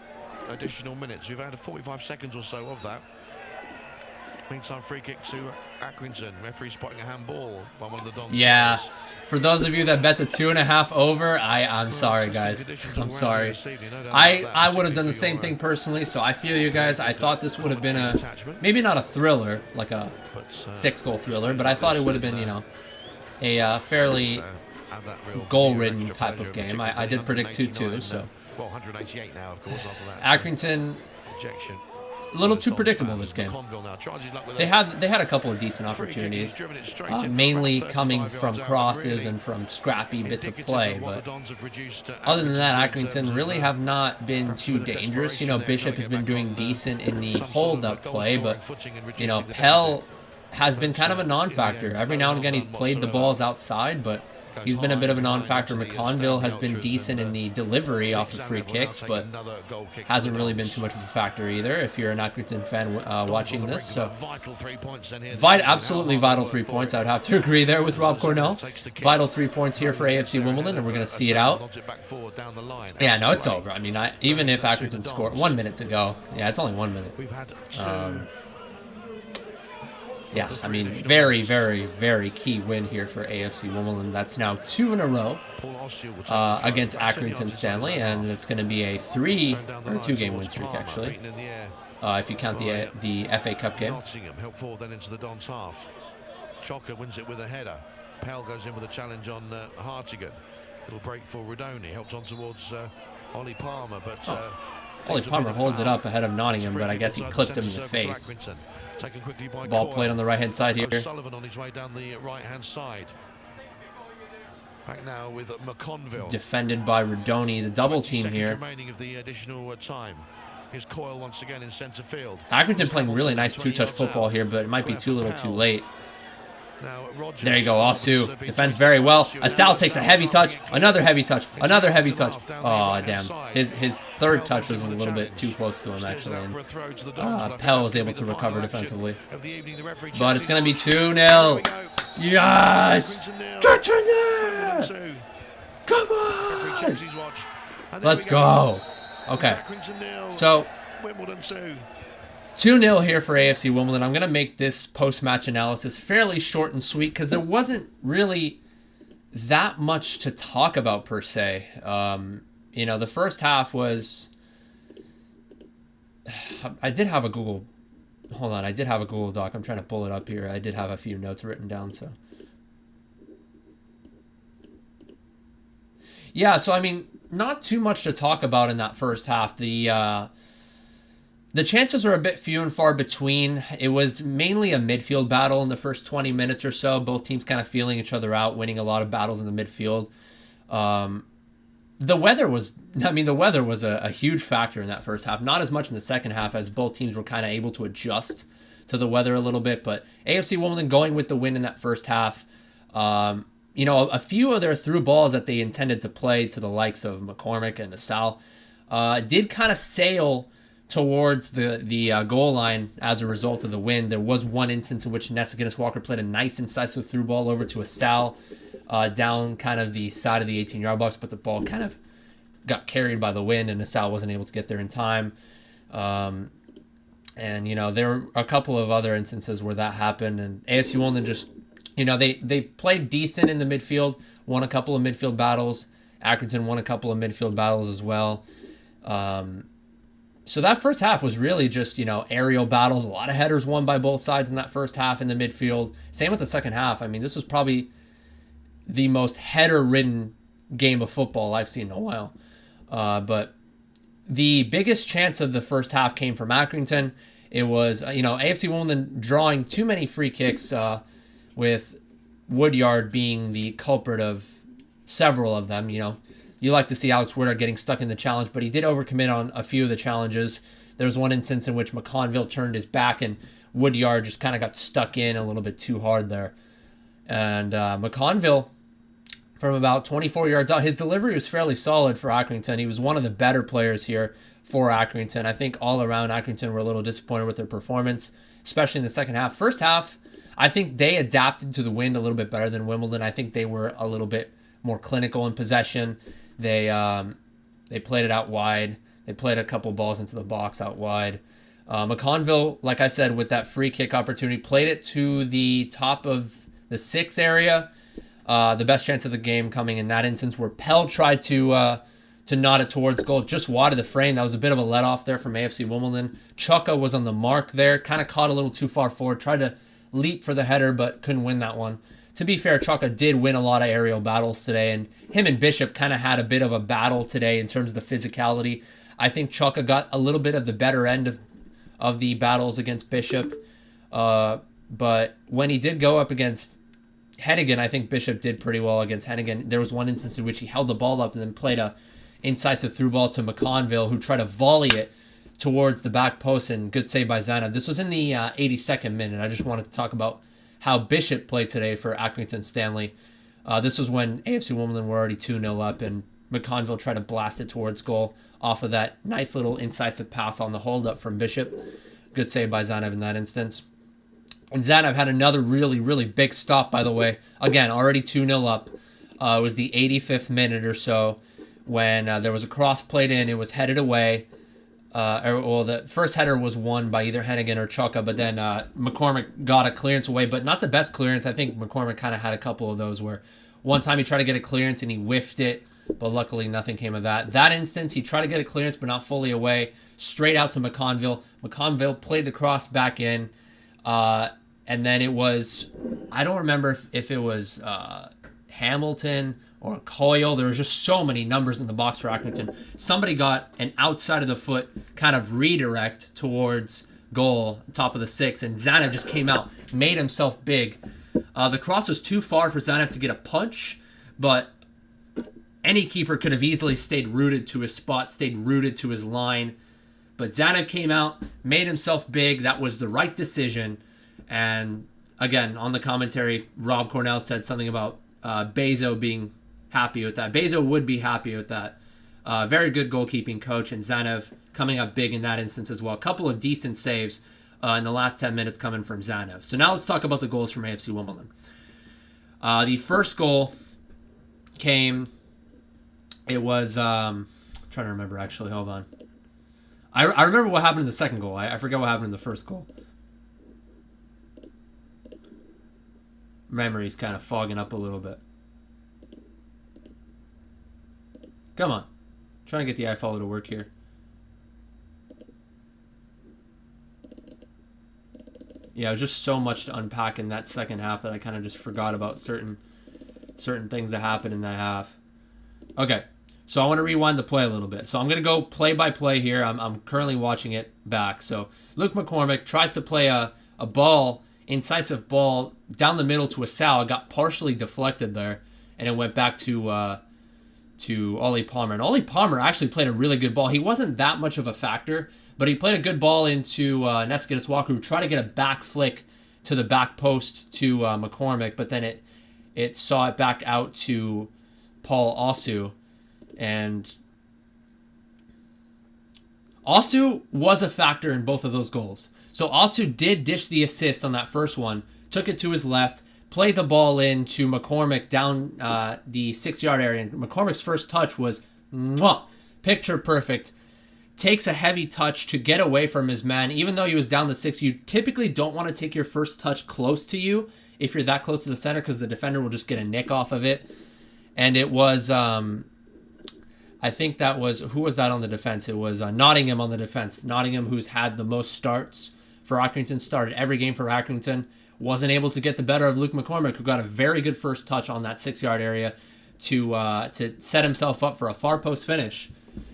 additional minutes. We've had 45 seconds or so of that. Meantime, free kick to Accrington. Referee spotting a handball by one of the Dons. Yeah, for those of you that bet the 2.5 over, I'm sorry, guys. I'm sorry. I would have done the same thing personally, so I feel you guys. I thought this would have been maybe not a thriller, like a 6-goal thriller, but I thought it would have been, you know, a fairly goal-ridden type of game. I did predict 2-2, so. Accrington, a little too predictable this game. They had a couple of decent opportunities, mainly coming from crosses and from scrappy bits of play, but other than that, Accrington really have not been too dangerous. You know, Bishop has been doing decent in the hold-up play, but, you know, Pell has been kind of a non-factor. Every now and again he's played the balls outside, but He's been a bit of a non-factor. McConville has been decent in the delivery off of free kicks, but hasn't really been too much of a factor either if you're an Accrington fan watching this. So, absolutely vital 3 points. I would have to agree there with Rob Cornell. Vital 3 points here for AFC Wimbledon, and we're going to see it out. Yeah, no, it's over. I mean, even if Accrington scored 1 minute to go, yeah, it's only 1 minute. Yeah, I mean, very, very, very key win here for AFC Wimbledon. That's now 2 in a row against Accrington Stanley, and it's going to be a 2-game win streak, actually, if you count the FA Cup game. Help forward then into the Dons half. Chocker wins it with a header. Pell goes in with a challenge on Hartigan. Little break for Rodoni. Helped on towards Ollie Palmer, but... Ollie Palmer holds it up ahead of Nottingham, but I guess he clipped him in the face. Ball played on the right-hand side here. Sullivan on his way down the right-hand side. Back now with McConville. Defended by Rodoni, the double team here. Remaining of the additional time. Here's Coyle once again in centre field. Accrington playing really nice two-touch football here, but it might be too little too late. There you go, Osu defends very well. Asal takes a heavy touch, another heavy touch, another heavy touch. Oh, damn. His third touch was a little bit too close to him, actually. And Pell was able to recover defensively. But it's going to be 2-0. Yes! Get in there! Come on! Let's go. Okay. So... 2-0 here for AFC Wimbledon. I'm going to make this post-match analysis fairly short and sweet because there wasn't really that much to talk about per se. You know, the first half was... I did have a Google... Hold on, I did have a Google Doc. I'm trying to pull it up here. I did have a few notes written down, so... Yeah, so I mean, not too much to talk about in that first half. The chances were a bit few and far between. It was mainly a midfield battle in the first 20 minutes or so. Both teams kind of feeling each other out, winning a lot of battles in the midfield. The weather was a huge factor in that first half. Not as much in the second half as both teams were kind of able to adjust to the weather a little bit. But AFC Wimbledon going with the win in that first half. You know, a few of their through balls that they intended to play to the likes of McCormick and Asal did kind of sail towards the goal line as a result of the win. There was one instance in which Nessa Guinness-Walker played a nice incisive through ball over to Asal down kind of the side of the 18-yard box, but the ball kind of got carried by the wind and Asal wasn't able to get there in time. And, you know, there were a couple of other instances where that happened, and AFC Wimbledon just, you know, they played decent in the midfield, won a couple of midfield battles. Accrington won a couple of midfield battles as well. So that first half was really just, you know, aerial battles. A lot of headers won by both sides in that first half in the midfield. Same with the second half. I mean, this was probably the most header-ridden game of football I've seen in a while. But the biggest chance of the first half came from Accrington. It was, you know, AFC Wimbledon drawing too many free kicks, with Woodyard being the culprit of several of them, you know. You like to see Alex Woodyard getting stuck in the challenge, but he did overcommit on a few of the challenges. There was one instance in which McConville turned his back and Woodyard just kind of got stuck in a little bit too hard there. And McConville, from about 24 yards out, his delivery was fairly solid for Accrington. He was one of the better players here for Accrington. I think all around Accrington were a little disappointed with their performance, especially in the second half. First half, I think they adapted to the wind a little bit better than Wimbledon. I think they were a little bit more clinical in possession. They played it out wide. They played a couple balls into the box out wide. McConville, like I said, with that free kick opportunity, played it to the top of the 6 area. The best chance of the game coming in that instance where Pell tried to nod it towards goal, just wide of the frame. That was a bit of a let-off there from AFC Wimbledon. Chukka was on the mark there, kind of caught a little too far forward, tried to leap for the header, but couldn't win that one. To be fair, Chukka did win a lot of aerial battles today, and him and Bishop kind of had a bit of a battle today in terms of the physicality. I think Chukka got a little bit of the better end of the battles against Bishop, but when he did go up against Hennigan, I think Bishop did pretty well against Hennigan. There was one instance in which he held the ball up and then played a incisive through ball to McConville, who tried to volley it towards the back post, and good save by Zanev. This was in the 82nd minute. I just wanted to talk about how Bishop played today for Accrington Stanley. This was when AFC Wimbledon were already 2-0 up, and McConville tried to blast it towards goal off of that nice little incisive pass on the hold-up from Bishop. Good save by Zanev in that instance. And Zanev had another really, really big stop, by the way. Again, already 2-0 up. It was the 85th minute or so when there was a cross played in. It was headed away. The first header was won by either Hennigan or Chukka, but then McCormick got a clearance away, but not the best clearance. I think McCormick kind of had a couple of those where one time he tried to get a clearance and he whiffed it, but luckily nothing came of that. That instance, he tried to get a clearance, but not fully away, straight out to McConville. McConville played the cross back in, and then it was, I don't remember if it was Hamilton or Coyle. There was just so many numbers in the box for Accrington. Somebody got an outside of the foot kind of redirect towards goal, top of the 6, and Zanev just came out, made himself big. The cross was too far for Zanev to get a punch, but any keeper could have easily stayed rooted to his spot, stayed rooted to his line. But Zanev came out, made himself big. That was the right decision. And again, on the commentary, Rob Cornell said something about Bezo being happy with that. Bezo would be happy with that. Very good goalkeeping coach, and Zanev coming up big in that instance as well. A couple of decent saves in the last 10 minutes coming from Zanev. So now let's talk about the goals from AFC Wimbledon. The first goal came, it was, I'm trying to remember actually, hold on. I remember what happened in the second goal. I forget what happened in the first goal. Memory's kind of fogging up a little bit. Come on. Trying to get the iFollow to work here. Yeah, it was just so much to unpack in that second half that I kind of just forgot about certain things that happened in that half. Okay, so I want to rewind the play a little bit. So I'm going to go play by play here. I'm currently watching it back. So Luke McCormick tries to play a ball, incisive ball, down the middle to Asal. It got partially deflected there, and it went back to Ollie Palmer. And Ollie Palmer actually played a really good ball. He wasn't that much of a factor, but he played a good ball into Neskidas Walker, who tried to get a back flick to the back post to McCormick, but then it saw it back out to Paul Osu. And Osu was a factor in both of those goals. So Osu did dish the assist on that first one, took it to his left, played the ball in to McCormick down the 6-yard area. And McCormick's first touch was picture perfect. Takes a heavy touch to get away from his man. Even though he was down the 6, you typically don't want to take your first touch close to you if you're that close to the center, because the defender will just get a nick off of it. And it was, I think that was, who was that on the defense? It was Nottingham on the defense. Nottingham, who's had the most starts for Accrington, started every game for Accrington, wasn't able to get the better of Luke McCormick, who got a very good first touch on that 6-yard area to set himself up for a far post finish.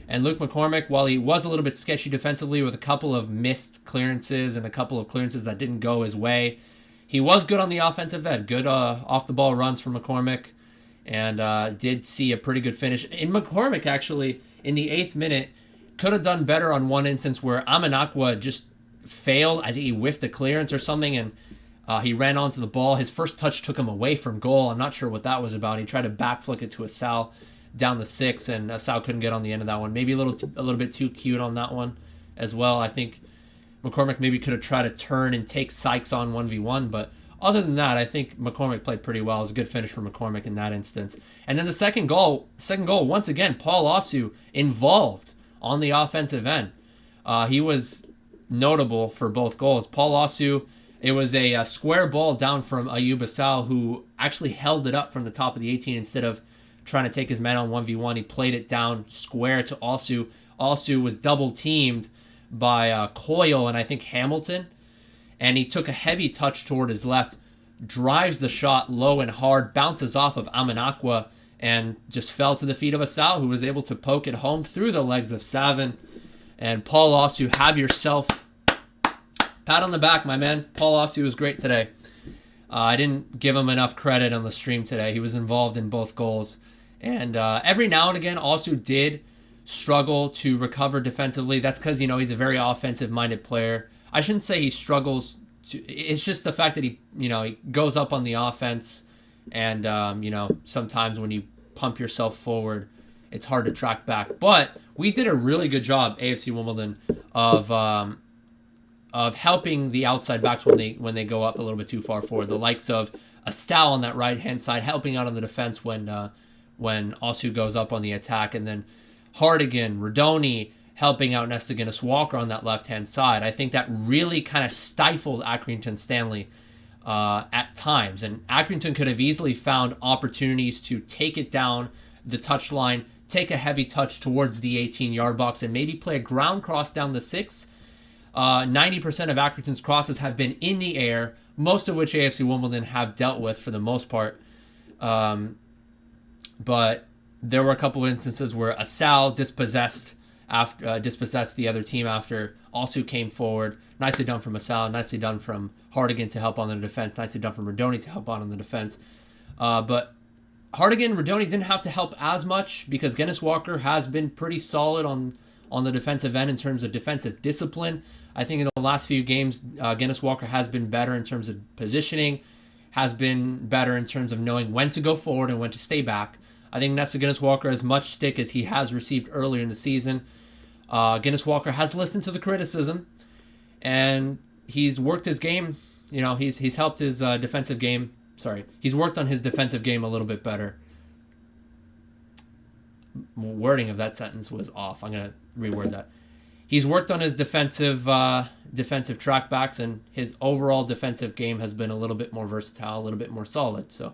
And Luke McCormick, while he was a little bit sketchy defensively with a couple of missed clearances and a couple of clearances that didn't go his way, he was good on the offensive end. Good off-the-ball runs from McCormick, and did see a pretty good finish. In McCormick, actually, in the 8th minute, could have done better on one instance where Amanakwa just failed. I think he whiffed a clearance or something, and he ran onto the ball. His first touch took him away from goal. I'm not sure what that was about. He tried to back flick it to Asal down the 6, and Asal couldn't get on the end of that one. Maybe a little bit too cute on that one as well. I think McCormick maybe could have tried to turn and take Sykes on 1v1, but other than that, I think McCormick played pretty well. It was a good finish for McCormick in that instance. And then the second goal, once again, Paul Osu involved on the offensive end. He was notable for both goals. Paul Osu, it was a square ball down from Ayub Asal, who actually held it up from the top of the 18 instead of trying to take his man on 1v1. He played it down square to Osu. Osu was double teamed by Coyle and I think Hamilton, and he took a heavy touch toward his left, drives the shot low and hard, bounces off of Amanakwa, and just fell to the feet of Asal, who was able to poke it home through the legs of Savin. And Paul Osu, have yourself pat on the back, my man. Paul Osu was great today. I didn't give him enough credit on the stream today. He was involved in both goals. And every now and again, Osu did struggle to recover defensively. That's because, he's a very offensive-minded player. I shouldn't say he struggles. It's just the fact that he goes up on the offense And, sometimes when you pump yourself forward, it's hard to track back. But we did a really good job, AFC Wimbledon, of helping the outside backs when they go up a little bit too far forward. The likes of Sal on that right-hand side, helping out on the defense when Osu goes up on the attack. And then Hardigan, Rodoni, helping out Nesta Guinness-Walker on that left-hand side. I think that really kind of stifled Accrington Stanley at times. And Accrington could have easily found opportunities to take it down the touchline, take a heavy touch towards the 18-yard box, and maybe play a ground cross down the 6. 90% of Accrington's crosses have been in the air, most of which AFC Wimbledon have dealt with for the most part. But there were a couple of instances where Asal dispossessed the other team after Osu came forward. Nicely done from Asal, nicely done from Hardigan to help on the defense, nicely done from Rodoni to help out on the defense. But Hardigan, Rodoni didn't have to help as much because Guinness-Walker has been pretty solid on the defensive end in terms of defensive discipline. I think in the last few games, Guinness-Walker has been better in terms of positioning, has been better in terms of knowing when to go forward and when to stay back. I think Nesta Guinness-Walker, as much stick as he has received earlier in the season, Guinness-Walker has listened to the criticism, and he's worked his game. He's helped his defensive game. Sorry, he's worked on his defensive game a little bit better. Wording of that sentence was off. I'm going to reword that. He's worked on his defensive trackbacks, and his overall defensive game has been a little bit more versatile, a little bit more solid. So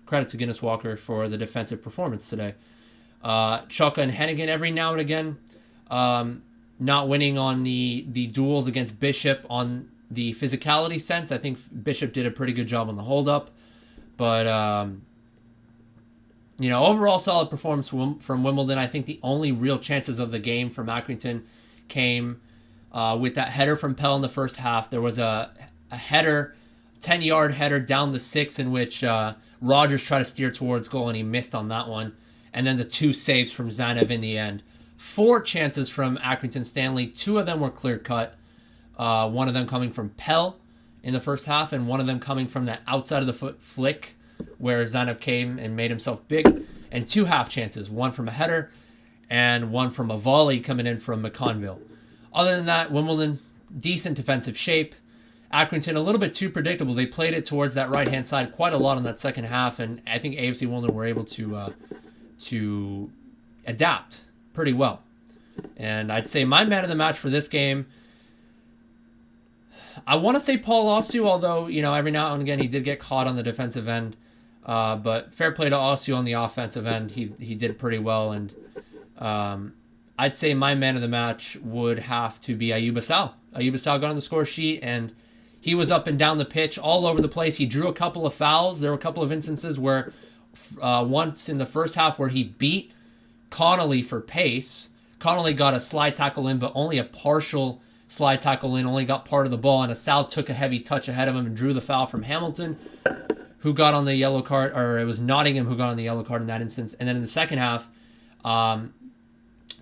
credit to Guinness-Walker for the defensive performance today. Chaka and Hennigan every now and again, not winning on the duels against Bishop on the physicality sense. I think Bishop did a pretty good job on the hold-up. But, overall solid performance from Wimbledon. I think the only real chances of the game from Accrington came with that header from Pell in the first half. There was a header, 10-yard header down the 6 in which Rogers tried to steer towards goal and he missed on that one. And then the 2 saves from Zanev in the end. 4 chances from Accrington Stanley. 2 of them were clear-cut. One of them coming from Pell in the first half, and one of them coming from that outside of the foot flick where Zanev came and made himself big. And 2 half chances, one from a header and one from a volley coming in from McConville. Other than that, Wimbledon, decent defensive shape. Accrington, a little bit too predictable. They played it towards that right-hand side quite a lot in that second half, and I think AFC Wimbledon were able to adapt pretty well. And I'd say my man of the match for this game, I want to say Paul Osu, although, every now and again he did get caught on the defensive end. But fair play to Osu on the offensive end. He did pretty well. And I'd say my man of the match would have to be Ayub Asal. Ayub Asal got on the score sheet, and he was up and down the pitch all over the place. He drew a couple of fouls. There were a couple of instances where once in the first half where he beat Connolly for pace. Connolly got a slide tackle in, but only a partial slide tackle in, only got part of the ball, and Asal took a heavy touch ahead of him and drew the foul from Hamilton, who got on the yellow card, or it was Nottingham who got on the yellow card in that instance. And then in the second half,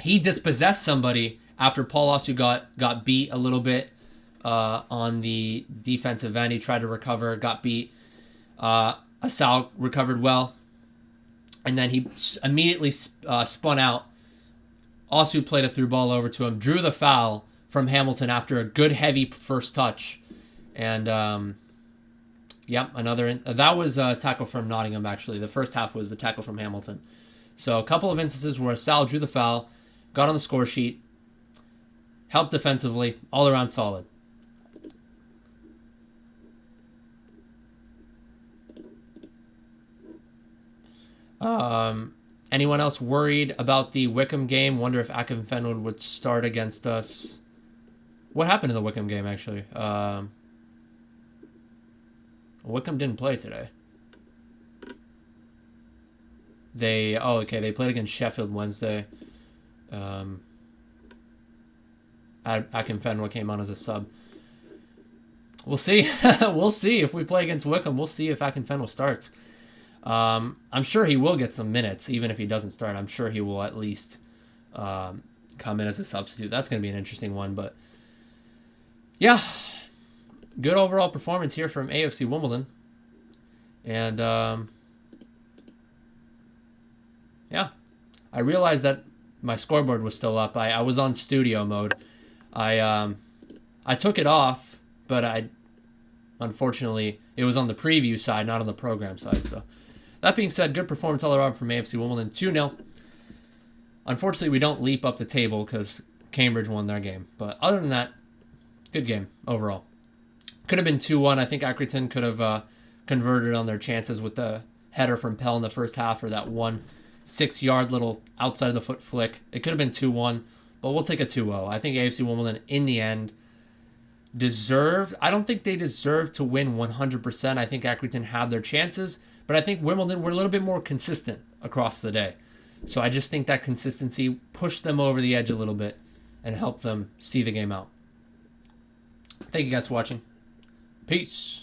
he dispossessed somebody after Paul Osu got beat a little bit on the defensive end. He tried to recover, got beat. Asal recovered well, and then he immediately spun out. Osu played a through ball over to him, drew the foul from Hamilton after a good heavy first touch. And that was a tackle from Nottingham, actually. The first half was the tackle from Hamilton. So a couple of instances where Sal drew the foul, got on the score sheet, helped defensively, all around solid. Anyone else worried about the Wickham game? Wonder if Accrington Stanley would start against us. What happened in the Wickham game, actually? Wickham didn't play today. They played against Sheffield Wednesday. Accrington came on as a sub. We'll see. We'll see if we play against Wickham. We'll see if Accrington starts. I'm sure he will get some minutes, even if he doesn't start. I'm sure he will at least come in as a substitute. That's going to be an interesting one, but yeah, good overall performance here from AFC Wimbledon. And yeah, I realized that my scoreboard was still up. I was on studio mode. I took it off, but unfortunately it was on the preview side, not on the program side. So that being said, good performance all around from AFC Wimbledon, 2-0. Unfortunately, we don't leap up the table because Cambridge won their game. But other than that, good game overall. Could have been 2-1. I think Accrington could have converted on their chances with the header from Pell in the first half, or that 6-yard little outside of the foot flick. It could have been 2-1, but we'll take a 2-0. I think AFC Wimbledon, in the end, deserved. I don't think they deserved to win 100%. I think Accrington had their chances, but I think Wimbledon were a little bit more consistent across the day. So I just think that consistency pushed them over the edge a little bit and helped them see the game out. Thank you guys for watching. Peace.